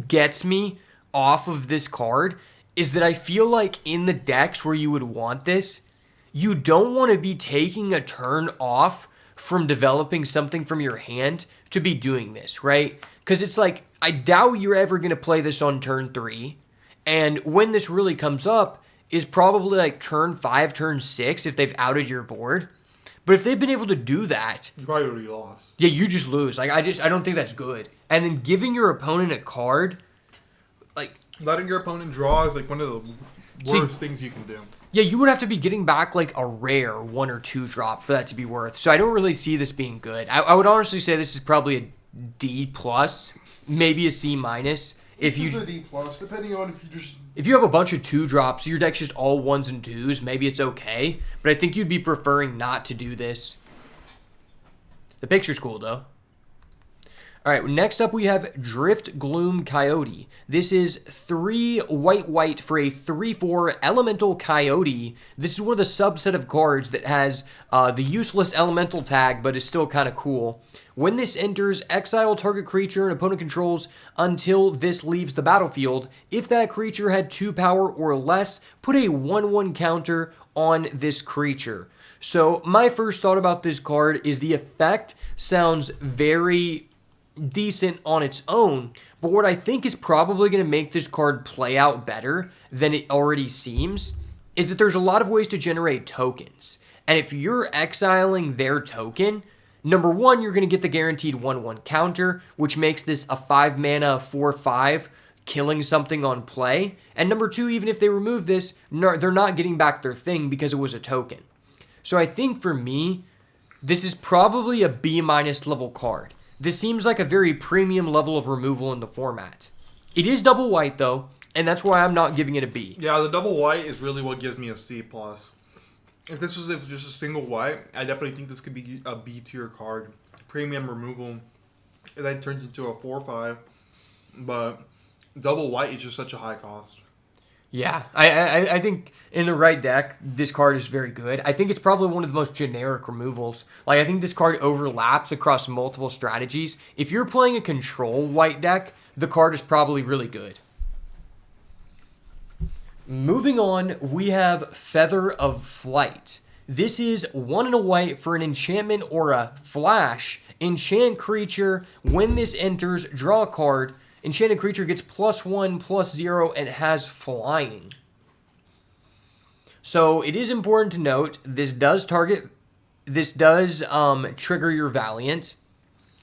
gets me off of this card is that I feel like in the decks where you would want this, you don't want to be taking a turn off from developing something from your hand to be doing this, right? Because it's like, I doubt you're ever going to play this on turn 3. And when this really comes up is probably like turn 5, turn 6 if they've outed your board. But if they've been able to do that...
You probably already lost.
Yeah, you just lose. Like, I don't think that's good. And then giving your opponent a card... like
letting your opponent draw is like one of the worst things you can do.
Yeah, you would have to be getting back like a rare 1 or 2 drop for that to be worth. So I don't really see this being good. I would honestly say this is probably a D plus, maybe a C minus.
This is a D plus, depending on
if you have a bunch of 2 drops, your deck's just all 1s and 2s, maybe it's okay. But I think you'd be preferring not to do this. The picture's cool though. All right, next up we have Drift Gloom Coyote. This is 3 white for a 3/4 elemental coyote. This is one of the subset of cards that has the useless elemental tag, but is still kind of cool. When this enters, exile target creature an opponent controls until this leaves the battlefield. If that creature had 2 power or less, put a 1/1 counter on this creature. So my first thought about this card is the effect sounds very decent on its own, but what I think is probably going to make this card play out better than it already seems is that there's a lot of ways to generate tokens. And if you're exiling their token, number 1, you're going to get the guaranteed 1/1 counter, which makes this a 5 mana 4/5, killing something on play. And number 2, even if they remove this, they're not getting back their thing because it was a token. So I think for me, this is probably a B- level card. This seems like a very premium level of removal in the format. It is double white, though, and that's why I'm not giving it a B.
Yeah, the double white is really what gives me a C+. If this was just a single white, I definitely think this could be a B tier card. Premium removal. And that turns into a 4/5. But double white is just such a high cost.
Yeah, I think in the right deck, this card is very good. I think it's probably one of the most generic removals. Like, I think this card overlaps across multiple strategies. If you're playing a control white deck, the card is probably really good. Moving on, we have Feather of Flight. This is 1 and a white for an enchantment or a flash. Enchant creature. When this enters, draw a card. Enchanted creature gets +1/+0 and has flying. So it is important to note this does trigger your Valiant.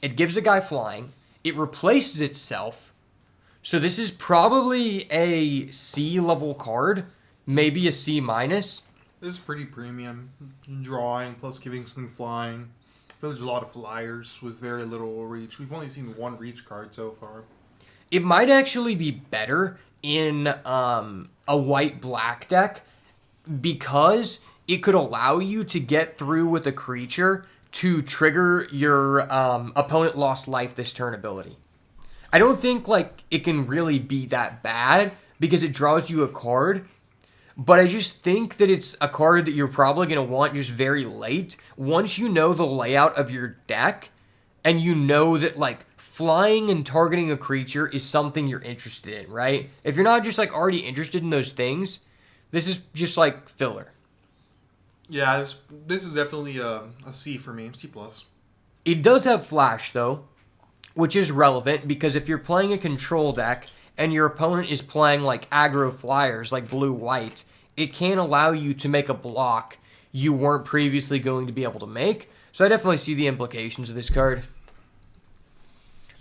It gives a guy flying. It replaces itself. So this is probably a C level card, maybe a C minus.
This is pretty premium. Drawing plus giving something flying. I feel there's a lot of flyers with very little reach. We've only seen 1 reach card so far.
It might actually be better in a white-black deck because it could allow you to get through with a creature to trigger your opponent lost life this turn ability. I don't think like it can really be that bad because it draws you a card, but I just think that it's a card that you're probably going to want just very late once you know the layout of your deck and you know that like flying and targeting a creature is something you're interested in, right? If you're not just like already interested in those things, this is just like filler.
Yeah, this is definitely a C for me. C+.
It does have flash though, which is relevant because if you're playing a control deck and your opponent is playing like aggro flyers like blue-white, it can allow you to make a block you weren't previously going to be able to make. So I definitely see the implications of this card.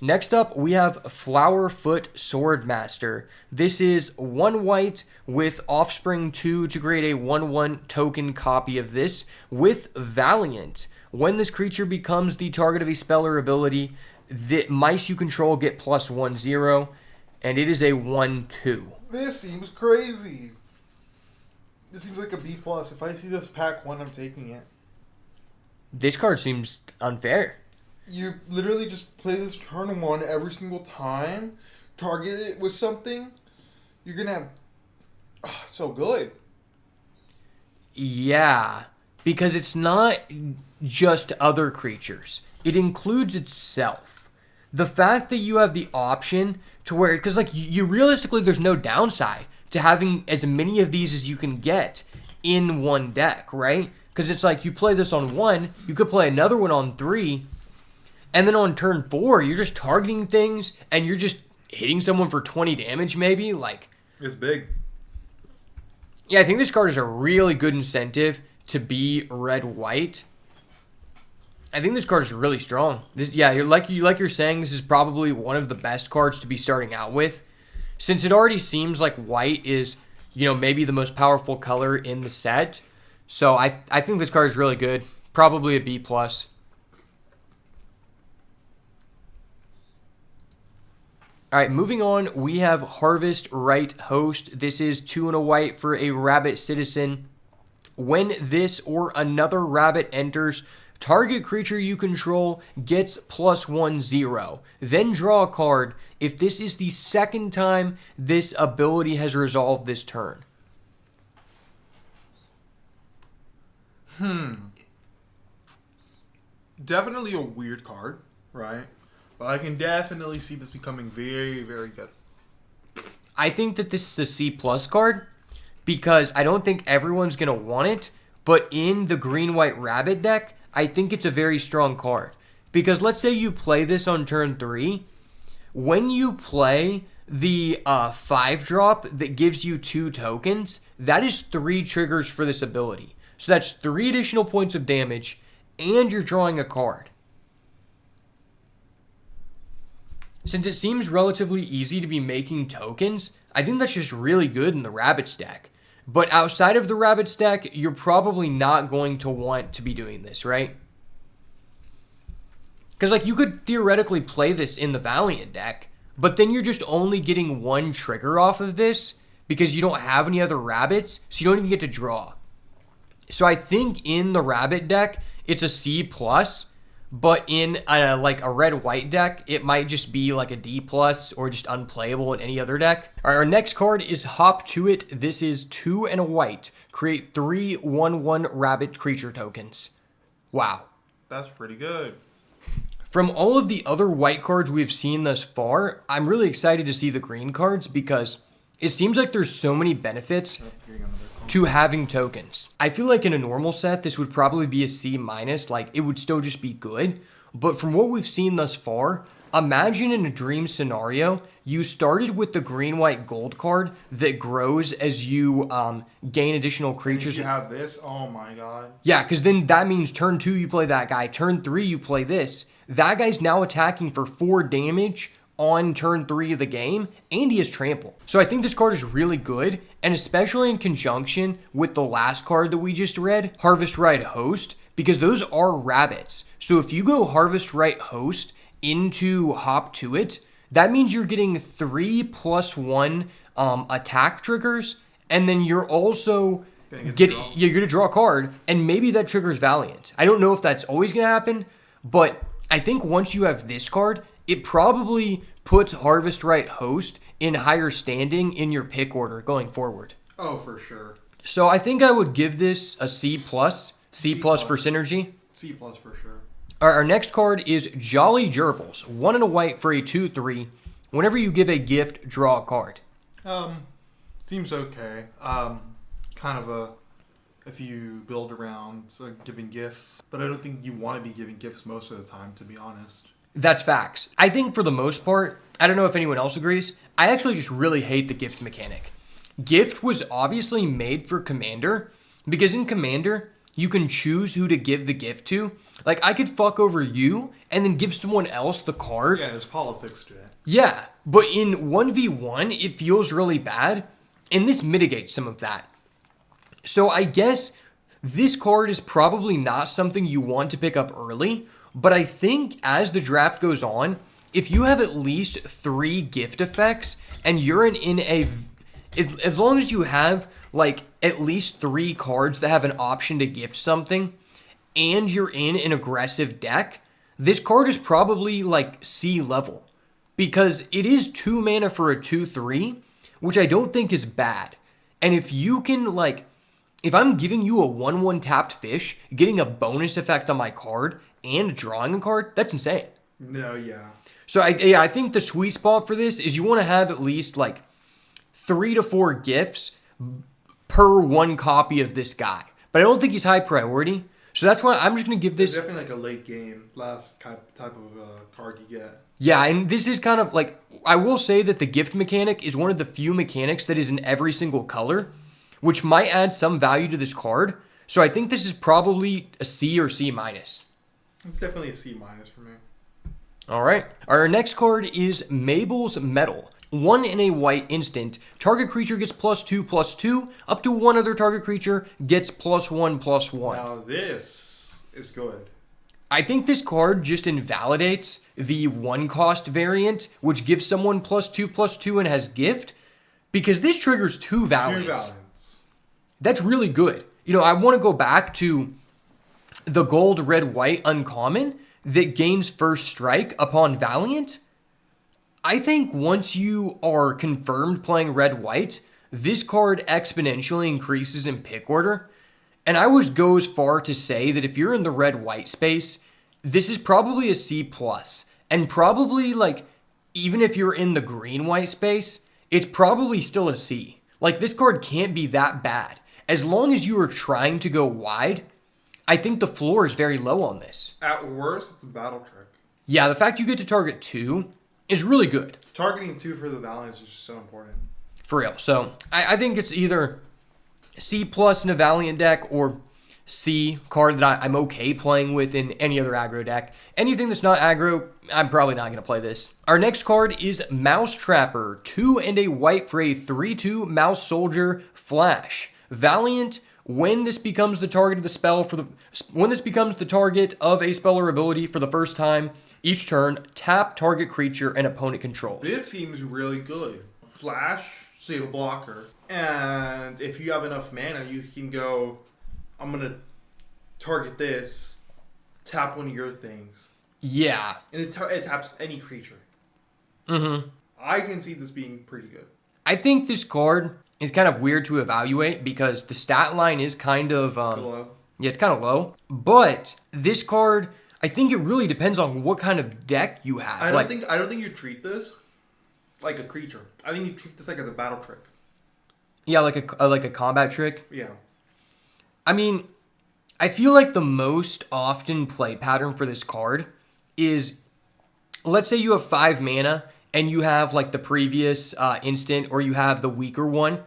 Next up, we have Flowerfoot Swordmaster. This is 1 white with Offspring 2 to create a 1/1 token copy of this with Valiant. When this creature becomes the target of a spell or ability, the mice you control get +1/0, and it is a 1/2.
This seems crazy. This seems like a B+. If I see this pack 1, I'm taking it.
This card seems unfair.
You literally just play this turn 1 every single time, target it with something, you're going to have... Oh, it's so good.
Yeah, because it's not just other creatures. It includes itself. The fact that you have the option to where... Because, like, you realistically, there's no downside to having as many of these as you can get in one deck, right? Because it's like you play this on 1, you could play another one on 3, and then on turn 4, you're just targeting things, and you're just hitting someone for 20 damage, maybe. Like,
It's big.
yeah, I think this card is a really good incentive to be red-white. I think this card is really strong. This, yeah, like you're saying, this is probably one of the best cards to be starting out with, since it already seems like white is, maybe the most powerful color in the set. So I think this card is really good. Probably a B+. All right, moving on, we have Harvest Right Host. This is 2 and a white for a rabbit citizen. When this or another rabbit enters, target creature you control gets +1/0. Then draw a card if this is the second time this ability has resolved this turn.
Definitely a weird card, right? But I can definitely see this becoming very, very good.
I think that this is a C+ card because I don't think everyone's going to want it, but in the green-white rabbit deck, I think it's a very strong card. Because let's say you play this on turn 3, when you play the 5-drop that gives you 2 tokens, that is 3 triggers for this ability. So that's 3 additional points of damage, and you're drawing a card. Since it seems relatively easy to be making tokens, I think that's just really good in the rabbit stack. But outside of the rabbit stack, you're probably not going to want to be doing this, right? Because like you could theoretically play this in the Valiant deck, but then you're just only getting 1 trigger off of this because you don't have any other rabbits, so you don't even get to draw. So I think in the rabbit deck, it's a C+, but in a red-white deck, it might just be like a D+, or just unplayable in any other deck. All right, our next card is Hop to It. This is 2 and a white. Create 3 1/1 rabbit creature tokens. Wow.
That's pretty good.
From all of the other white cards we've seen thus far, I'm really excited to see the green cards because it seems like there's so many benefits to having tokens. I feel like in a normal set, this would probably be a C-, like it would still just be good. But from what we've seen thus far, imagine in a dream scenario, you started with the green-white gold card that grows as you gain additional creatures.
If you have this, oh my god.
Yeah, because then that means turn 2 you play that guy, turn 3 you play this. That guy's now attacking for 4 damage on turn 3 of the game, and he has trample. So I think this card is really good, and especially in conjunction with the last card that we just read, Harvest Right Host, because those are rabbits. So if you go Harvest Right Host into Hop to It, that means you're getting 3 +1 attack triggers, and then you're also You're going to draw a card, and maybe that triggers Valiant. I don't know if that's always going to happen, but I think once you have this card, it probably puts Harvest Right Host in higher standing in your pick order going forward.
Oh, for sure.
So I think I would give this a C+. C+ for synergy.
C+ for sure.
Our next card is Jolly Gerbils. 1 and a white for a 2/3. Whenever you give a gift, draw a card.
Seems okay. Kind of if you build around giving gifts, but I don't think you want to be giving gifts most of the time, to be honest.
That's facts. I think for the most part, I don't know if anyone else agrees, I actually just really hate the gift mechanic. Gift was obviously made for Commander, because in Commander, you can choose who to give the gift to. Like, I could fuck over you and then give someone else the card.
Yeah, there's politics to it.
Yeah, but in 1v1, it feels really bad, and this mitigates some of that. So I guess this card is probably not something you want to pick up early, but I think as the draft goes on, if you have at least 3 gift effects, and you're as long as you have like at least 3 cards that have an option to gift something, and you're in an aggressive deck, this card is probably like C level. Because it is 2 mana for a 2/3, which I don't think is bad. And if you can if I'm giving you a 1/1 tapped fish, getting a bonus effect on my card, and drawing a card, that's insane.
No, yeah.
So I think the sweet spot for this is you want to have at least 3 to 4 gifts per 1 copy of this guy. But I don't think he's high priority. So that's why I'm just going to give this...
It's definitely a late game, last type of card you get.
Yeah, and this is kind of I will say that the gift mechanic is one of the few mechanics that is in every single color, which might add some value to this card. So I think this is probably a C or C-.
It's definitely a C- for me.
All right. Our next card is Mabel's Medal. 1 in a white instant. Target creature gets +2/+2. Up to 1 other target creature gets +1/+1.
Now this is good.
I think this card just invalidates the 1 cost variant, which gives someone +2/+2 and has gift, because this triggers 2 Valiants. That's really good. I want to go back to the gold, red, white uncommon that gains first strike upon Valiant. I think once you are confirmed playing red, white, this card exponentially increases in pick order. And I would go as far to say that if you're in the red-white space, this is probably a C+. And probably, even if you're in the green-white space, it's probably still a C. This card can't be that bad. As long as you are trying to go wide, I think the floor is very low on this.
At worst, it's a battle trick.
Yeah, the fact you get to target 2 is really good.
Targeting 2 for the Valiants is just so important.
For real. So, I think it's either C+ in a Valiant deck, or C card that I'm okay playing with in any other aggro deck. Anything that's not aggro, I'm probably not going to play this. Our next card is Mouse Trapper. 2 and a white for a 3/2 Mouse Soldier Flash. Valiant, when this becomes the target of the spell when this becomes the target of a spell or ability for the first time each turn, tap target creature and opponent controls.
This seems really good. Flash, so you have a blocker. And if you have enough mana, you can go, I'm going to target this, tap one of your things.
Yeah.
And it taps any creature.
Mm-hmm.
I can see this being pretty good.
I think this card is kind of weird to evaluate because the stat line is kind of...
low.
Yeah, it's kind of low. But this card, I think it really depends on what kind of deck you have.
I don't think you treat this like a creature. I think you treat this like a battle trick.
Yeah, like a combat trick.
Yeah.
I mean, I feel like the most often play pattern for this card is, let's say you have 5 mana and you have the previous instant, or you have the weaker one,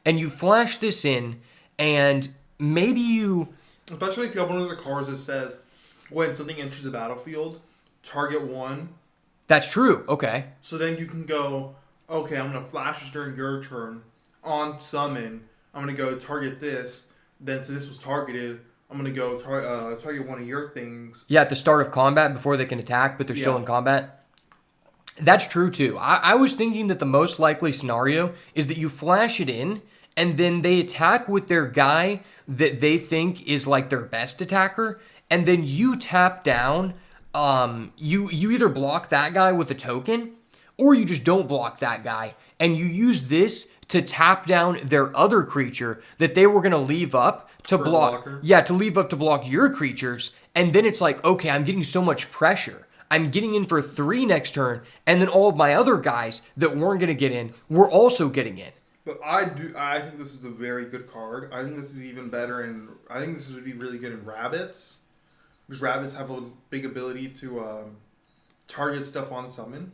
and you flash this in, and maybe you...
Especially if you have one of the cards that says, when something enters the battlefield, target 1.
That's true, okay.
So then you can go, okay, I'm going to flash this during your turn. On summon, I'm going to go target this. Then since this was targeted, I'm going to go target one of your things.
Yeah, at the start of combat before they can attack, but they're still in combat. That's true too. I was thinking that the most likely scenario is that you flash it in, and then they attack with their guy that they think is like their best attacker, and then you tap down. You either block that guy with a token, or you just don't block that guy, and you use this to tap down their other creature that they were gonna leave up to block. Yeah, to leave up to block your creatures, and then it's like, okay, I'm getting so much pressure. I'm getting in for 3 next turn, and then all of my other guys that weren't gonna get in were also getting in.
But I think this is a very good card. I think this is even better I think this would be really good in rabbits. Because rabbits have a big ability to target stuff on summon.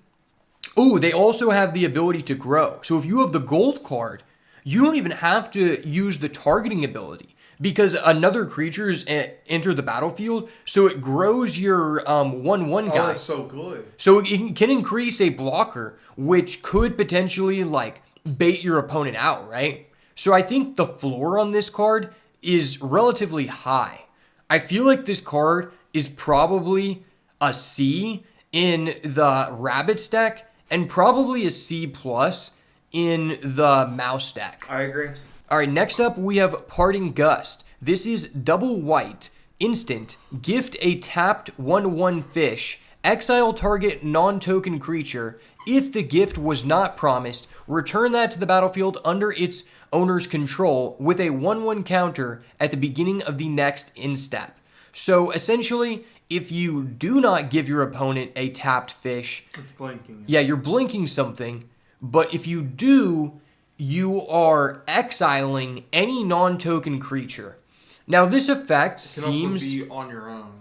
Oh, they also have the ability to grow. So if you have the gold card, you don't even have to use the targeting ability because another creature's enter the battlefield, so it grows your 1/1 guy.
Oh, that's so good.
So it can increase a blocker, which could potentially like bait your opponent out, right? So I think the floor on this card is relatively high. I feel like this card is probably a C in the Rabbits deck and probably a C plus in the Mouse deck.
I agree.
All right, next up we have Parting Gust. This is double white, instant, gift a tapped 1/1 fish, exile target non-token creature. If the gift was not promised, return that to the battlefield under its owner's control with a 1/1 counter at the beginning of the next instep. So essentially, if you do not give your opponent a tapped fish,
it's blinking.
Yeah, you're blinking something, but if you do, you are exiling any non-token creature. Now this effect seems...
It can also be on your own.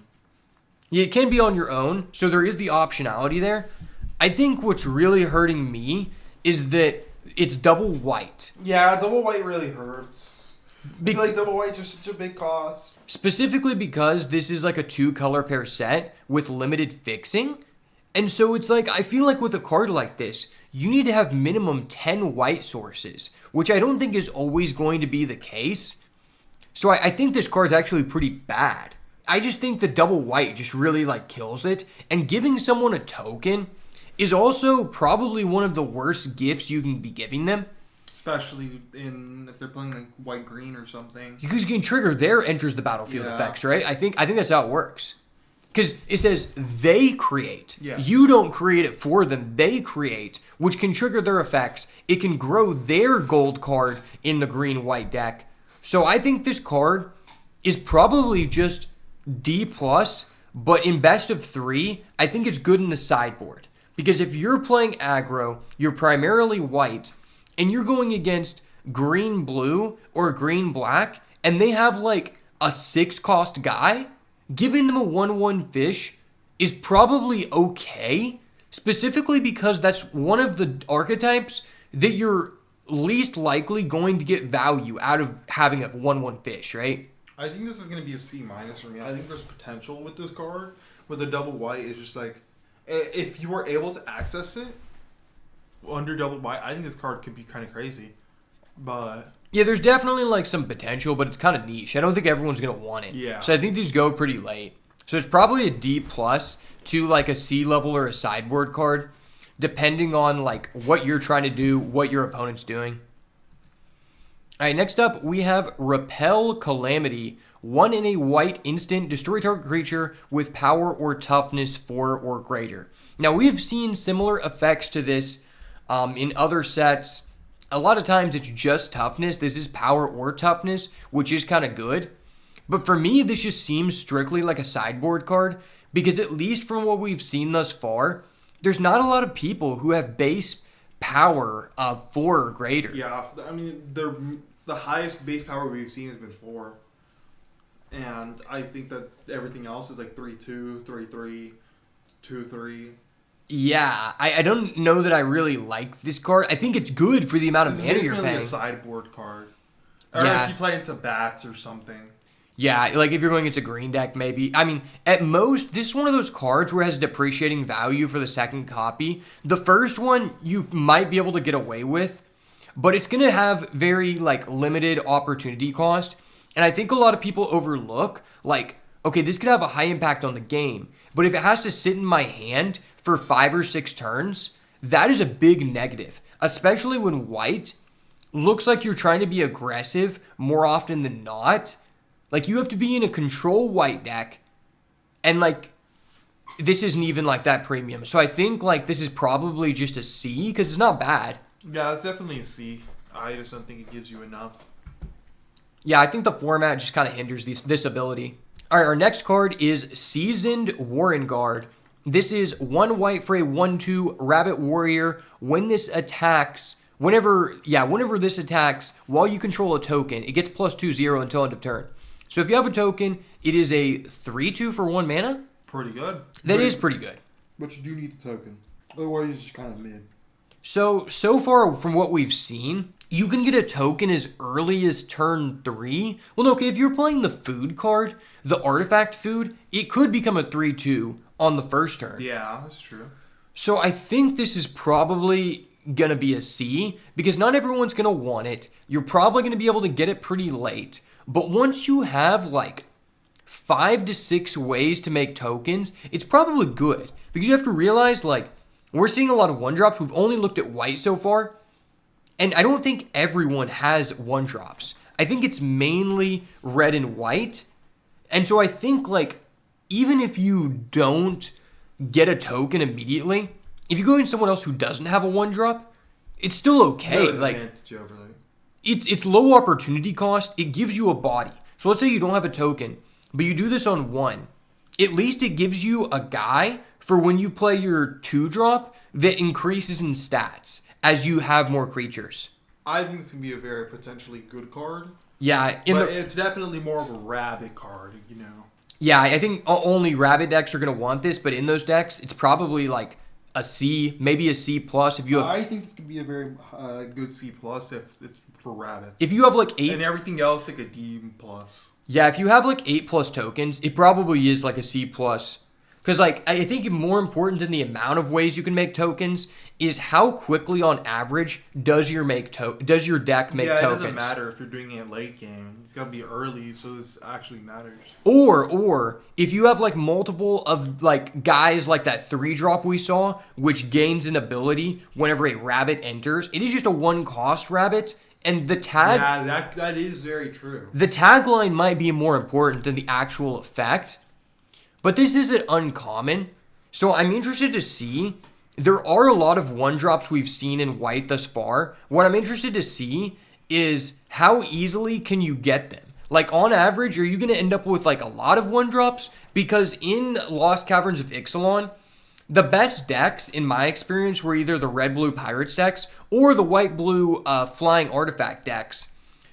Yeah, it can be on your own, so there is the optionality there. I think what's really hurting me is that it's double white.
Yeah, double white really hurts. I feel like double white's just such a big cost.
Specifically because this is like a 2-color pair set with limited fixing. And so it's like, I feel like with a card like this, you need to have minimum 10 white sources, which I don't think is always going to be the case. So I think this card's actually pretty bad. I just think the double white just really like kills it. And giving someone a token is also probably one of the worst gifts you can be giving them.
Especially if they're playing like white-green or something.
Because you can trigger their enters the battlefield effects, right? I think that's how it works. Because it says they create.
Yeah.
You don't create it for them. They create, which can trigger their effects. It can grow their gold card in the green-white deck. So I think this card is probably just D+, but in best of 3, I think it's good in the sideboard. Because if you're playing aggro, you're primarily white, and you're going against green-blue or green-black, and they have like a 6-cost guy, giving them a 1/1 fish is probably okay, specifically because that's one of the archetypes that you're least likely going to get value out of having a 1/1 fish, right?
I think this is going to be a C- for me. I think there's potential with this card. With the double white, it's just like, if you were able to access it under double white, I think this card could be kind of crazy. But
yeah, there's definitely like some potential, but it's kind of niche. I don't think everyone's going to want it.
Yeah.
So I think these go pretty late. So it's probably a D+ to like a C level or a sideboard card, depending on like what you're trying to do, what your opponent's doing. All right, next up we have Repel Calamity. 1 in a white instant, destroy target creature with power or toughness 4 or greater. Now we've seen similar effects to this in other sets. A lot of times it's just toughness. This is power or toughness, which is kind of good. But for me, this just seems strictly like a sideboard card because at least from what we've seen thus far, there's not a lot of people who have base power of 4 or greater.
yeah, I mean, the highest base power we've seen has been 4. And I think that everything else is like 3/2, 3/3, 2/3.
Yeah, I don't know that I really like this card. I think it's good for the amount of
This
mana
is
you're
definitely
paying.
a sideboard card. Or
Yeah.
if you play into bats or something.
Yeah, like if you're going into green deck, maybe. I mean, at most, this is one of those cards where it has depreciating value for the second copy. The first one, you might be able to get away with, but it's going to have very, like, limited opportunity cost. And I think a lot of people overlook, like, okay, this could have a high impact on the game, but if it has to sit in my hand for 5 or 6 turns, that is a big negative, especially when white looks like you're trying to be aggressive more often than not. Like, you have to be in a control white deck, and, like, this isn't even, like, that premium. So I think, like, this is probably just a C, because it's not bad.
Yeah, it's definitely a C. I just don't think it gives you enough.
Yeah, I think the format just kind of hinders this ability. All right, our next card is Seasoned Warren Guard. This is 1 white for a 1/2 Rabbit Warrior. When this attacks, whenever this attacks, while you control a token, it gets +2/0 until end of turn. So if you have a token, it is a 3/2 for 1 mana.
Pretty good.
That is pretty good.
But you do need the token. Otherwise, it's just kind of mid.
So far from what we've seen, you can get a token as early as turn 3. Well, no, okay, if you're playing the food card, the artifact food, it could become a 3/2 on the first turn.
Yeah, that's true.
So I think this is probably going to be a C, because not everyone's going to want it. You're probably going to be able to get it pretty late. But once you have like 5 to 6 ways to make tokens, it's probably good. Because you have to realize, like, we're seeing a lot of 1-drops. We've only looked at white so far. And I don't think everyone has 1-drops. I think it's mainly red and white. And so I think, like, even if you don't get a token immediately, if you go in someone else who doesn't have a 1-drop, it's still okay.
No
like,
advantage over them.
it's low opportunity cost. It gives you a body. So let's say you don't have a token, but you do this on 1. At least it gives you a guy for when you play your 2-drop that increases in stats as you have more creatures.
I think this can be a very potentially good card.
Yeah,
But it's definitely more of a rabbit card, you know.
Yeah, I think only rabbit decks are going to want this, but in those decks, it's probably like a C, maybe a C plus if you have.
I think this could be a very
Good C plus if it's for rabbits.
If you have like 8,
and everything else like a D plus.
yeah, if you have like 8+ tokens, it probably is like a C plus. Because like I think more important than the amount of ways you can make tokens is how quickly on average does your deck make tokens.
Yeah, it doesn't matter if you're doing it late game. It's got to be early, so this actually matters.
Or if you have like multiple of like guys like that 3-drop we saw, which gains an ability whenever a rabbit enters, it is just a 1-cost rabbit, and the tag.
Yeah, that is very true.
The tagline might be more important than the actual effect, but this isn't uncommon. So I'm interested to see. There are a lot of 1-drops we've seen in white thus far. What I'm interested to see is how easily can you get them? Like, on average, are you going to end up with like a lot of 1-drops? Because in Lost Caverns of Ixalan, the best decks, in my experience, were either the red-blue Pirates decks or the white-blue Flying Artifact decks.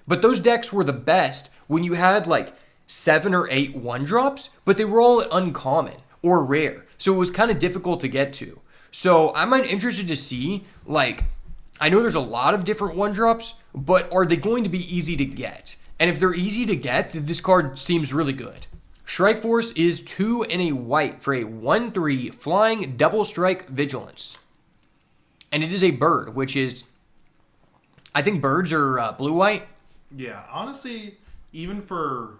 But those decks were the best when you had like 7 or 8 1-drops, but they were all uncommon or rare. So it was kind of difficult to get to. So I'm interested to see, like, I know there's a lot of different 1-drops, but are they going to be easy to get? And if they're easy to get, this card seems really good. Strike Force is 2 and a white for a 1/3 flying double strike vigilance. And it is a bird, which is, I think birds are blue-white.
Yeah, honestly, even for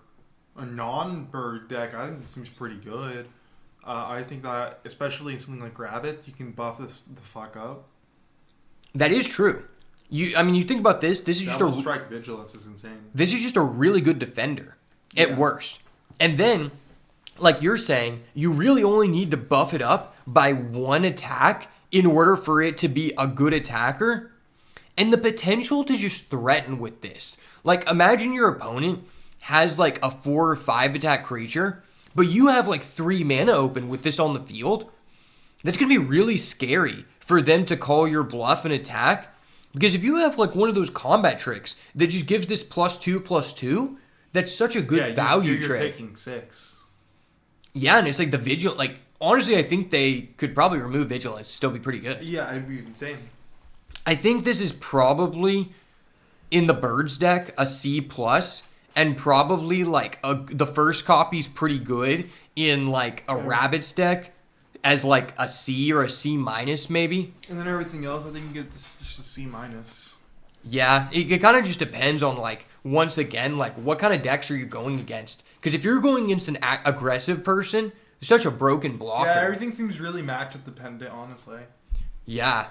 a non-bird deck, I think it seems pretty good. I think that, especially in something like Rabbit, you can buff this the fuck up.
That is true. You think about this. This is
Double
just
strike vigilance is insane.
This is just a really good defender at worst. And then, like you're saying, you really only need to buff it up by 1 attack in order for it to be a good attacker. And the potential to just threaten with this. Like, imagine your opponent has like a 4 or 5 attack creature, but you have like 3 mana open with this on the field. That's going to be really scary for them to call your bluff and attack. Because if you have like one of those combat tricks that just gives this +2/+2, that's such a good value
you're
trick.
taking 6.
Yeah, and it's like the Vigilance. Like, honestly, I think they could probably remove Vigilance, still be pretty good.
Yeah, it'd be insane.
I think this is probably, in the Birds deck, a C+, and probably like the first copy's pretty good in like a Rabbits deck as like a C or a C- maybe.
And then everything else, I think you get this just a C-.
Yeah, it kind of just depends on, like, once again, like, what kind of decks are you going against? Because if you're going against an aggressive person, it's such a broken blocker.
Yeah, everything seems really matchup dependent, honestly.
Yeah.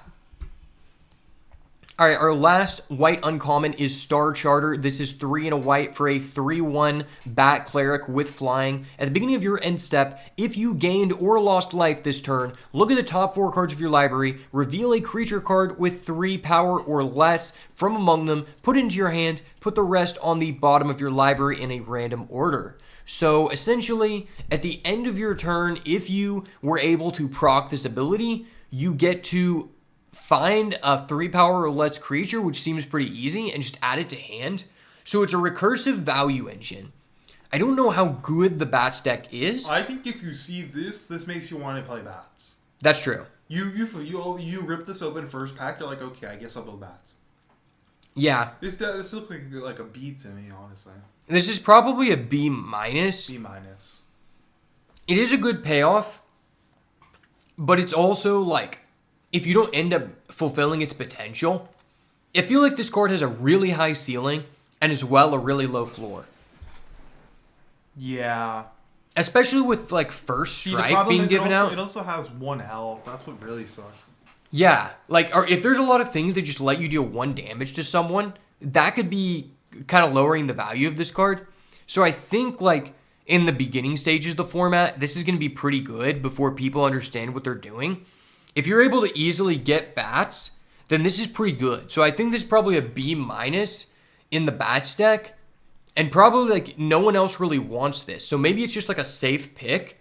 All right, our last white uncommon is Star Charter. This is 3 and a white for a 3/1 Bat Cleric with flying. At the beginning of your end step, if you gained or lost life this turn, look at the top 4 cards of your library, reveal a creature card with 3 power or less from among them, put it into your hand, put the rest on the bottom of your library in a random order. So essentially, at the end of your turn, if you were able to proc this ability, you get to find a 3 power or less creature, which seems pretty easy, and just add it to hand. So it's a recursive value engine. I don't know how good the Bats deck is.
I think if you see this makes you want to play Bats.
That's true.
You rip this open first pack, you're like, okay, I guess I'll build Bats.
Yeah.
This looks like a B to me, honestly.
This is probably a B minus.
B minus.
It is a good payoff, but it's also like, if you don't end up fulfilling its potential, I feel like this card has a really high ceiling and as well a really low floor.
Yeah.
Especially with like first strike being given out.
It also has 1 health. That's what really sucks.
Yeah. Like, or if there's a lot of things that just let you deal 1 damage to someone, that could be kind of lowering the value of this card. So I think like in the beginning stages of the format, this is going to be pretty good before people understand what they're doing. If you're able to easily get Bats, then this is pretty good. So I think this is probably a B minus in the Bats deck. And probably like no one else really wants this. So maybe it's just like a safe pick.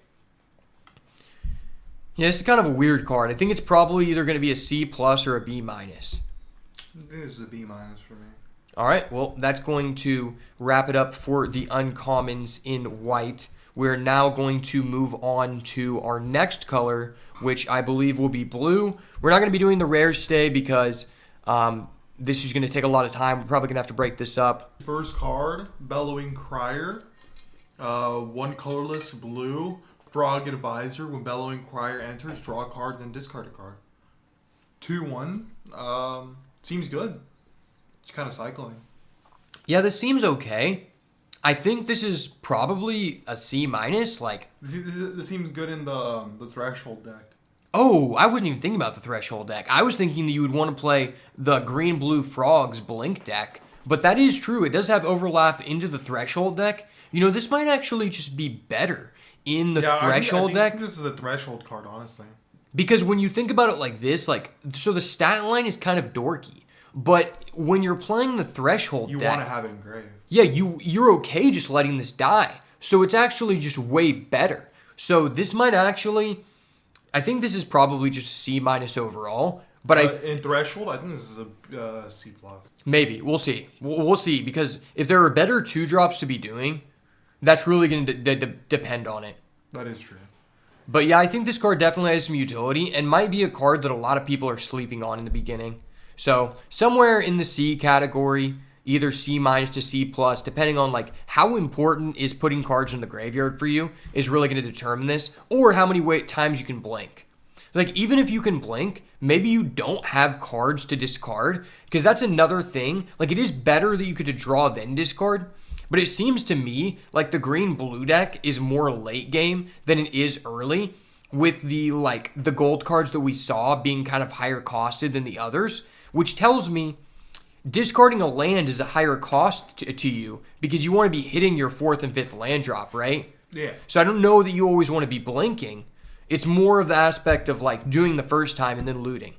Yeah, this is kind of a weird card. I think it's probably either going to be a C plus or a B minus.
I think this is a B minus for me.
All right, well, that's going to wrap it up for the uncommons in white. We're now going to move on to our next color, which I believe will be blue. We're not going to be doing the rares today because this is going to take a lot of time. We're probably going to have to break this up.
First card, Bellowing Crier. 1 colorless blue. Frog Advisor. When Bellowing Crier enters, draw a card, then discard a card. 2/1. Seems good. It's kind of cycling.
Yeah, this seems okay. I think this is probably a C minus. Like,
this seems good in the Threshold deck.
oh, I wasn't even thinking about the Threshold deck. I was thinking that you would want to play the green-blue Frogs Blink deck. But that is true. It does have overlap into the Threshold deck. You know, this might actually just be better in the Threshold deck.
I think this is a Threshold card, honestly.
Because when you think about it like this, like, so the stat line is kind of dorky. But when you're playing the Threshold
You
deck,
want to have it engraved.
yeah, you're okay just letting this die. So it's actually just way better. So this might actually, I think this is probably just a C minus overall. But
in Threshold, I think this is a C plus.
Maybe. We'll see. We'll see. Because if there are better 2-drops to be doing, that's really going to depend on it.
That is true.
But yeah, I think this card definitely has some utility and might be a card that a lot of people are sleeping on in the beginning. So somewhere in the C category, either C minus to C plus, depending on like how important is putting cards in the graveyard for you is really going to determine this, or how many times you can blink. Like, even if you can blink, maybe you don't have cards to discard, because that's another thing. Like, it is better that you could draw then discard, but it seems to me like the green-blue deck is more late game than it is early, with the gold cards that we saw being kind of higher costed than the others, which tells me discarding a land is a higher cost to you because you want to be hitting your 4th and 5th land drop, right?
Yeah.
So I don't know that you always want to be blinking. It's more of the aspect of like doing the first time and then looting.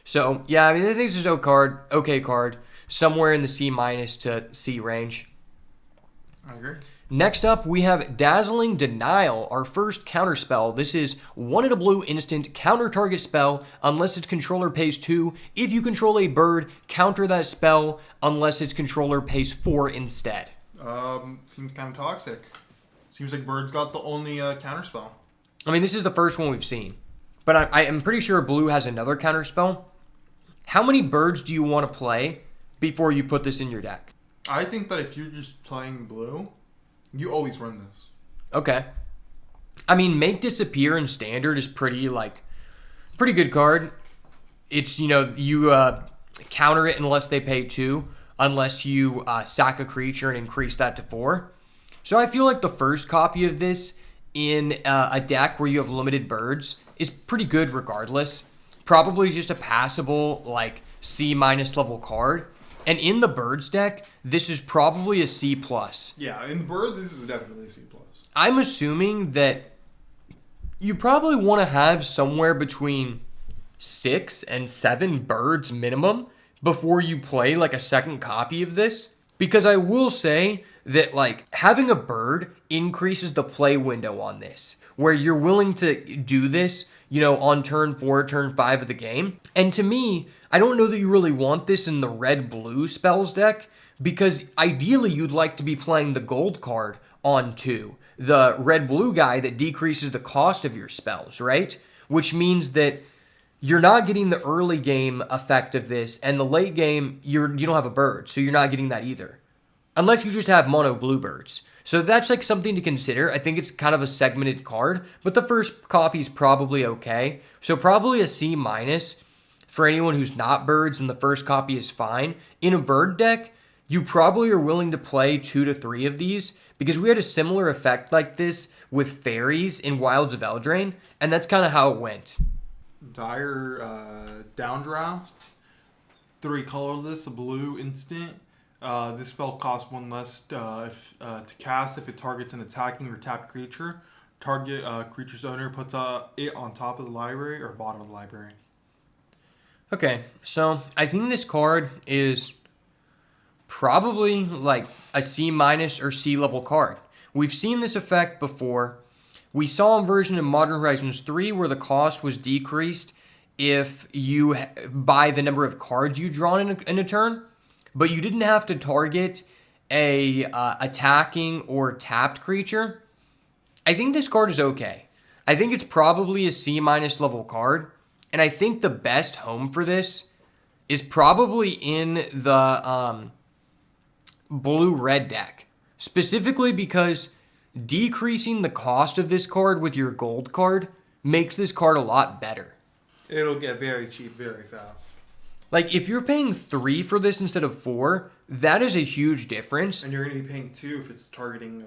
So yeah, I mean, I think this is okay card, somewhere in the C minus to C range.
I agree.
Next up, we have Dazzling Denial, our first counterspell. This is 1 in a blue instant, counter target spell unless its controller pays 2. If you control a bird, counter that spell unless its controller pays 4 instead.
Seems kind of toxic. Seems like bird's got the only counterspell.
I mean, this is the first one we've seen. But I am pretty sure blue has another counterspell. How many birds do you want to play before you put this in your deck?
I think that if you're just playing blue, you always run this.
Okay. I mean, Make Disappear in Standard is pretty good card. It's, you counter it unless they pay 2, unless you sack a creature and increase that to 4. So I feel like the first copy of this in a deck where you have limited birds is pretty good regardless. probably just a passable, like, C- level card. And in the Birds deck, this is probably a C+.
Yeah, in the Bird, this is definitely a C+.
I'm assuming that you probably want to have somewhere between 6 and 7 birds minimum before you play like a second copy of this. Because I will say that like having a bird increases the play window on this, where you're willing to do this, on turn 4, turn 5 of the game. And to me, I don't know that you really want this in the red-blue spells deck, because ideally you'd like to be playing the gold card on 2. The red-blue guy that decreases the cost of your spells, right? Which means that you're not getting the early game effect of this, and the late game, you don't have a bird, so you're not getting that either. Unless you just have mono bluebirds. So that's like something to consider. I think it's kind of a segmented card, but the first copy is probably okay. So probably a C- for anyone who's not birds, and the first copy is fine. In a bird deck, you probably are willing to play 2 to 3 of these, because we had a similar effect like this with fairies in Wilds of Eldraine, and that's kind of how it went.
Dire downdraft, 3 colorless, a blue instant. This spell costs 1 less to cast if it targets an attacking or tapped creature. Target creature's owner puts it on top of the library or bottom of the library.
Okay, so I think this card is probably like a C- or C level card. We've seen this effect before. We saw a version in Modern Horizons 3 where the cost was decreased if you by the number of cards you draw in a turn, but you didn't have to target a attacking or tapped creature. I think this card is okay. I think it's probably a C- level card, and I think the best home for this is probably in the blue-red deck, specifically because decreasing the cost of this card with your gold card makes this card a lot better.
It'll get very cheap very fast.
Like, if you're paying 3 for this instead of 4, that is a huge difference.
And you're going to be paying 2 if it's targeting...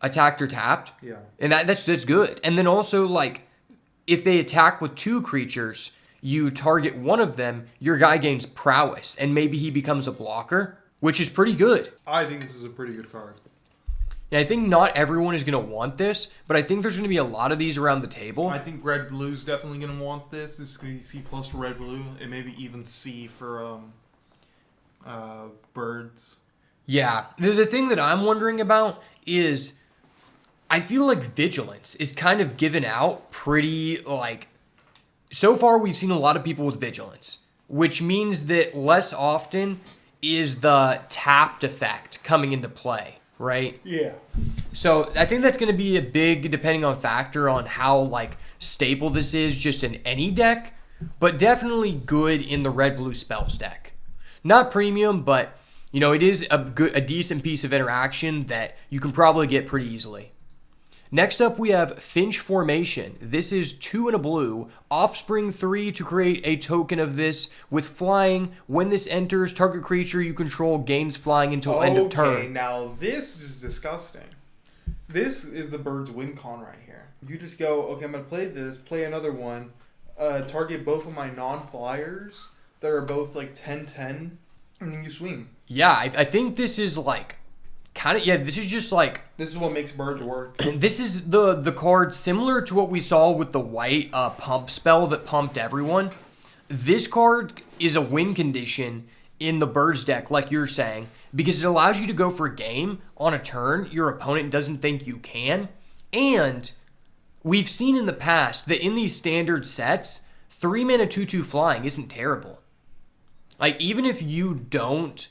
attacked or tapped.
Yeah.
And that's good. And then also, like, if they attack with 2 creatures, you target one of them, your guy gains prowess, and maybe he becomes a blocker, which is pretty good.
I think this is a pretty good card.
Yeah, I think not everyone is going to want this, but I think there's going to be a lot of these around the table.
I think red blue's definitely going to want this. This is going to be C+ for red blue, and maybe even C for birds.
Yeah. The thing that I'm wondering about is I feel like Vigilance is kind of given out pretty, like... So far, we've seen a lot of people with Vigilance, which means that less often is the tapped effect coming into play, right?
Yeah.
So I think that's going to be a big, depending on factor on how like staple this is just in any deck, but definitely good in the red-blue spells deck. Not premium, but it is a decent piece of interaction that you can probably get pretty easily. Next up, we have Finch Formation. This is 2 and a blue, Offspring 3 to create a token of this with flying. When this enters, target creature you control gains flying until end of turn.
Okay, now this is disgusting. This is the bird's win con right here. You just go, okay, I'm going to play this, play another one, target both of my non-flyers that are both like 10-10, and then you swing.
Yeah, I think this is like... this is just like...
This is what makes birds work.
This is the card similar to what we saw with the white pump spell that pumped everyone. This card is a win condition in the birds deck, like you're saying, because it allows you to go for a game on a turn your opponent doesn't think you can. And we've seen in the past that in these standard sets, 3-mana 2/2 flying isn't terrible. Like, even if you don't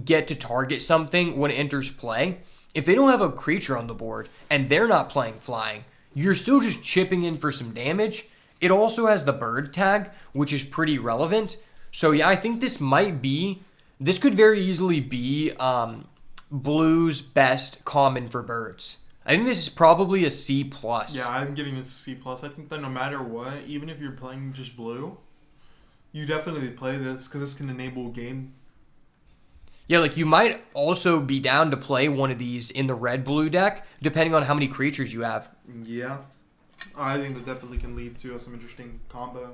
get to target something when it enters play, if they don't have a creature on the board and they're not playing flying, you're still just chipping in for some damage. It also has the bird tag, which is pretty relevant. So yeah, I think this could very easily be Blue's best common for birds. I think this is probably a C+.
Yeah, I'm giving this a C+. I think that no matter what, even if you're playing just blue, you definitely play this because this can enable a game.
Yeah, like you might also be down to play one of these in the red-blue deck, depending on how many creatures you have.
Yeah. I think that definitely can lead to some interesting combos.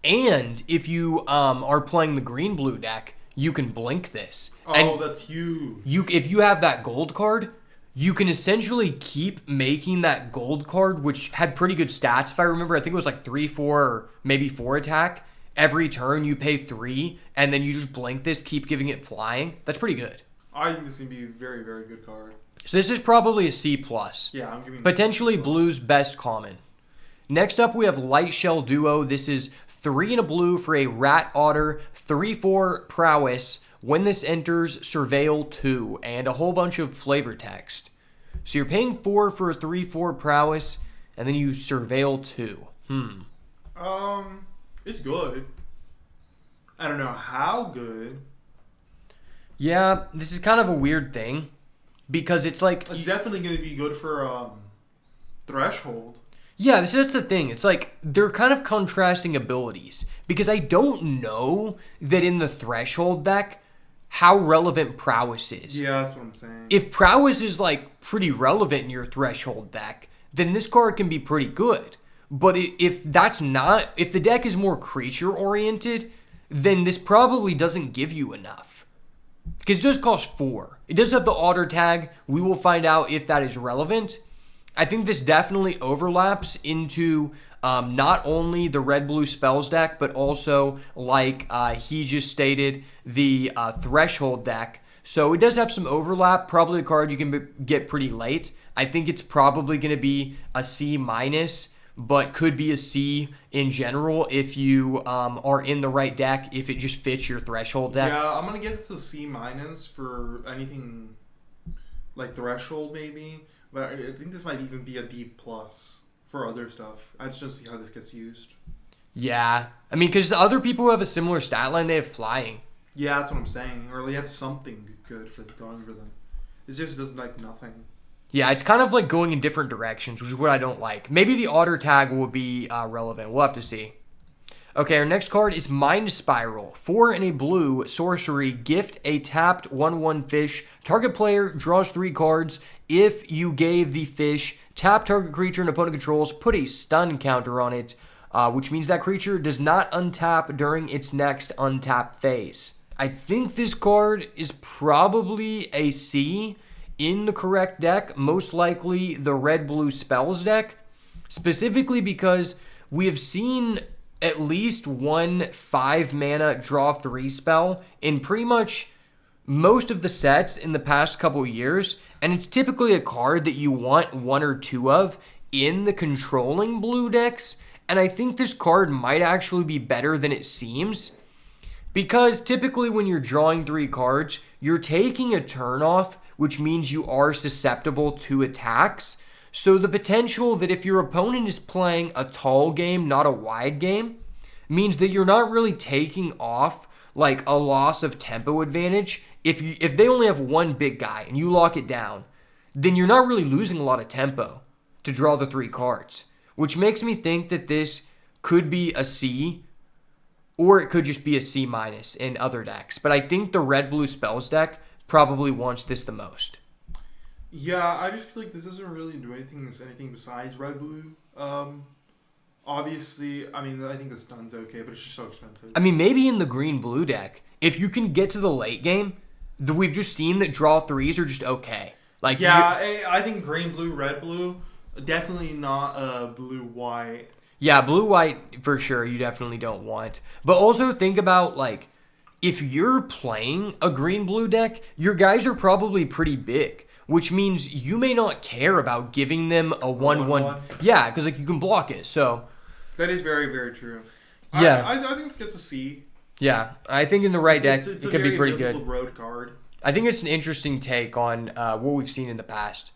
And if you are playing the green-blue deck, you can blink this.
Oh,
And
that's huge.
if you have that gold card, you can essentially keep making that gold card, which had pretty good stats. If I remember, I think it was like 3, 4, or maybe 4 attack. Every turn you pay 3, and then you just blink this, keep giving it flying. That's pretty good.
I think this is going to be a very, very good card.
So this is probably a C+.
Yeah, I'm giving
Potentially
this a C+.
blue's best common. Next up, we have Light Shell Duo. This is 3 and a blue for a Rat Otter, 3/4 prowess. When this enters, surveil 2, and a whole bunch of flavor text. So you're paying 4 for a 3/4 prowess, and then you surveil 2.
It's good. I don't know how good.
Yeah, this is kind of a weird thing, because it's like...
It's definitely going to be good for Threshold.
Yeah, that's the thing. It's like they're kind of contrasting abilities, because I don't know that in the Threshold deck how relevant prowess is.
Yeah, that's what I'm saying.
If prowess is like pretty relevant in your Threshold deck, then this card can be pretty good. But if that's not, if the deck is more creature oriented, then this probably doesn't give you enough. Because it does cost 4. It does have the otter tag. We will find out if that is relevant. I think this definitely overlaps into not only the red-blue spells deck, but also, like he just stated, the Threshold deck. So it does have some overlap. Probably a card you can get pretty late. I think it's probably going to be a C-, but could be a C in general if you are in the right deck, if it just fits your Threshold deck.
Yeah, I'm going to get it to C- for anything like Threshold maybe. But I think this might even be a D+ for other stuff. I just don't see how this gets used.
Yeah. I mean, because other people who have a similar stat line, they have flying.
Yeah, that's what I'm saying. Or they have something good for going for them. It just does like nothing.
Yeah, it's kind of like going in different directions, which is what I don't like. Maybe the otter tag will be relevant. We'll have to see. Okay, our next card is Mind Spiral. 4 and a blue sorcery. Gift a tapped 1/1 fish. Target player draws 3 cards. If you gave the fish tap target creature and opponent controls, put a stun counter on it, which means that creature does not untap during its next untap phase. I think this card is probably a C in the correct deck, most likely the red-blue spells deck, specifically because we have seen at least one 5-mana draw 3 spell in pretty much most of the sets in the past couple years, and it's typically a card that you want 1 or 2 of in the controlling blue decks, and I think this card might actually be better than it seems, because typically when you're drawing 3 cards, you're taking a turn off, which means you are susceptible to attacks. So the potential that if your opponent is playing a tall game, not a wide game, means that you're not really taking off like a loss of tempo advantage. If they only have one big guy and you lock it down, then you're not really losing a lot of tempo to draw the 3 cards, which makes me think that this could be a C, or it could just be a C- in other decks. But I think the red-blue spells deck probably wants this the most.
Yeah, I just feel like this doesn't really do anything besides red-blue. Obviously, I mean, I think the stun's okay, but it's just so expensive.
I mean, maybe in the green-blue deck, if you can get to the late game, we've just seen that draw 3s are just okay. Like,
yeah, I think green, blue, red, blue, definitely not blue, white.
Yeah, blue-white for sure you definitely don't want. But also think about, like, if you're playing a green-blue deck, your guys are probably pretty big, which means you may not care about giving them a 1/1. Yeah, because, like, you can block it, so...
That is very, very true.
Yeah.
I think this gets a C.
Yeah, I think in the right deck, it could be pretty good.
It's a very road card.
I think it's an interesting take on what we've seen in the past.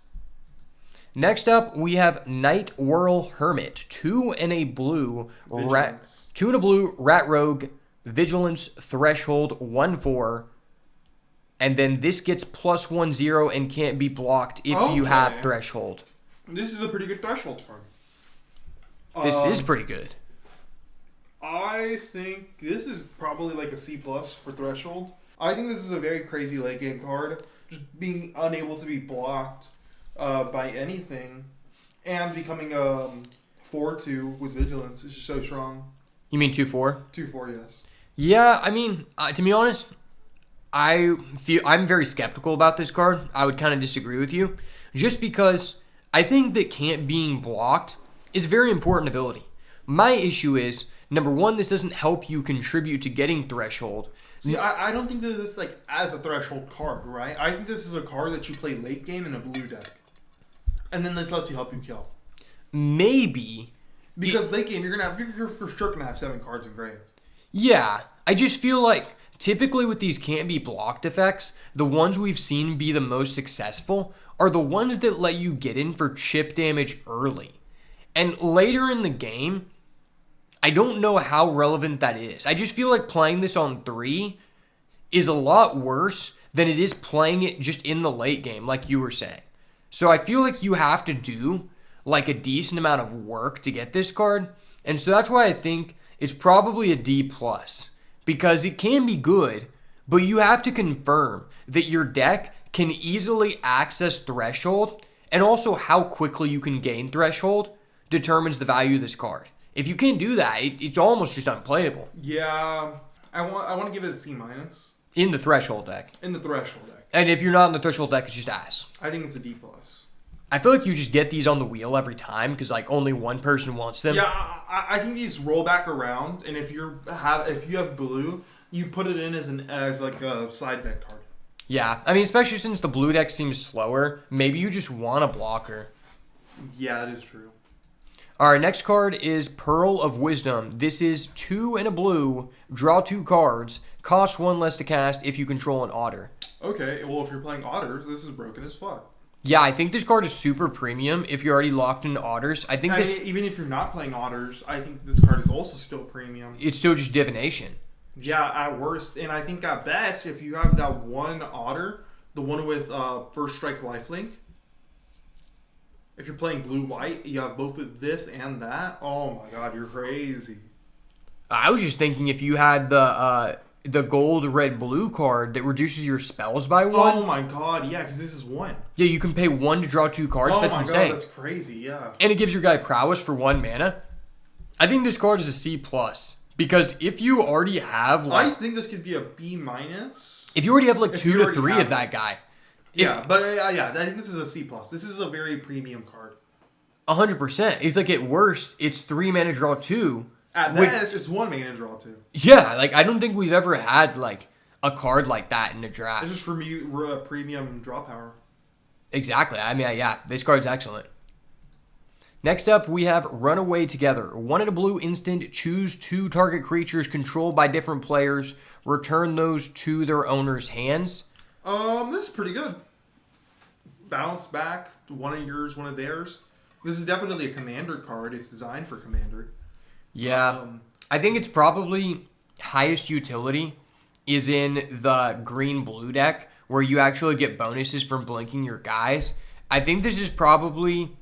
Next up, we have Night Whirl Hermit. 2 and a blue. 2 and a blue, Rat Rogue, Vigilance, Threshold, 1/4. And then this gets +1/0 and can't be blocked if you have Threshold.
This is a pretty good Threshold card.
This is pretty good.
I think this is probably like a C+ for Threshold. I think this is a very crazy late game card. Just being unable to be blocked by anything and becoming 4/2 with Vigilance is just so strong.
You mean 2-4?
2-4, yes.
Yeah, I mean, to be honest, I'm very skeptical about this card. I would kind of disagree with you, just because I think that Can't being blocked is a very important ability. My issue is, number one, this doesn't help you contribute to getting Threshold.
See, I don't think that this like as a Threshold card, right? I think this is a card that you play late game in a blue deck, and then this lets you help you kill.
Maybe
Because late game, you're for sure gonna have 7 cards engraved.
Yeah, I just feel like typically with these can't be blocked effects, the ones we've seen be the most successful are the ones that let you get in for chip damage early. And later in the game, I don't know how relevant that is. I just feel like playing this on 3 is a lot worse than it is playing it just in the late game, like you were saying. So I feel like you have to do like a decent amount of work to get this card. And so that's why I think it's probably a D+, because it can be good, but you have to confirm that your deck can easily access Threshold, and also how quickly you can gain Threshold determines the value of this card. If you can't do that, it's almost just unplayable.
Yeah, I want to give it a C-.
In the Threshold deck.
In the Threshold deck.
And if you're not in the Threshold deck, it's just ass.
I think it's a D+.
I feel like you just get these on the wheel every time because like only one person wants them.
Yeah, I think these roll back around, and if you have blue, you put it in as like a side deck card.
Yeah, I mean, especially since the blue deck seems slower, maybe you just want a blocker.
Yeah, that is true.
All right, next card is Pearl of Wisdom. This is 2 and a blue, draw 2 cards, cost 1 less to cast if you control an otter.
Okay, well, if you're playing otters, this is broken as fuck.
Yeah, I think this card is super premium if you're already locked into otters. I think this...
even if you're not playing otters, I think this card is also still premium.
It's still just divination.
Yeah, at worst. And I think at best, if you have that one otter, the one with first strike lifelink, if you're playing blue-white, you have both of this and that. Oh my god, you're crazy.
I was just thinking if you had the gold, red, blue card that reduces your spells by 1.
Oh my god, yeah, because this is 1.
Yeah, you can pay 1 to draw 2 cards.
Oh
That's
my
insane.
god, that's crazy, yeah.
And it gives your guy prowess for 1 mana. I think this card is a C+. Because if you already have like...
I think this could be a B-.
If you already have like 2 to 3 of that guy...
Yeah, but yeah, I think this is a C+. This is a very premium card.
100%. It's like at worst, it's 3 mana draw 2.
At best, it's 1 mana draw 2.
Yeah, like I don't think we've ever had like a card like that in a draft.
It's just premium draw power.
Exactly. I mean, yeah, this card's excellent. Next up, we have Runaway Together. 1 and a blue instant, choose 2 target creatures controlled by different players, return those to their owner's hands.
This is pretty good. Bounce back, 1 of yours, 1 of theirs. This is definitely a commander card. It's designed for commander.
Yeah, I think it's probably highest utility is in the green-blue deck, where you actually get bonuses from blinking your guys. I think this is probably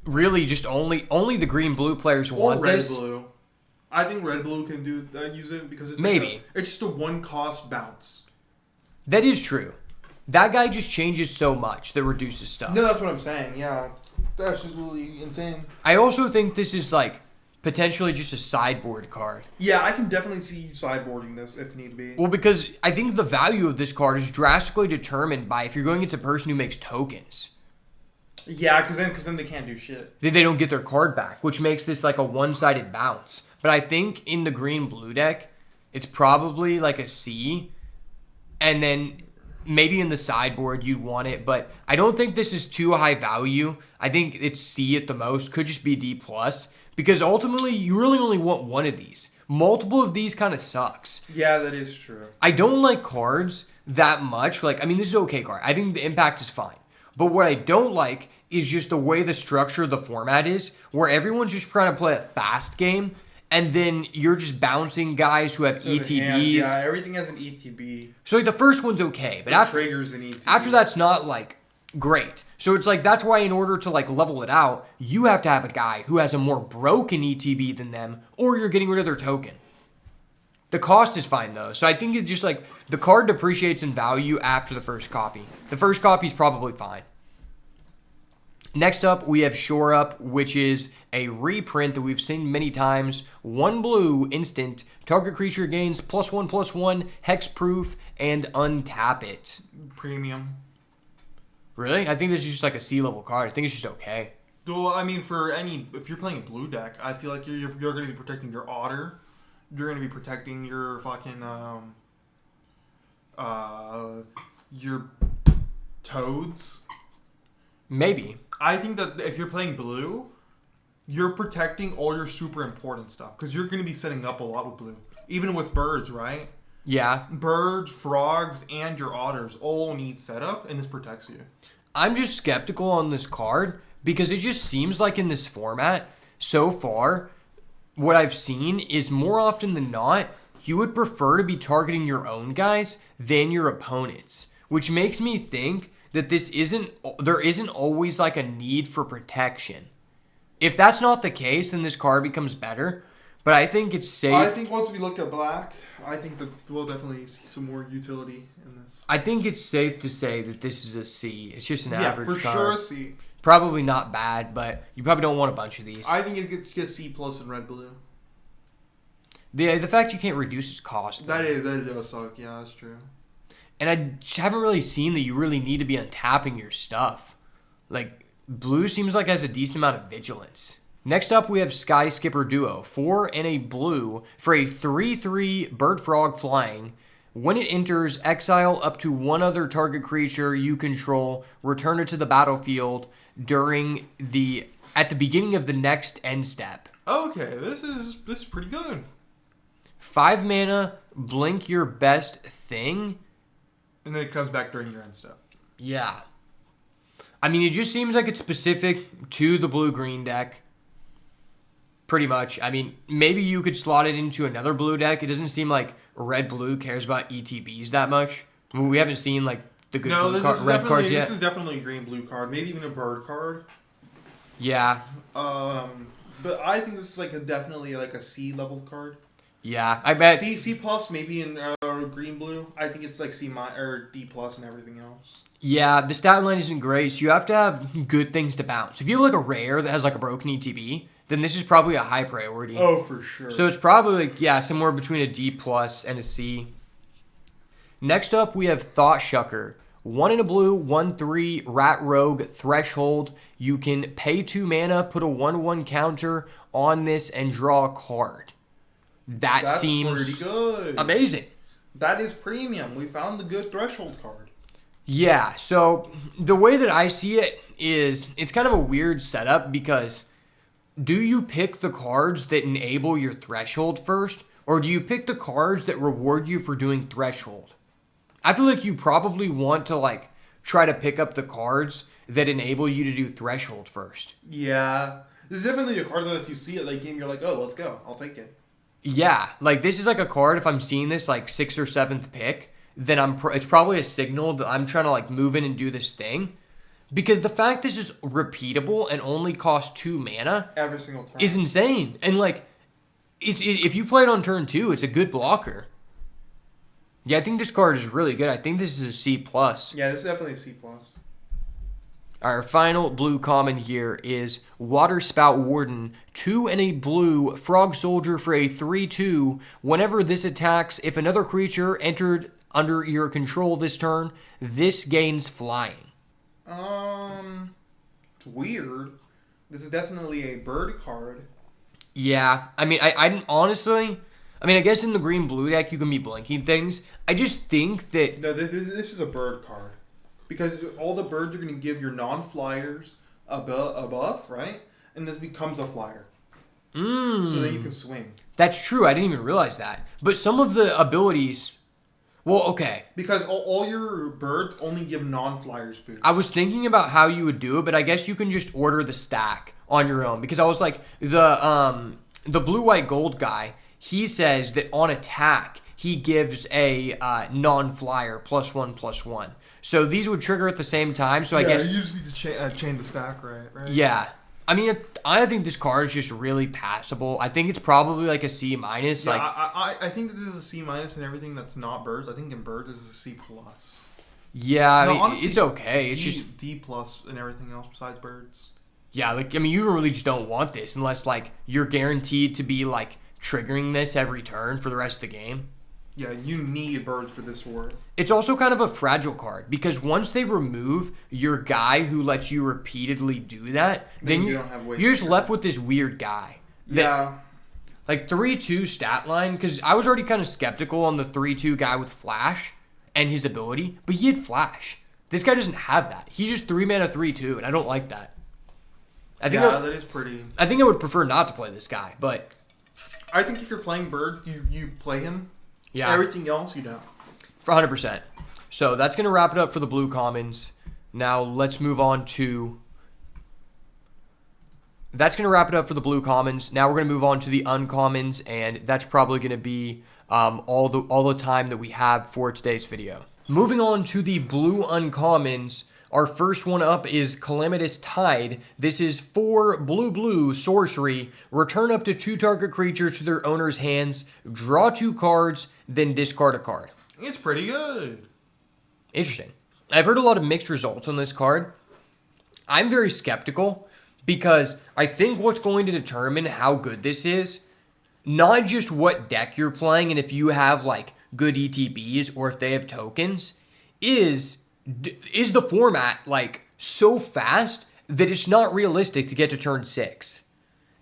really just only the green-blue players want this.
Or red-blue. I think red-blue can use it because it's
maybe
it's just a 1-cost bounce.
That is true. That guy just changes so much that reduces stuff.
No, that's what I'm saying. Yeah, that's absolutely insane.
I also think this is like potentially just a sideboard card.
Yeah, I can definitely see you sideboarding this if need be.
Well, because I think the value of this card is drastically determined by if you're going against a person who makes tokens.
Yeah, because then they can't do shit.
They don't get their card back, which makes this like a one-sided bounce. But I think in the green-blue deck, it's probably like a C. And then maybe in the sideboard you'd want it. But I don't think this is too high value. I think it's C at the most. Could just be D+. Because ultimately, you really only want 1 of these. Multiple of these kind of sucks.
Yeah, that is true.
I don't like cards that much. Like, I mean, this is an okay card. I think the impact is fine. But what I don't like is just the way the structure of the format is, where everyone's just trying to play a fast game, and then you're just bouncing guys who have ETBs.
Yeah, everything has an ETB.
So, like, the first one's okay. But
triggers an ETB.
After that's not, like, great. So it's like, that's why in order to like level it out, you have to have a guy who has a more broken ETB than them, or you're getting rid of their token. The cost is fine though. So I think it's just like the card depreciates in value after the first copy. The first copy is probably fine. Next up, we have Shore Up, which is a reprint that we've seen many times. 1 blue, instant. Target creature gains +1/+1, hexproof, and untap it.
Premium.
Really? I think this is just like a C-level card. I think it's just okay.
Well, I mean, if you're playing a blue deck, I feel like you're going to be protecting your Otter. You're going to be protecting your fucking your Toads.
Maybe.
I think that if you're playing blue, you're protecting all your super important stuff because you're going to be setting up a lot with blue, even with birds, right?
Yeah.
Birds, frogs, and your otters all need setup, and this protects you.
I'm just skeptical on this card because it just seems like in this format, so far, what I've seen is more often than not, you would prefer to be targeting your own guys than your opponents, which makes me think that there isn't always like a need for protection. If that's not the case, then this card becomes better. But I think it's safe.
I think once we look at black, I think that we'll definitely see some more utility in this.
I think it's safe to say that this is a C. It's just an average
for
card.
sure a C.
Probably not bad, but you probably don't want a bunch of these.
I think it gets C plus in red blue.
The fact you can't reduce its cost.
That does suck. Yeah, that's true.
And I just haven't really seen that you really need to be untapping your stuff. Like, blue seems like it has a decent amount of vigilance. Next up, we have Sky Skipper Duo. 4 and a blue for a 3/3 Bird Frog flying. When it enters, exile up to one other target creature you control. Return it to the battlefield at the beginning of the next end step.
Okay, this is pretty good.
5 mana, blink your best thing.
And then it comes back during your end step.
Yeah. I mean, it just seems like it's specific to the blue-green deck. Pretty much. I mean, maybe you could slot it into another blue deck. It doesn't seem like red-blue cares about ETBs that much. I mean, we haven't seen, like, the good red cards yet.
This is definitely a green-blue card. Maybe even a bird card.
Yeah.
But I think this is definitely a C-level card.
Yeah, I bet.
C plus maybe in green-blue. I think it's C or D plus and everything else.
Yeah, the stat line isn't great, so you have to have good things to bounce. If you have a rare that has a broken ETB, then this is probably a high priority.
Oh, for sure.
So it's probably somewhere between a D plus and a C. Next up, we have Thought Shucker. 1 in a blue, 1/3 Rat Rogue Threshold. You can pay 2 mana, put a 1/1 counter on this, and draw a card. That's seems
pretty good.
Amazing.
That is premium. We found the good threshold card.
Yeah, so the way that I see it is it's kind of a weird setup because do you pick the cards that enable your threshold first, or do you pick the cards that reward you for doing threshold? I feel like you probably want to try to pick up the cards that enable you to do threshold first.
Yeah. This is definitely a card that if you see it late game, you're like, oh, let's go. I'll take it.
Yeah, this is a card, if I'm seeing this 6th or 7th pick, then it's probably a signal that I'm trying to move in and do this thing. Because the fact this is repeatable and only costs 2 mana
every single turn
is insane. And if you play it on turn 2, it's a good blocker. Yeah, I think this card is really good. I think this is a C+.
Yeah, this is definitely a C+.
Our final blue common here is Water Spout Warden. 2 and a blue Frog Soldier for a 3/2. Whenever this attacks, if another creature entered under your control this turn, this gains flying.
It's weird. This is definitely a bird card.
Yeah, I mean, I honestly, I guess in the green-blue deck you can be blinking things. I just think that...
No, this is a bird card. Because all the birds are going to give your non-flyers above, right? And this becomes a flyer. So then you can swing.
That's true. I didn't even realize that. But some of the abilities... Well, okay.
Because all your birds only give non-flyers boost.
I was thinking about how you would do it, but I guess you can just order the stack on your own. Because I was like, the blue-white-gold guy, he says that on attack, he gives a non-flyer +1/+1. So these would trigger at the same time. So I guess
you just need to chain the stack, right?
Yeah. I mean, I think this card is just really passable. I think it's probably a C-.
Yeah, I think that this is a C- and everything that's not birds. I think in birds this is a C+.
Yeah,
No, honestly,
it's okay. It's
D,
just
D+ and everything else besides birds.
Yeah, like, I mean, you really just don't want this unless, like, you're guaranteed to be, like, triggering this every turn for the rest of the game.
Yeah, you need birds for this to work.
It's also kind of a fragile card because once they remove your guy who lets you repeatedly do that, then
you don't have ways
you're
to
just
trigger.
left with this weird guy.
Yeah.
Like 3-2 stat line, because I was already kind of skeptical on the 3-2 guy with Flash and his ability, but he had Flash. This guy doesn't have that. He's just 3-mana 3-2, and I don't like that.
That is pretty.
I think I would prefer not to play this guy, but
I think if you're playing bird, you play him.
yeah,
Everything else, you don't.
for 100%. So that's going to wrap it up for the blue commons. Now let's move on to... That's going to wrap it up for the blue commons. Now we're going to move on to the uncommons, and that's probably going to be all the time that we have for today's video. Moving on to the blue uncommons, our first one up is Calamitous Tide. This is 4 blue sorcery. Return up to 2 target creatures to their owner's hands. Draw 2 cards, then discard a card.
It's pretty good.
Interesting. I've heard a lot of mixed results on this card. I'm very skeptical because I think what's going to determine how good this is, not just what deck you're playing and if you have like good ETBs or if they have tokens, is the format like so fast that it's not realistic to get to turn 6?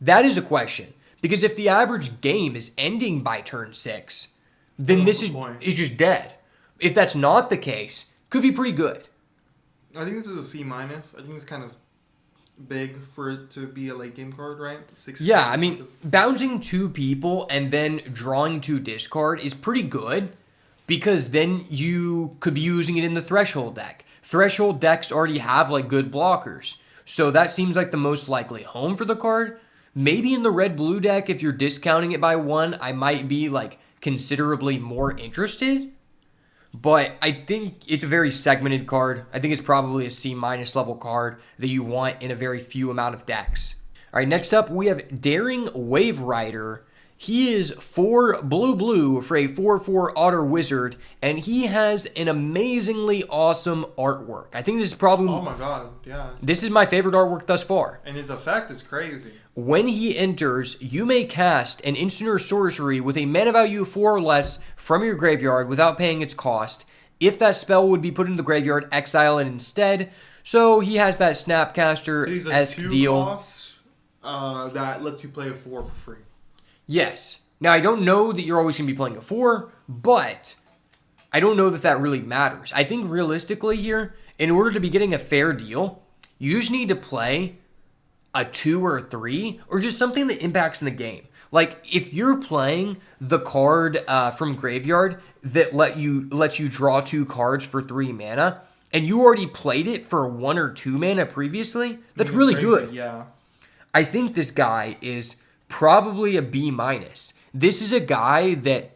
That is a question. Because if the average game is ending by turn 6, then this is just dead. If that's not the case, could be pretty good.
I think this is a C-. I think it's kind of big for it to be a late game card, right? 6.
Yeah, I mean, bouncing 2 people and then drawing 2 discard is pretty good because then you could be using it in the Threshold deck. Threshold decks already have like good blockers, so that seems like the most likely home for the card. Maybe in the red-blue deck, if you're discounting it by 1, I might be like considerably more interested. But I think it's a very segmented card. I think it's probably a C- level card that you want in a very few amount of decks. All right, next up we have Daring Wave Rider. He is 4 blue for a 4/4 Otter Wizard, and he has an amazingly awesome artwork. I think this is probably...
Oh my god, yeah.
This is my favorite artwork thus far.
And his effect is crazy.
When he enters, you may cast an instant or sorcery with a mana value 4 or less from your graveyard without paying its cost. If that spell would be put into the graveyard, exile it instead. So he has that Snapcaster-esque deal.
Cost, that lets you play a 4 for free.
Yes. Now, I don't know that you're always going to be playing a 4, but I don't know that that really matters. I think realistically here, in order to be getting a fair deal, you just need to play a 2 or a 3, or just something that impacts in the game. Like, if you're playing the card from Graveyard that lets you draw 2 cards for 3 mana, and you already played it for 1 or 2 mana previously, that's really
Crazy,
good.
Yeah.
I think this guy is probably a B-. This is a guy that,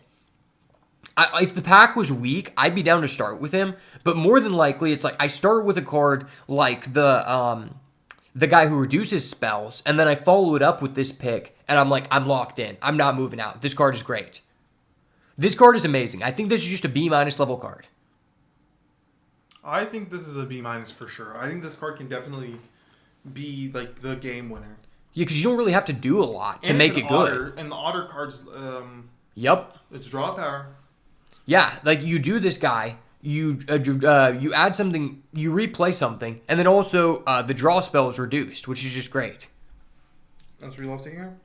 if the pack was weak, I'd be down to start with him, but more than likely, it's like I start with a card like the guy who reduces spells, and then I follow it up with this pick, and I'm like, I'm locked in. I'm not moving out. This card is great. This card is amazing. I think this is just a B- level card.
I think this is a B- for sure. I think this card can definitely be like the game winner.
Yeah, because you don't really have to do a lot to
And
make
it's
it
an
good.
Otter, and the Otter cards,
Yep.
it's draw power.
Yeah, like you do this guy, you add something, you replay something, and then also the draw spell is reduced, which is just great.
That's what you love to hear.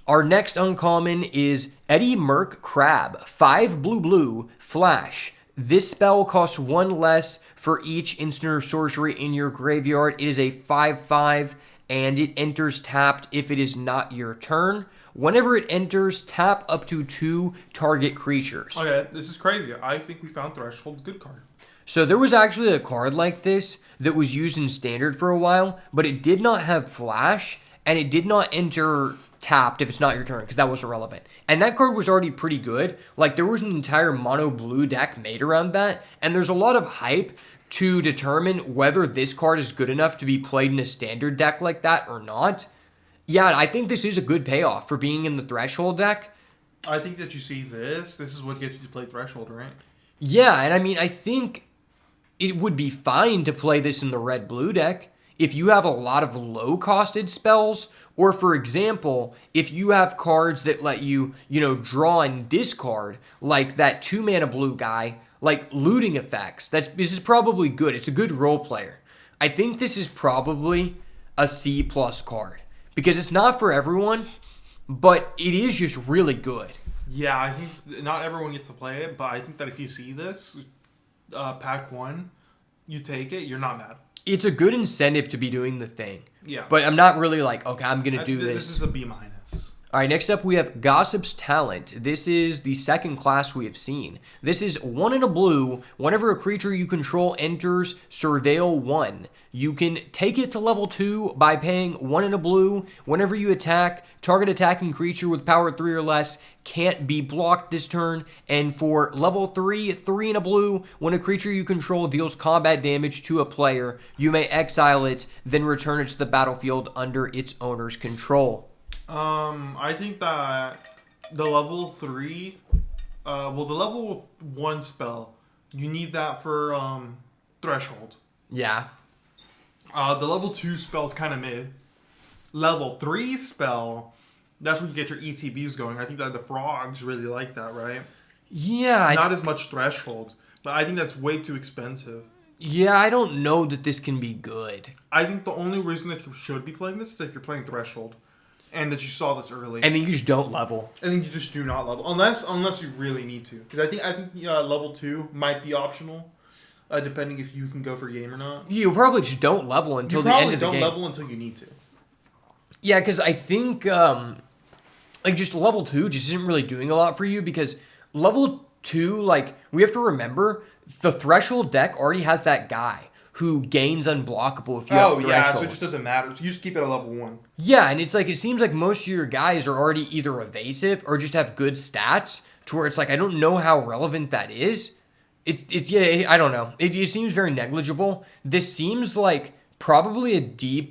Our next uncommon is Eddie Merc Crab, 5 blue, flash. This spell costs 1 less for each instant or sorcery in your graveyard. It is a 5/5, and it enters tapped if it is not your turn. Whenever it enters, tap up to 2 target creatures.
Okay, this is crazy. I think we found Threshold's good card.
So there was actually a card like this that was used in Standard for a while, but it did not have Flash, and it did not enter tapped if it's not your turn, because that was irrelevant. And that card was already pretty good. Like, there was an entire mono blue deck made around that, and there's a lot of hype to determine whether this card is good enough to be played in a Standard deck like that or not. Yeah, I think this is a good payoff for being in the Threshold deck.
I think that you see this is what gets you to play Threshold, right?
Yeah, and I mean, I think it would be fine to play this in the red-blue deck. if you have a lot of low-costed spells, or for example, if you have cards that let you, draw and discard, like that 2-mana blue guy, like looting effects. This is probably good. It's a good role player. I think this is probably a C+ card because it's not for everyone, but it is just really good.
Yeah, I think not everyone gets to play it, but I think that if you see this, pack 1, you take it, you're not mad.
It's a good incentive to be doing the thing.
Yeah.
But I'm not really like, okay, I'm going to do this.
This is a B-.
All right, next up we have Gossip's Talent. This is the second class we have seen. This is 1 in a blue. Whenever a creature you control enters Surveil 1, you can take it to level 2 by paying 1 in a blue. Whenever you attack, target attacking creature with power 3 or less can't be blocked this turn. And for level 3, 3 in a blue, when a creature you control deals combat damage to a player, you may exile it, then return it to the battlefield under its owner's control.
I think that the level 3, the level 1 spell, you need that for Threshold.
Yeah.
The level 2 spell is kind of mid. Level 3 spell, that's when you get your ETBs going. I think that the frogs really like that, right?
Yeah.
Not as much Threshold, but I think that's way too expensive.
Yeah, I don't know that this can be good.
I think the only reason that you should be playing this is if you're playing Threshold. And that you saw this early.
And then you just don't level.
I think you just do not level. Unless you really need to. Because I think level 2 might be optional. Depending if you can go for game or not.
You probably just don't level until the end of the game.
You probably don't level until you need to.
Yeah, because I think just level 2 just isn't really doing a lot for you. Because level 2, we have to remember, the Threshold deck already has that guy who gains unblockable if you have Threshold.
Yeah, so it just doesn't matter. So you just keep it at level 1.
Yeah, and it's it seems like most of your guys are already either evasive or just have good stats to where it's I don't know how relevant that is. I don't know. It seems very negligible. This seems like probably a D+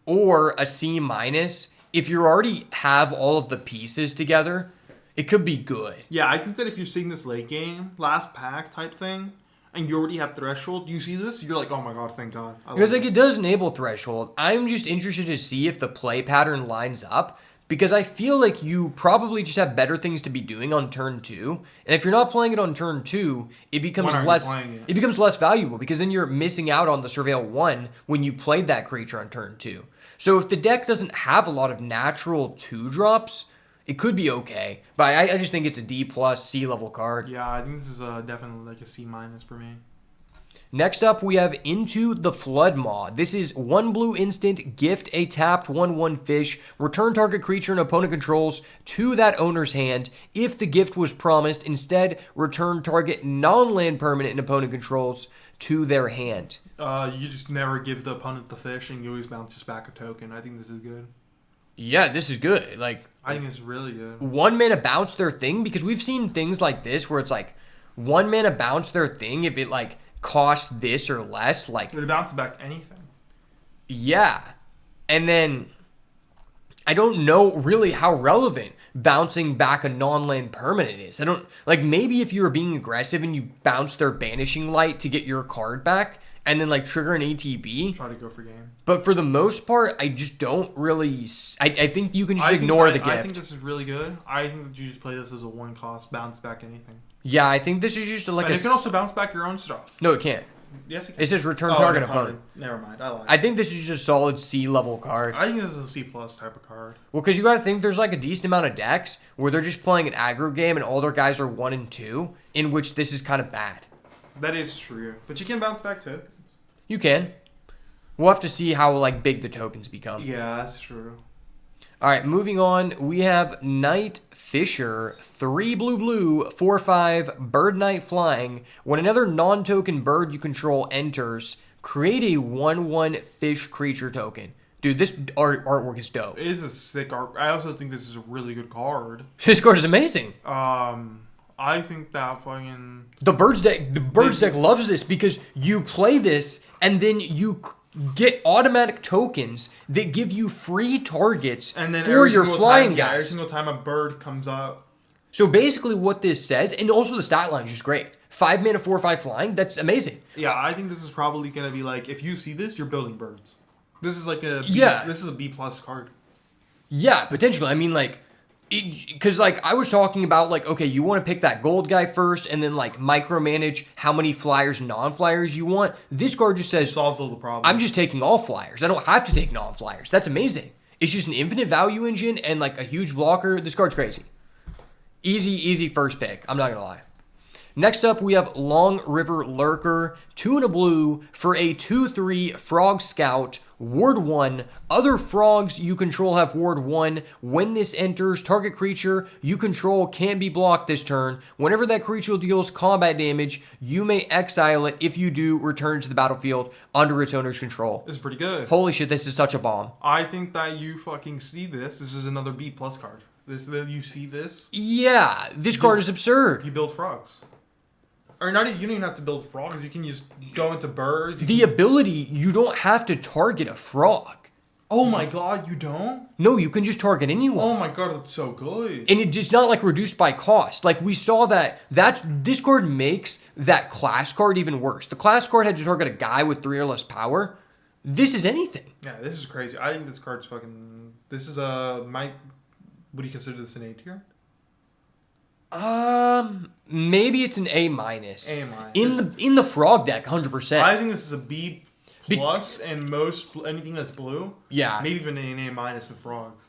or a C- if you already have all of the pieces together. It could be good.
Yeah, I think that if you're seeing this late game, last pack type thing, and you already have Threshold, you see this, you're like, oh my god, thank god.
Because it does enable Threshold. I'm just interested to see if the play pattern lines up, because I feel like you probably just have better things to be doing on turn 2. And if you're not playing it on turn 2, it becomes it becomes less valuable, because then you're missing out on the Surveil 1 when you played that creature on turn 2. So if the deck doesn't have a lot of natural 2-drops, it could be okay, but I just think it's a D+ C level card.
Yeah, I think this is definitely a C- for me.
Next up, we have Into the Flood Maw. This is 1 blue instant, gift a tapped 1/1 fish, return target creature an opponent controls to that owner's hand. If the gift was promised, instead return target non-land permanent an opponent controls to their hand.
You just never give the opponent the fish, and you always bounce just back a token. I think this is good.
Yeah, this is good.
I think it's really good.
1 mana bounce their thing, because we've seen things like this where it's 1 mana bounce their thing if it costs this or less.
But it bounces back anything.
Yeah. And then I don't know really how relevant bouncing back a non-land permanent is. I don't maybe if you were being aggressive and you bounce their Banishing Light to get your card back and then trigger an ATB.
Try to go for game.
But for the most part, I just don't really. I think you can just ignore the gift.
I think this is really good. I think that you just play this as a 1-cost, bounce back anything.
Yeah, I think this is just
and it can also bounce back your own stuff.
No, it can't.
Yes, it can.
It says return target opponent.
Never mind. I lied.
I think this is just a solid C level card.
I think this is a C+ type of card.
Well, because you got to think there's a decent amount of decks where they're just playing an aggro game and all their guys are 1 and 2, in which this is kind of bad.
That is true. But you can bounce back tokens.
You can. We'll have to see how big the tokens become.
Yeah, that's true.
All right, moving on. We have Night Fisher, 3 blue, 4/5, Bird Knight flying. When another non-token bird you control enters, create a 1/1 fish creature token. Dude, this artwork is dope.
It is a sick art. I also think this is a really good card.
This card is amazing.
I think that fucking
the Birds deck loves this because you play this and then you get automatic tokens that give you free targets
and then
for your flying guys.
Every single time a bird comes up.
So basically what this says, and also the stat line is just great. 5 mana, 4/5 flying, that's amazing.
Yeah, I think this is probably going to be like, if you see this, you're building birds. This is like a B,
Yeah.
This is a B plus card.
Yeah, potentially. I mean, like, because like I was talking about, like, okay, you want to pick that gold guy first, and then like micromanage how many flyers, non-flyers you want. This card just says
Solves all the problems.
I'm just taking all flyers. I don't have to take non-flyers. That's amazing. It's just an infinite value engine and like a huge blocker. This card's crazy. Easy first pick. I'm not gonna lie. Next up, we have Long River Lurker, 2 and a blue for a 2/3 Frog Scout, Ward 1. Other frogs you control have Ward 1. When this enters, target creature you control can't be blocked this turn. Whenever that creature deals combat damage, you may exile it. If you do, return to the battlefield under its owner's control.
This is pretty good.
Holy shit, this is such a bomb.
I think that you fucking see this. This is another B plus card. You see this?
Yeah, this card is absurd.
You build frogs. Or not. You don't even have to build frogs. You can just go into birds.
The ability, you don't have to target a frog.
Oh my god, you don't?
No, you can just target anyone.
Oh my god, that's so good.
And it's not like reduced by cost. Like we saw this card makes that class card even worse. The class card had to target a guy with 3 or less power. This is anything.
Yeah, this is crazy. I think this card's fucking. This is Would you consider this an A tier?
Maybe it's an A minus.
A minus.
In the frog deck, 100%.
I think this is a B plus, and anything that's blue.
Yeah.
Maybe even an A minus in frogs.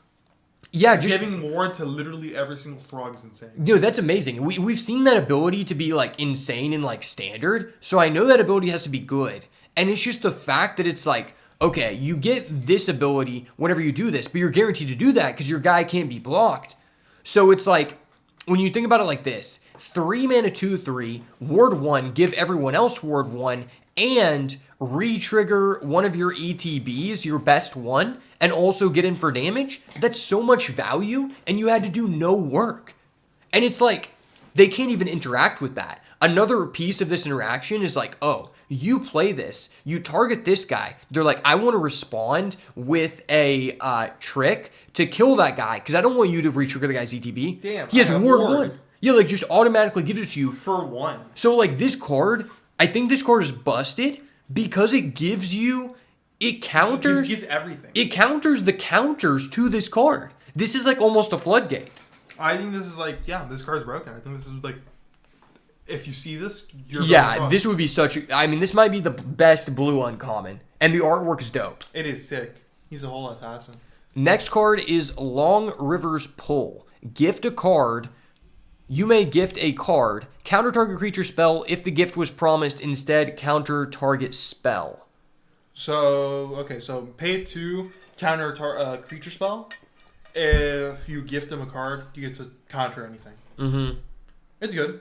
Yeah, just
Giving ward to literally every single frog is insane.
That's amazing. We've seen that ability to be like insane in like standard, so I know that ability has to be good. And it's just the fact that it's like, okay, you get this ability whenever you do this, but you're guaranteed to do that because your guy can't be blocked. So it's like, when you think about it like this, 3 mana 2/3, Ward 1, give everyone else Ward 1, and re-trigger one of your ETBs, your best one, and also get in for damage. That's so much value, and you had to do no work. And it's like, they can't even interact with that. Another piece of this interaction is like, oh, you play this, you target this guy. They're like, I want to respond with a trick to kill that guy because I don't want you to re-trigger the guy's ETB.
Damn,
he has
I have
Ward
Ward.
1. Yeah, like just automatically gives it to you.
For 1.
So like this card, I think this card is busted because it gives you, it counters.
It gives everything.
It counters the counters to this card. This is like almost a floodgate.
I think this is like, yeah, this card's broken. I think this is like, if you see this, you're
this would be this might be the best blue uncommon. And the artwork is dope.
It is sick. He's a whole assassin.
Next card is Long River's Pull. Gift a card. You may gift a card. Counter target creature spell if the gift was promised. Instead, counter target spell.
So pay 2, counter creature spell. If you gift him a card, you get to counter anything.
Mm-hmm.
It's good.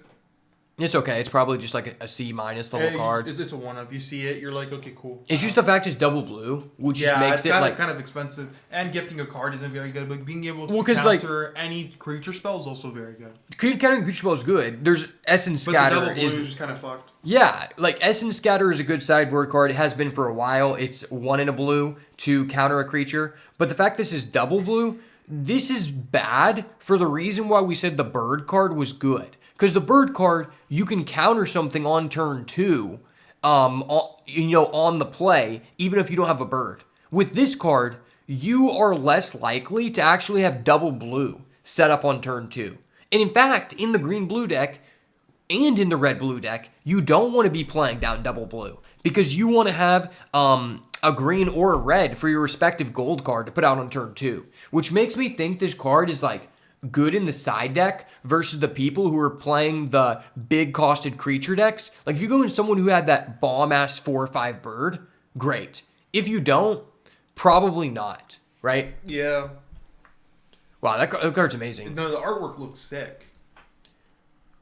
It's okay. It's probably just like a C minus level card.
It's a 1. If you see it, you're like, okay, cool.
It's just the fact it's double blue, which just makes it like
kind of expensive. And gifting a card isn't very good, but being able to
counter
counter any creature spell is also very good.
Countering creature spell is good. There's Essence
But
Scatter
the double blue
is
just kind of fucked.
Yeah, like Essence Scatter is a good sideboard card. It has been for a while. It's 1 in a blue to counter a creature. But the fact this is double blue, this is bad for the reason why we said the bird card was good. Because the bird card, you can counter something on turn 2, on the play, even if you don't have a bird. With this card, you are less likely to actually have double blue set up on turn 2. And in fact, in the green-blue deck and in the red-blue deck, you don't want to be playing down double blue because you want to have a green or a red for your respective gold card to put out on turn 2, which makes me think this card is like good in the side deck versus the people who are playing the big costed creature decks. Like if you go in someone who had that bomb ass 4 or 5 bird, great. If you don't, probably not, right?
Yeah.
Wow, that card's amazing.
No, the artwork looks sick.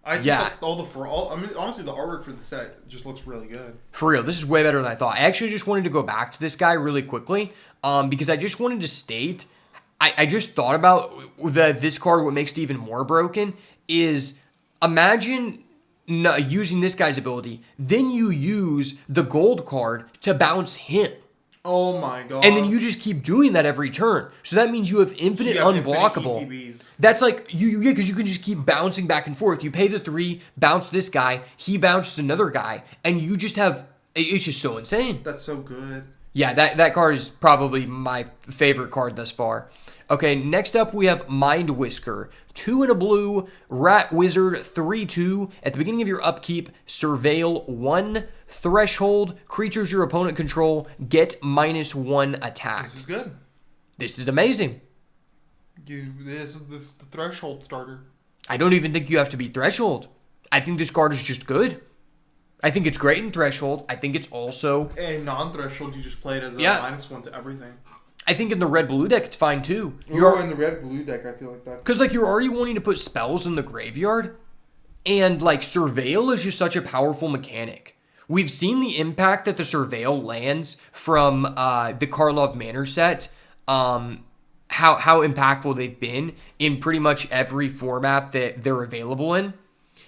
I think honestly, the artwork for the set just looks really good.
For real, this is way better than I thought. I actually just wanted to go back to this guy really quickly because I just wanted to state, I just thought about this card. What makes it even more broken is imagine using this guy's ability, then you use the gold card to bounce him.
Oh my god.
And then you just keep doing that every turn. So that means you have infinite unblockable.
ETBs.
That's like, because you can just keep bouncing back and forth. You pay the 3, bounce this guy, he bounces another guy, and you just have, it's just so insane.
That's so good.
Yeah, that card is probably my favorite card thus far. Okay, next up we have Mind Whisker. 2 in a blue, Rat Wizard, 3/2. At the beginning of your upkeep, surveil 1 threshold. Creatures your opponent control get -1 attack.
This is good.
This is amazing.
This is the threshold starter.
I don't even think you have to be threshold. I think this card is just good. I think it's great in threshold. I think it's also...
And non-threshold, you just play it as a -1 to everything.
I think in the red-blue deck, it's fine too.
You're in the red-blue deck, I feel like that.
Because, like, you're already wanting to put spells in the graveyard. And, like, Surveil is just such a powerful mechanic. We've seen the impact that the Surveil lands from the Karlov Manor set. How impactful they've been in pretty much every format that they're available in.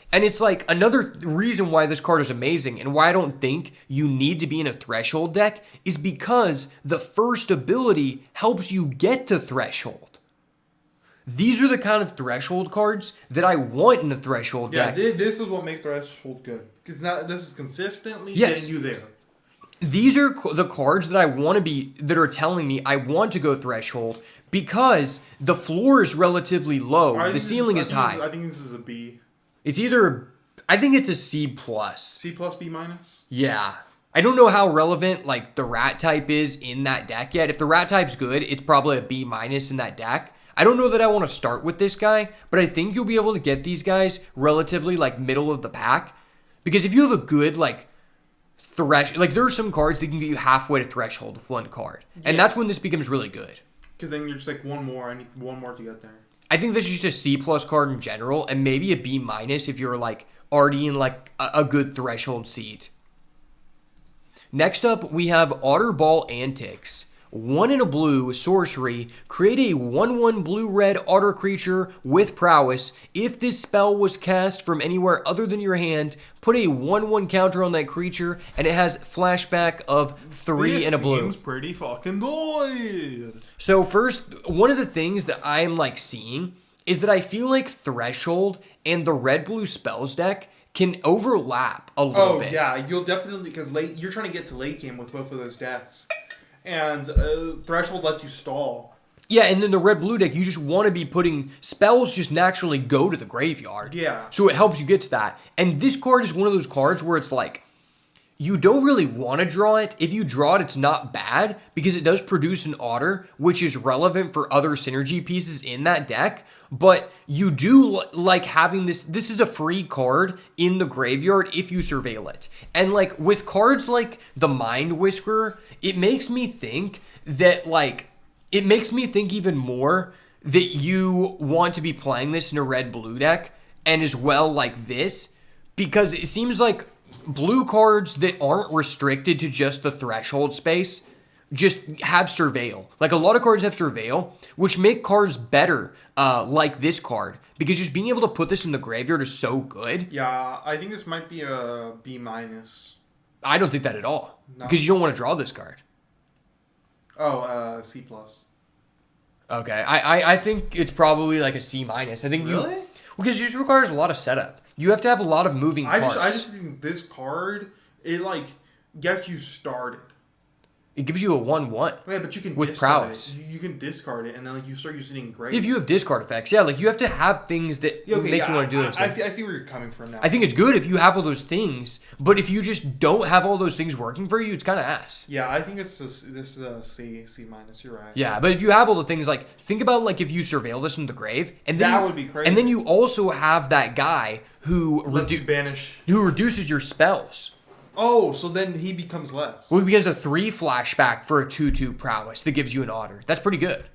And it's like another reason why this card is amazing and why I don't think you need to be in a threshold deck is because the first ability helps you get to threshold. These are the kind of threshold cards that I want in a threshold deck.
Yeah, this is what makes threshold good. Because this is consistently getting you there.
These are the cards that I want to be, that are telling me I want to go threshold because the floor is relatively low. The ceiling is high.
I think this is a B.
It's either, I think it's a C+.
C+, B-?
Yeah. I don't know how relevant like the rat type is in that deck yet. If the rat type's good, it's probably a B- in that deck. I don't know that I want to start with this guy, but I think you'll be able to get these guys relatively like middle of the pack. Because if you have a good like there are some cards that can get you halfway to threshold with one card. And that's when this becomes really good.
Because then you're just like one more. I need one more to get there.
I think this is just a C+ card in general, and maybe a B- if you're like already in like a good threshold seat. Next up, we have Otterball Antics. 1 in a blue, sorcery. Create a 1/1 blue-red otter creature with prowess. If this spell was cast from anywhere other than your hand, put a 1/1 counter on that creature, and it has flashback of 3 in a blue.
This seems pretty fucking good.
So first, one of the things that I'm like seeing is that I feel like Threshold and the red-blue spells deck can overlap a little bit.
Oh yeah, you'll definitely, because you're trying to get to late game with both of those decks. And Threshold lets you stall.
Yeah, and then the red-blue deck, you just want to be putting spells just naturally go to the graveyard.
Yeah.
So it helps you get to that. And this card is one of those cards where it's like, you don't really want to draw it. If you draw it, it's not bad because it does produce an otter, which is relevant for other synergy pieces in that deck. But you do like having this. This is a free card in the graveyard if you surveil it. And like with cards like the Mind Whisperer, it makes me think that even more that you want to be playing this in a red-blue deck and as well like this, because it seems like blue cards that aren't restricted to just the threshold space just have surveil. Like a lot of cards have surveil, which make cards better like this card. Because just being able to put this in the graveyard is so good.
Yeah, I think this might be a B-.
I don't think that at all.
No.
Because you don't want to draw this card.
Oh, C+.
Okay, I think it's probably like a C-. I think
Really?
Because it just requires a lot of setup. You have to have a lot of moving parts.
I just think this card, it like gets you started.
It gives you a 1/1.
Yeah, but you can
with
discard
prowess.
it. You can discard it, and then like you start using it in great.
If you have discard effects, yeah, like you have to have things that make you want to do those things.
I see where you're coming from now.
I think it's good if you have all those things, but if you just don't have all those things working for you, it's kind of ass.
Yeah, I think this is a C-. You're right.
Yeah, but if you have all the things, like think about like if you surveil this in the grave, and then
that would be crazy.
And then you also have that guy who
banish,
who reduces your spells.
Oh, so then he becomes less.
Well, he becomes a 3 flashback for a 2/2 prowess that gives you an otter. That's pretty good.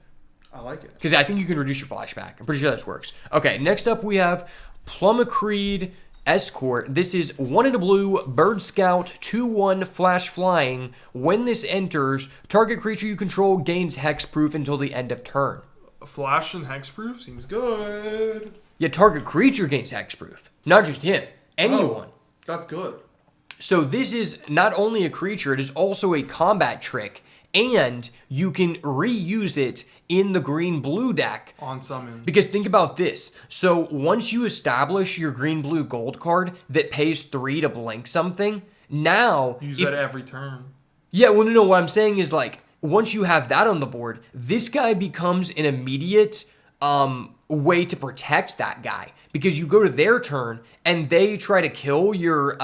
I like it.
Because I think you can reduce your flashback. I'm pretty sure this works. Okay, next up we have Plumacreed Escort. This is 1 in a blue, Bird Scout, 2/1, flash flying. When this enters, target creature you control gains hexproof until the end of turn.
Flash and hexproof seems good.
Yeah, target creature gains hexproof. Not just him. Anyone.
Oh, that's good.
So this is not only a creature, it is also a combat trick. and you can reuse it in the green-blue deck.
On summon.
Because think about this. So once you establish your green-blue gold card that pays 3 to blink something, now...
Use that every turn.
Yeah, well, no, what I'm saying is, like, once you have that on the board, this guy becomes an immediate way to protect that guy. Because you go to their turn, and they try to kill your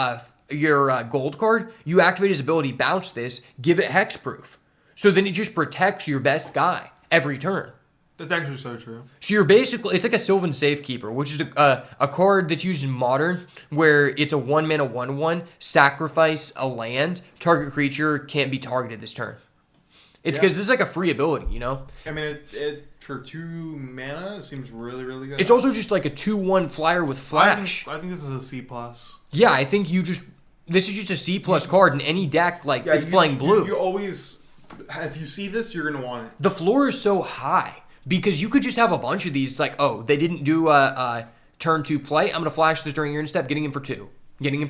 gold card, you activate his ability, bounce this, give it hexproof. So then it just protects your best guy every turn.
That's actually so true.
So you're basically, it's like a Sylvan Safekeeper, which is a card that's used in Modern, where it's a 1-mana 1/1, sacrifice a land, target creature can't be targeted this turn. It's because this is like a free ability, you know?
I mean, it for 2 mana, it seems really, really good.
It's also just like a 2/1 flyer with flash.
I think this is a C+.
Yeah, I think this is just a C+ card in any deck, like, it's playing blue.
You always, if you see this, you're going to want it.
The floor is so high, because you could just have a bunch of these, like, oh, they didn't do a turn 2 play, I'm going to flash this during your end step, getting him for 2. Getting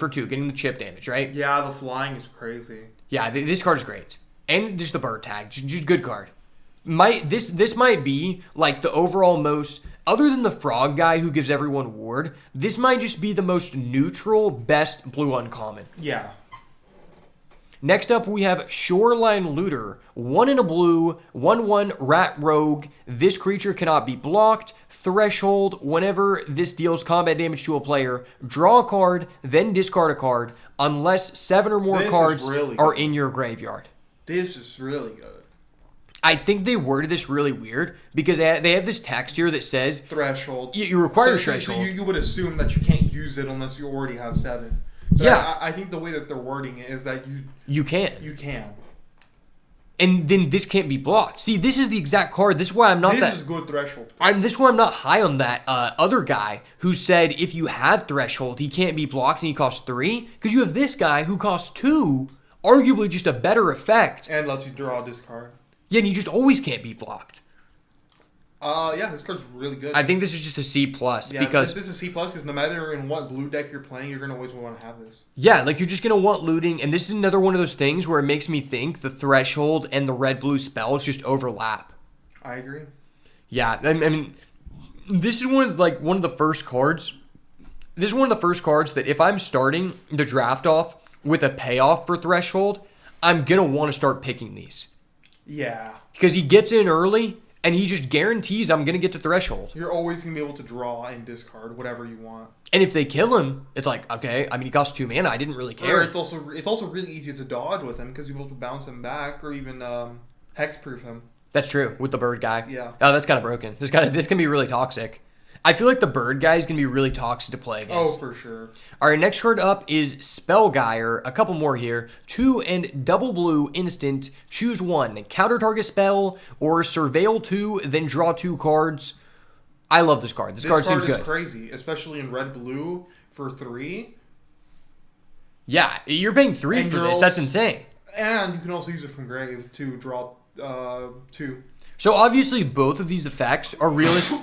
the chip damage, right?
Yeah, the flying is crazy.
Yeah, this card is great. And just the bird tag, just good card. This might be, like, the overall most, other than the frog guy who gives everyone ward, this might just be the most neutral, best blue uncommon.
Yeah.
Next up, we have Shoreline Looter. 1 in a blue, 1/1 rat rogue. This creature cannot be blocked. Threshold, whenever this deals combat damage to a player, draw a card, then discard a card, unless 7 or more cards are in your graveyard.
This is really good.
I think they worded this really weird because they have this text here that says
Threshold.
You require threshold.
So you would assume that you can't use it unless you already have 7. But
yeah.
I think the way that they're wording it is that
you can.
You can.
And then this can't be blocked. See, this is the exact card. This is why I'm not
This is good threshold.
This is why I'm not high on that other guy who said if you have threshold, he can't be blocked and he costs 3. Because you have this guy who costs 2, arguably just a better effect.
And lets you draw a discard.
Yeah, and you just always can't be blocked.
Yeah, this card's really good.
I think this is just a C+.
Yeah,
because
this is C+, because no matter in what blue deck you're playing, you're going to always want to have this.
Yeah, like you're just going to want looting, and this is another one of those things where it makes me think the threshold and the red-blue spells just overlap.
I agree.
Yeah, I mean, this is one of the first cards. This is one of the first cards that if I'm starting the draft off with a payoff for threshold, I'm going to want to start picking these.
Yeah.
Because he gets in early, and he just guarantees I'm going to get to threshold.
You're always going to be able to draw and discard whatever you want.
And if they kill him, it's like, okay, I mean, he costs 2 mana. I didn't really care.
Or it's also really easy to dodge with him because you're able to bounce him back or even hexproof him.
That's true, with the bird guy.
Yeah.
Oh, that's kind of broken. This can be really toxic. I feel like the bird guy is going to be really toxic to play against.
Oh, for sure.
All right, next card up is Spellgeyer. A couple more here. 2 and double blue instant. Choose 1. Counter target spell or surveil 2, then draw 2 cards. I love this card. This card seems good.
This card is crazy, especially in red-blue for 3.
Yeah, you're paying 3 for this. That's insane.
And you can also use it from grave to draw 2.
So obviously both of these effects are realistic.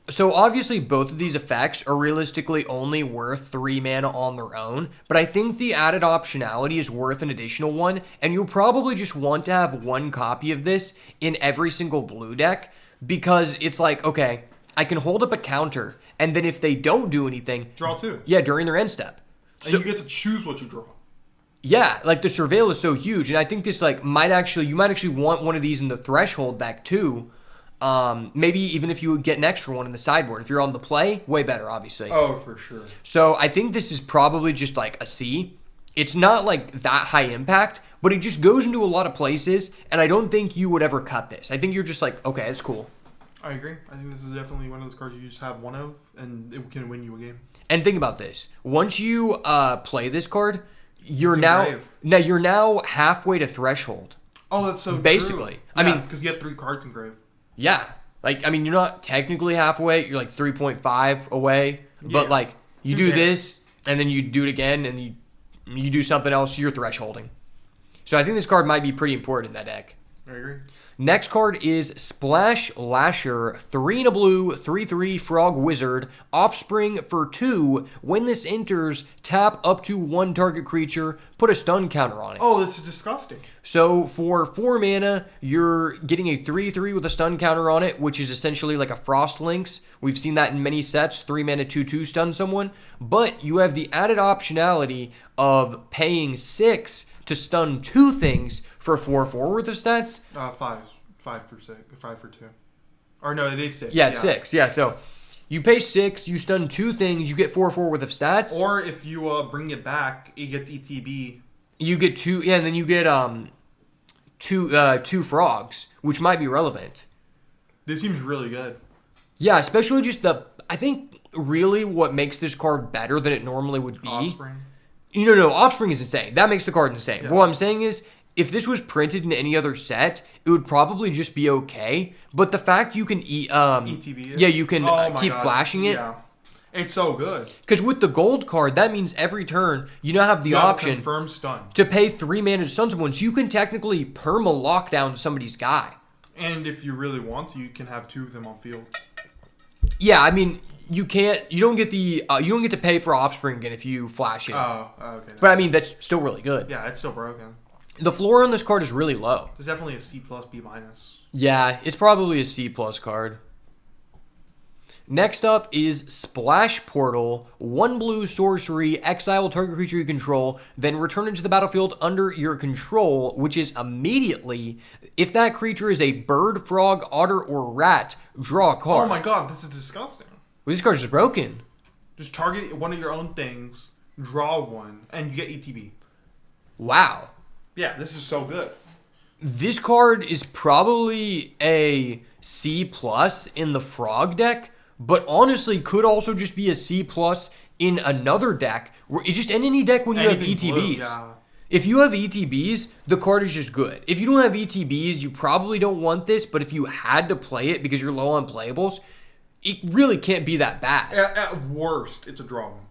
So obviously both of these effects are realistically only worth 3 mana on their own, but I think the added optionality is worth an additional 1, and you'll probably just want to have 1 copy of this in every single blue deck, because it's like, okay, I can hold up a counter, and then if they don't do anything...
Draw 2.
Yeah, during their end step.
And you get to choose what you draw.
Yeah, like the surveil is so huge, and I think this you might actually want one of these in the threshold deck too. Maybe even if you get an extra one in the sideboard. If you're on the play, way better, obviously.
Oh, for sure.
So I think this is probably just like a C. It's not like that high impact, but it just goes into a lot of places, and I don't think you would ever cut this. I think you're just like, okay, it's cool.
I agree. I think this is definitely one of those cards you just have 1 of, and it can win you a game.
And think about this. Once you play this card, you're now halfway to threshold.
Oh, that's so
basically.
True.
I mean,
because you have 3 cards in grave.
Yeah. Like, I mean, you're not technically halfway. You're like 3.5 away. But, like, you do this, and then you do it again, and you do something else, you're thresholding. So I think this card might be pretty important in that deck.
I agree.
Next card is Splash Lasher, 3 and a blue, 3/3 Frog Wizard, Offspring for 2. When this enters, tap up to 1 target creature, put a stun counter on it.
Oh, this is disgusting.
So for 4 mana, you're getting a 3/3 with a stun counter on it, which is essentially like a Frost Lynx. We've seen that in many sets, 3 mana 2/2 stun someone. But you have the added optionality of paying 6 to stun 2 things for 4/4 worth of stats.
5 for 2. Or no, it is 6.
Yeah, it's 6. Yeah, so you pay 6, you stun 2 things, you get 4/4 worth of stats.
Or if you bring it back, you get ETB.
You get 2, yeah, and then you get two frogs, which might be relevant.
This seems really good.
Yeah, especially just I think really what makes this card better than it normally would be.
Offspring.
No, Offspring is insane. That makes the card insane.
Yeah.
But what I'm saying is, if this was printed in any other set, it would probably just be okay. But the fact you can
ETB it?
yeah, you can
Oh my
keep
God.
flashing it.
Yeah. It's so good.
Because with the gold card, that means every turn you now have the
You have a
option
confirmed stun.
to pay 3 mana to stun someone, so you can technically perma lockdown somebody's guy.
And if you really want to, you can have 2 of them on field.
Yeah, I mean, you don't get to pay for Offspring again if you flash it.
Oh, okay.
But I mean, that's still really good.
Yeah, it's still broken.
The floor on this card is really low.
There's definitely a C+, B-.
Yeah, it's probably a C+ card. Next up is Splash Portal, 1 blue sorcery, exile target creature you control, then return it to the battlefield under your control, which is immediately, if that creature is a bird, frog, otter, or rat, draw a card.
Oh my God, this is disgusting.
Well, this card's just broken.
Just target one of your own things, draw one, and you get ETB.
Wow.
Yeah, this is so good.
This card is probably a C+ in the frog deck, but honestly could also just be a C+ in another deck. Just in any deck when you have
Anything
ETBs.
blue, yeah.
If you have ETBs, the card is just good. If you don't have ETBs, you probably don't want this, but if you had to play it because you're low on playables, it really can't be that bad.
At worst, it's a draw one.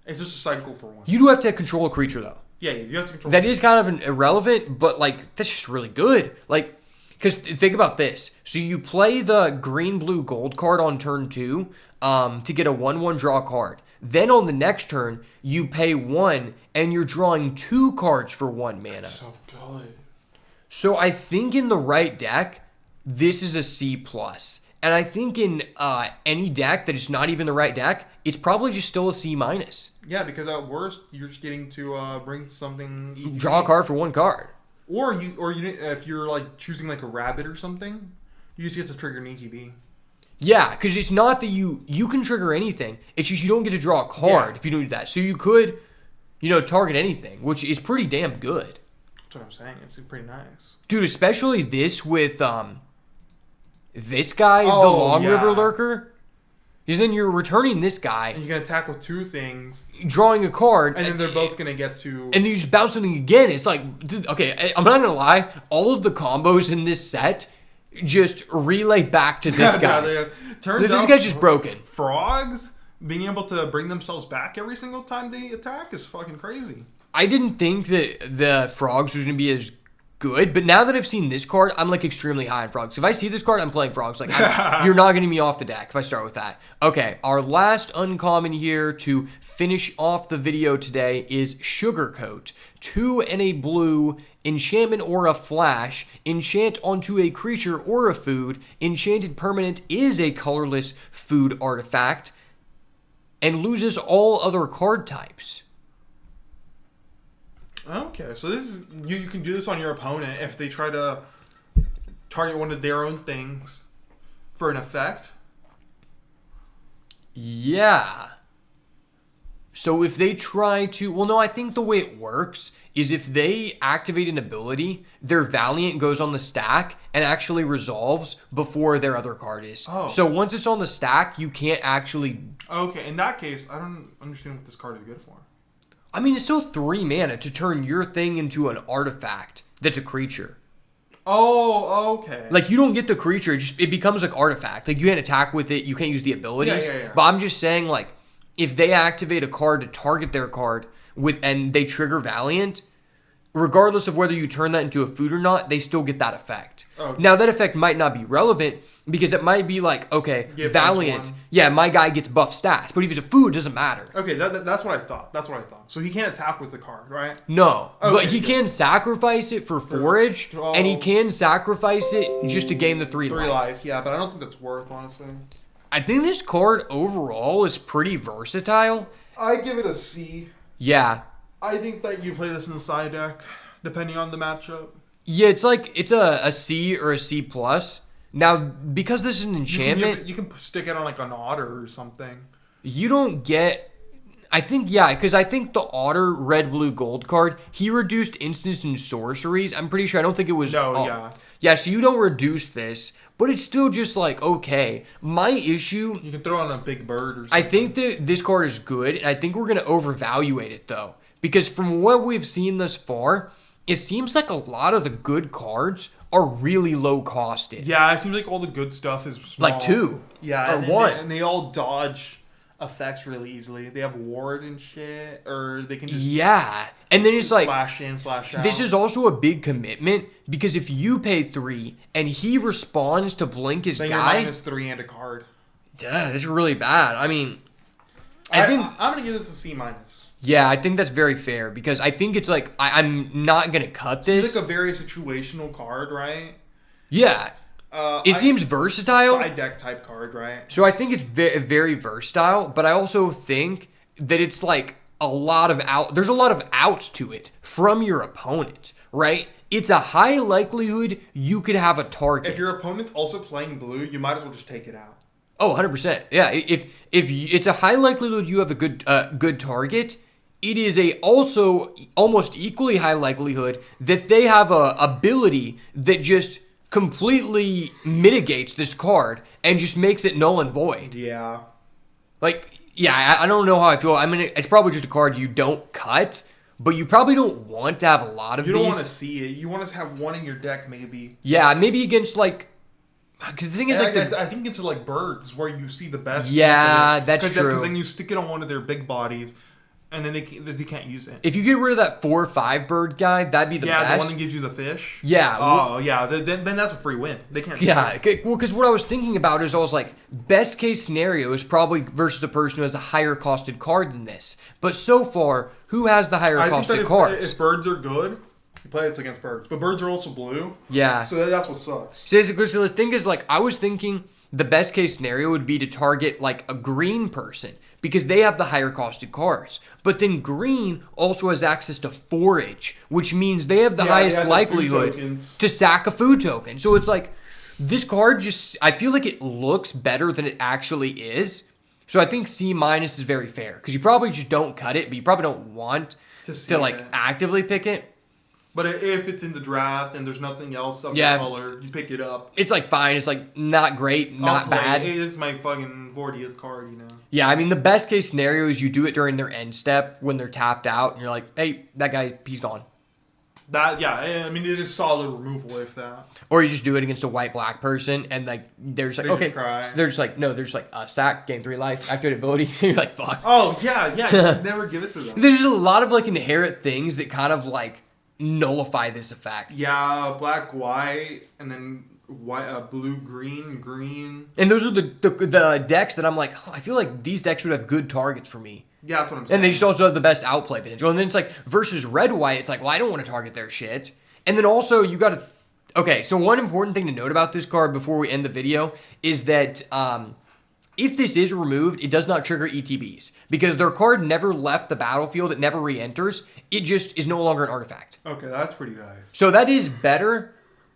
It's just a cycle for one.
You do have to control a creature, though.
Yeah, you have to control.
That is kind of irrelevant, but like that's just really good. Like, because think about this. So you play the green, blue, gold card on turn 2 to get a 1/1 draw card. Then on the next turn, you pay 1 and you're drawing 2 cards for 1 mana.
That's so good.
So I think in the right deck, this is a C+. And I think in any deck that is not even the right deck, it's probably just still a C-.
Yeah, because at worst, you're just getting to bring something easy.
Draw a card for 1 card.
Or you, if you're like choosing like a rabbit or something, you just get to trigger an ETB.
Yeah, because it's not that you can trigger anything. It's just you don't get to draw a card if you don't do that. So you could, target anything, which is pretty damn good.
That's what I'm saying. It's pretty nice.
Dude, especially this with this guy, the
Oh,
Long
yeah.
River Lurker. Because then you're returning this guy,
And you can attack with 2 things,
drawing a card,
and then they're both gonna get to.
and then you just bounce something again. It's like, dude, okay, I'm not gonna lie, all of the combos in this set just relay back to this guy.
Turns
This
out
guy's just broken.
Frogs being able to bring themselves back every single time they attack is fucking crazy.
I didn't think that the frogs was gonna be as good, but now that I've seen this card, I'm like extremely high on frogs. If I see this card, I'm playing frogs. Like you're not getting me off the deck if I start with that. Okay, our last uncommon here to finish off the video today is Sugarcoat. 2 and a blue, enchantment or a flash, enchant onto a creature or a food. Enchanted permanent is a colorless food artifact and loses all other card types.
Okay, so this is you can do this on your opponent if they try to target one of their own things for an effect.
Yeah. So if they try to... Well, no, I think the way it works is if they activate an ability, their Valiant goes on the stack and actually resolves before their other card is.
Oh.
So once it's on the stack, you can't actually...
Okay, in that case, I don't understand what this card is good for.
I mean, it's still 3 mana to turn your thing into an artifact that's a creature.
Oh, okay.
Like, you don't get the creature, it becomes like artifact. Like, you can't attack with it, you can't use the abilities.
Yeah.
But I'm just saying, like, if they activate a card to target their card and they trigger Valiant, regardless of whether you turn that into a food or not, they still get that effect.
Okay.
Now, that effect might not be relevant because it might be like, okay,
Give
Valiant,
+1.
yeah, my guy gets buff stats. But if it's a food, it doesn't matter.
Okay, that's what I thought. That's what I thought. So he can't attack with the card, right?
No, but
Okay,
he
good.
can sacrifice it for forage, and he
oh.
can sacrifice it just to gain the 3
3
life.
life, yeah, but I don't think that's worth, honestly.
I think this card overall is pretty versatile.
I give it a C.
Yeah.
I think that you play this in the side deck, depending on the matchup.
Yeah, it's like, it's a C or a C+. Now, because this is an enchantment,
You can stick it on like an otter or something.
you don't get... I think, yeah, because I think the Otter red, blue, gold card, he reduced instants and sorceries. I'm pretty sure. I don't think it was...
No, yeah.
Yeah, so you don't reduce this, but it's still just like, okay. My issue...
You can throw on a big bird or something.
I think that this card is good, and I think we're going to overvaluate it, though. Because from what we've seen thus far, it seems like a lot of the good cards are really low-costed.
Yeah, it seems like all the good stuff is small.
Like 2.
Yeah,
Or
and
1.
and they all dodge effects really easily. They have ward and shit, or they can just
Yeah. And then it's like...
flash in, flash out.
This is also a big commitment, because if you pay 3, and he responds to blink his
then you're
guy...
-3 and a card.
Yeah, this is really bad. I mean... I think...
I'm gonna give this a C minus.
Yeah, I think that's very fair, because I think it's like... I'm not going to cut this.
It's like a very situational card, right?
Yeah. It seems versatile.
Side deck type card, right?
So I think it's very versatile, but I also think that it's like a lot of there's a lot of outs to it from your opponent, right? It's a high likelihood you could have a target.
If your opponent's also playing blue, you might as well just take it out.
Oh, 100%. Yeah, if it's a high likelihood you have a good target, it is a also almost equally high likelihood that they have a ability that just completely mitigates this card and just makes it null and void.
Yeah.
Like, yeah, I don't know how I feel. I mean, it's probably just a card you don't cut, but you probably don't want to have a lot of
You
these.
don't want to see it. You want to have one in your deck, maybe.
Yeah, maybe against like... Because the thing is,
And
like,
I think it's like birds where you see the best.
Yeah, that's true.
Because then you stick it on one of their big bodies, and then they can't use it.
if you get rid of that 4/5 bird guy, that'd be the
Yeah,
best.
the one that gives you the fish.
Yeah.
Oh, yeah. Then that's a free win. They can't.
Yeah, well, because what I was thinking about is I was like, best case scenario is probably versus a person who has a higher costed card than this. But so far, who has the higher
I think
costed
that
cards?
if birds are good, you play this against birds. But birds are also blue.
Yeah.
So that's what sucks.
So the thing is, like, I was thinking the best case scenario would be to target, like, a green person because they have the higher costed cards. But then green also has access to forage, which means they have the
Yeah,
highest
they have the food
likelihood
tokens.
to sack a food token. So it's like, this card just, I feel like it looks better than it actually is. So I think C- is very fair because you probably just don't cut it, but you probably don't want
see
to like
it.
actively pick it.
But if it's in the draft and there's nothing else of
Yeah.
the color, you pick it up.
It's like fine. It's like not great,
I'll
not
play
bad.
It is my fucking 40th card, you know.
Yeah, I mean, the best case scenario is you do it during their end step when they're tapped out, and you're like, hey, that guy, he's gone.
I mean, it is solid removal if that.
Or you just do it against a white-black person, and like they're just like,
They just
okay.
cry.
So they're just like, no, they're just like, sack, gain 3 life, activate ability. You're like, fuck.
Oh, yeah, you just never give it to them.
There's just a lot of like inherent things that kind of like nullify this effect.
Yeah, black, white, and then white, blue, green.
And those are the decks that I'm like, oh, I feel like these decks would have good targets for me.
Yeah, that's what I'm saying.
And they just also have the best outplay potential. And then it's like, versus red-white, it's like, well, I don't want to target their shit. And then also, you got to... Okay, so one important thing to note about this card before we end the video is that if this is removed, it does not trigger ETBs. Because their card never left the battlefield, it never re-enters. It just is no longer an artifact.
Okay, that's pretty nice.
So that is better...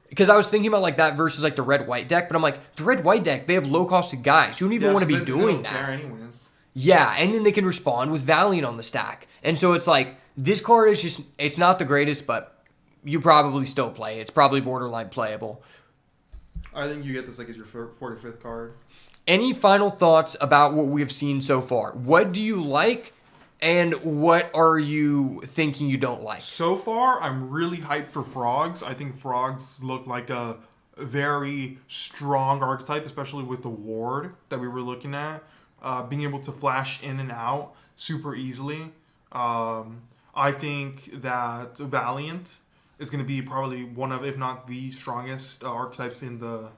Because I was thinking about like that versus like the red-white deck, but I'm like, the red-white deck, they have low-costed guys. You don't even want to be doing that.
Care anyways.
Yeah, and then they can respond with Valiant on the stack. And so it's like, this card is just, it's not the greatest, but you probably still play. It's probably borderline playable.
I think you get this like as your 45th card.
Any final thoughts about what we've seen so far? What do you like, and what are you thinking you don't like?
So far, I'm really hyped for frogs. I think frogs look like a very strong archetype, especially with the ward that we were looking at. Being able to flash in and out super easily.
I think that Valiant is going to be probably one of, if not the strongest archetypes in the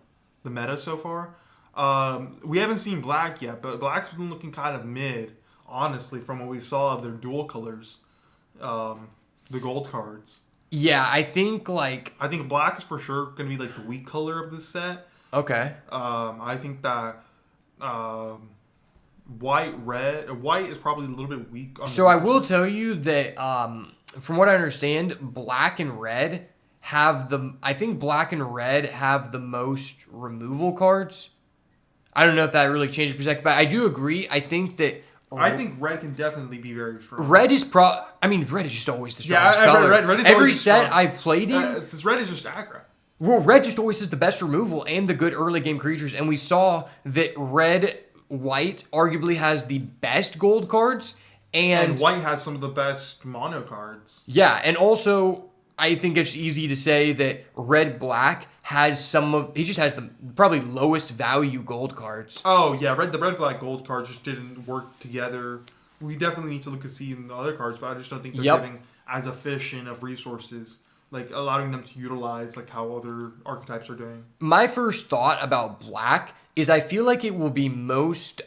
meta so far. We haven't seen Black yet, but Black's been looking kind of mid, honestly, from what we saw of their dual colors, the gold cards.
Yeah, I think
Black is for sure going to be like the weak color of this set.
okay.
I think that white is probably a little bit weak.
So I will tell you that from what I understand, black and red have the most removal cards. I don't know if that really changes perspective, but I do agree. I think
red can definitely be very strong.
Red is red is just always the strongest color.
Red is
Every
always
set
strong.
I've played in,
Because red is just aggro.
well, red just always has the best removal and the good early game creatures, and we saw that white arguably has the best gold cards, and
white has some of the best mono cards.
yeah, and also I think it's easy to say that red-black has he just has the probably lowest value gold cards.
Oh yeah, the red black gold cards just didn't work together. We definitely need to look and see in the other cards, but I just don't think they're giving as efficient of resources, like allowing them to utilize like how other archetypes are doing.
My first thought about black is I feel like it will be most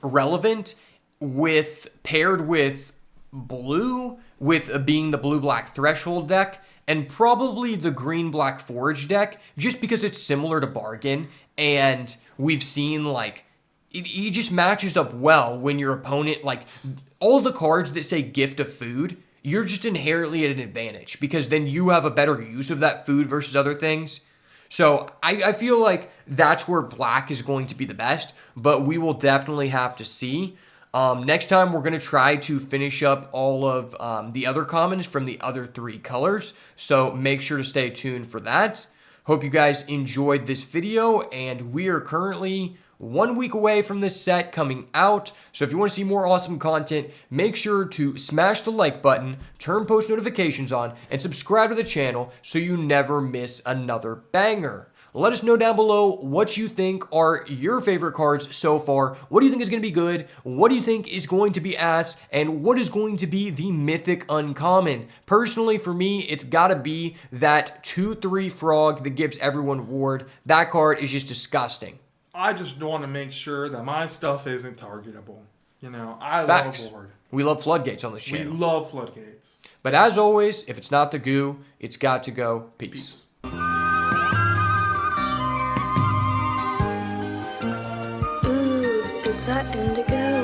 relevant paired with blue, with being the blue-black threshold deck, and probably the green-black forage deck, just because it's similar to Bargain, and we've seen like he just matches up well when your opponent, like all the cards that say gift of food, you're just inherently at an advantage because then you have a better use of that food versus other things. So I feel like that's where black is going to be the best, but we will definitely have to see. Next time, we're going to try to finish up all of the other commons from the other three colors, so make sure to stay tuned for that. Hope you guys enjoyed this video, and we are currently 1 week away from this set coming out. So if you want to see more awesome content, make sure to smash the like button, turn post notifications on, and subscribe to the channel so you never miss another banger. Let us know down below what you think are your favorite cards so far. What do you think is going to be good? What do you think is going to be ass? And what is going to be the mythic uncommon? Personally, for me, it's got to be that 2/3 frog that gives everyone ward. That card is just disgusting.
I just want to make sure that my stuff isn't targetable. You know, I
Facts.
love ward.
We love floodgates on this channel.
We love floodgates.
But as always, if it's not the goo, it's got to go. Peace.
Ooh, is that indigo?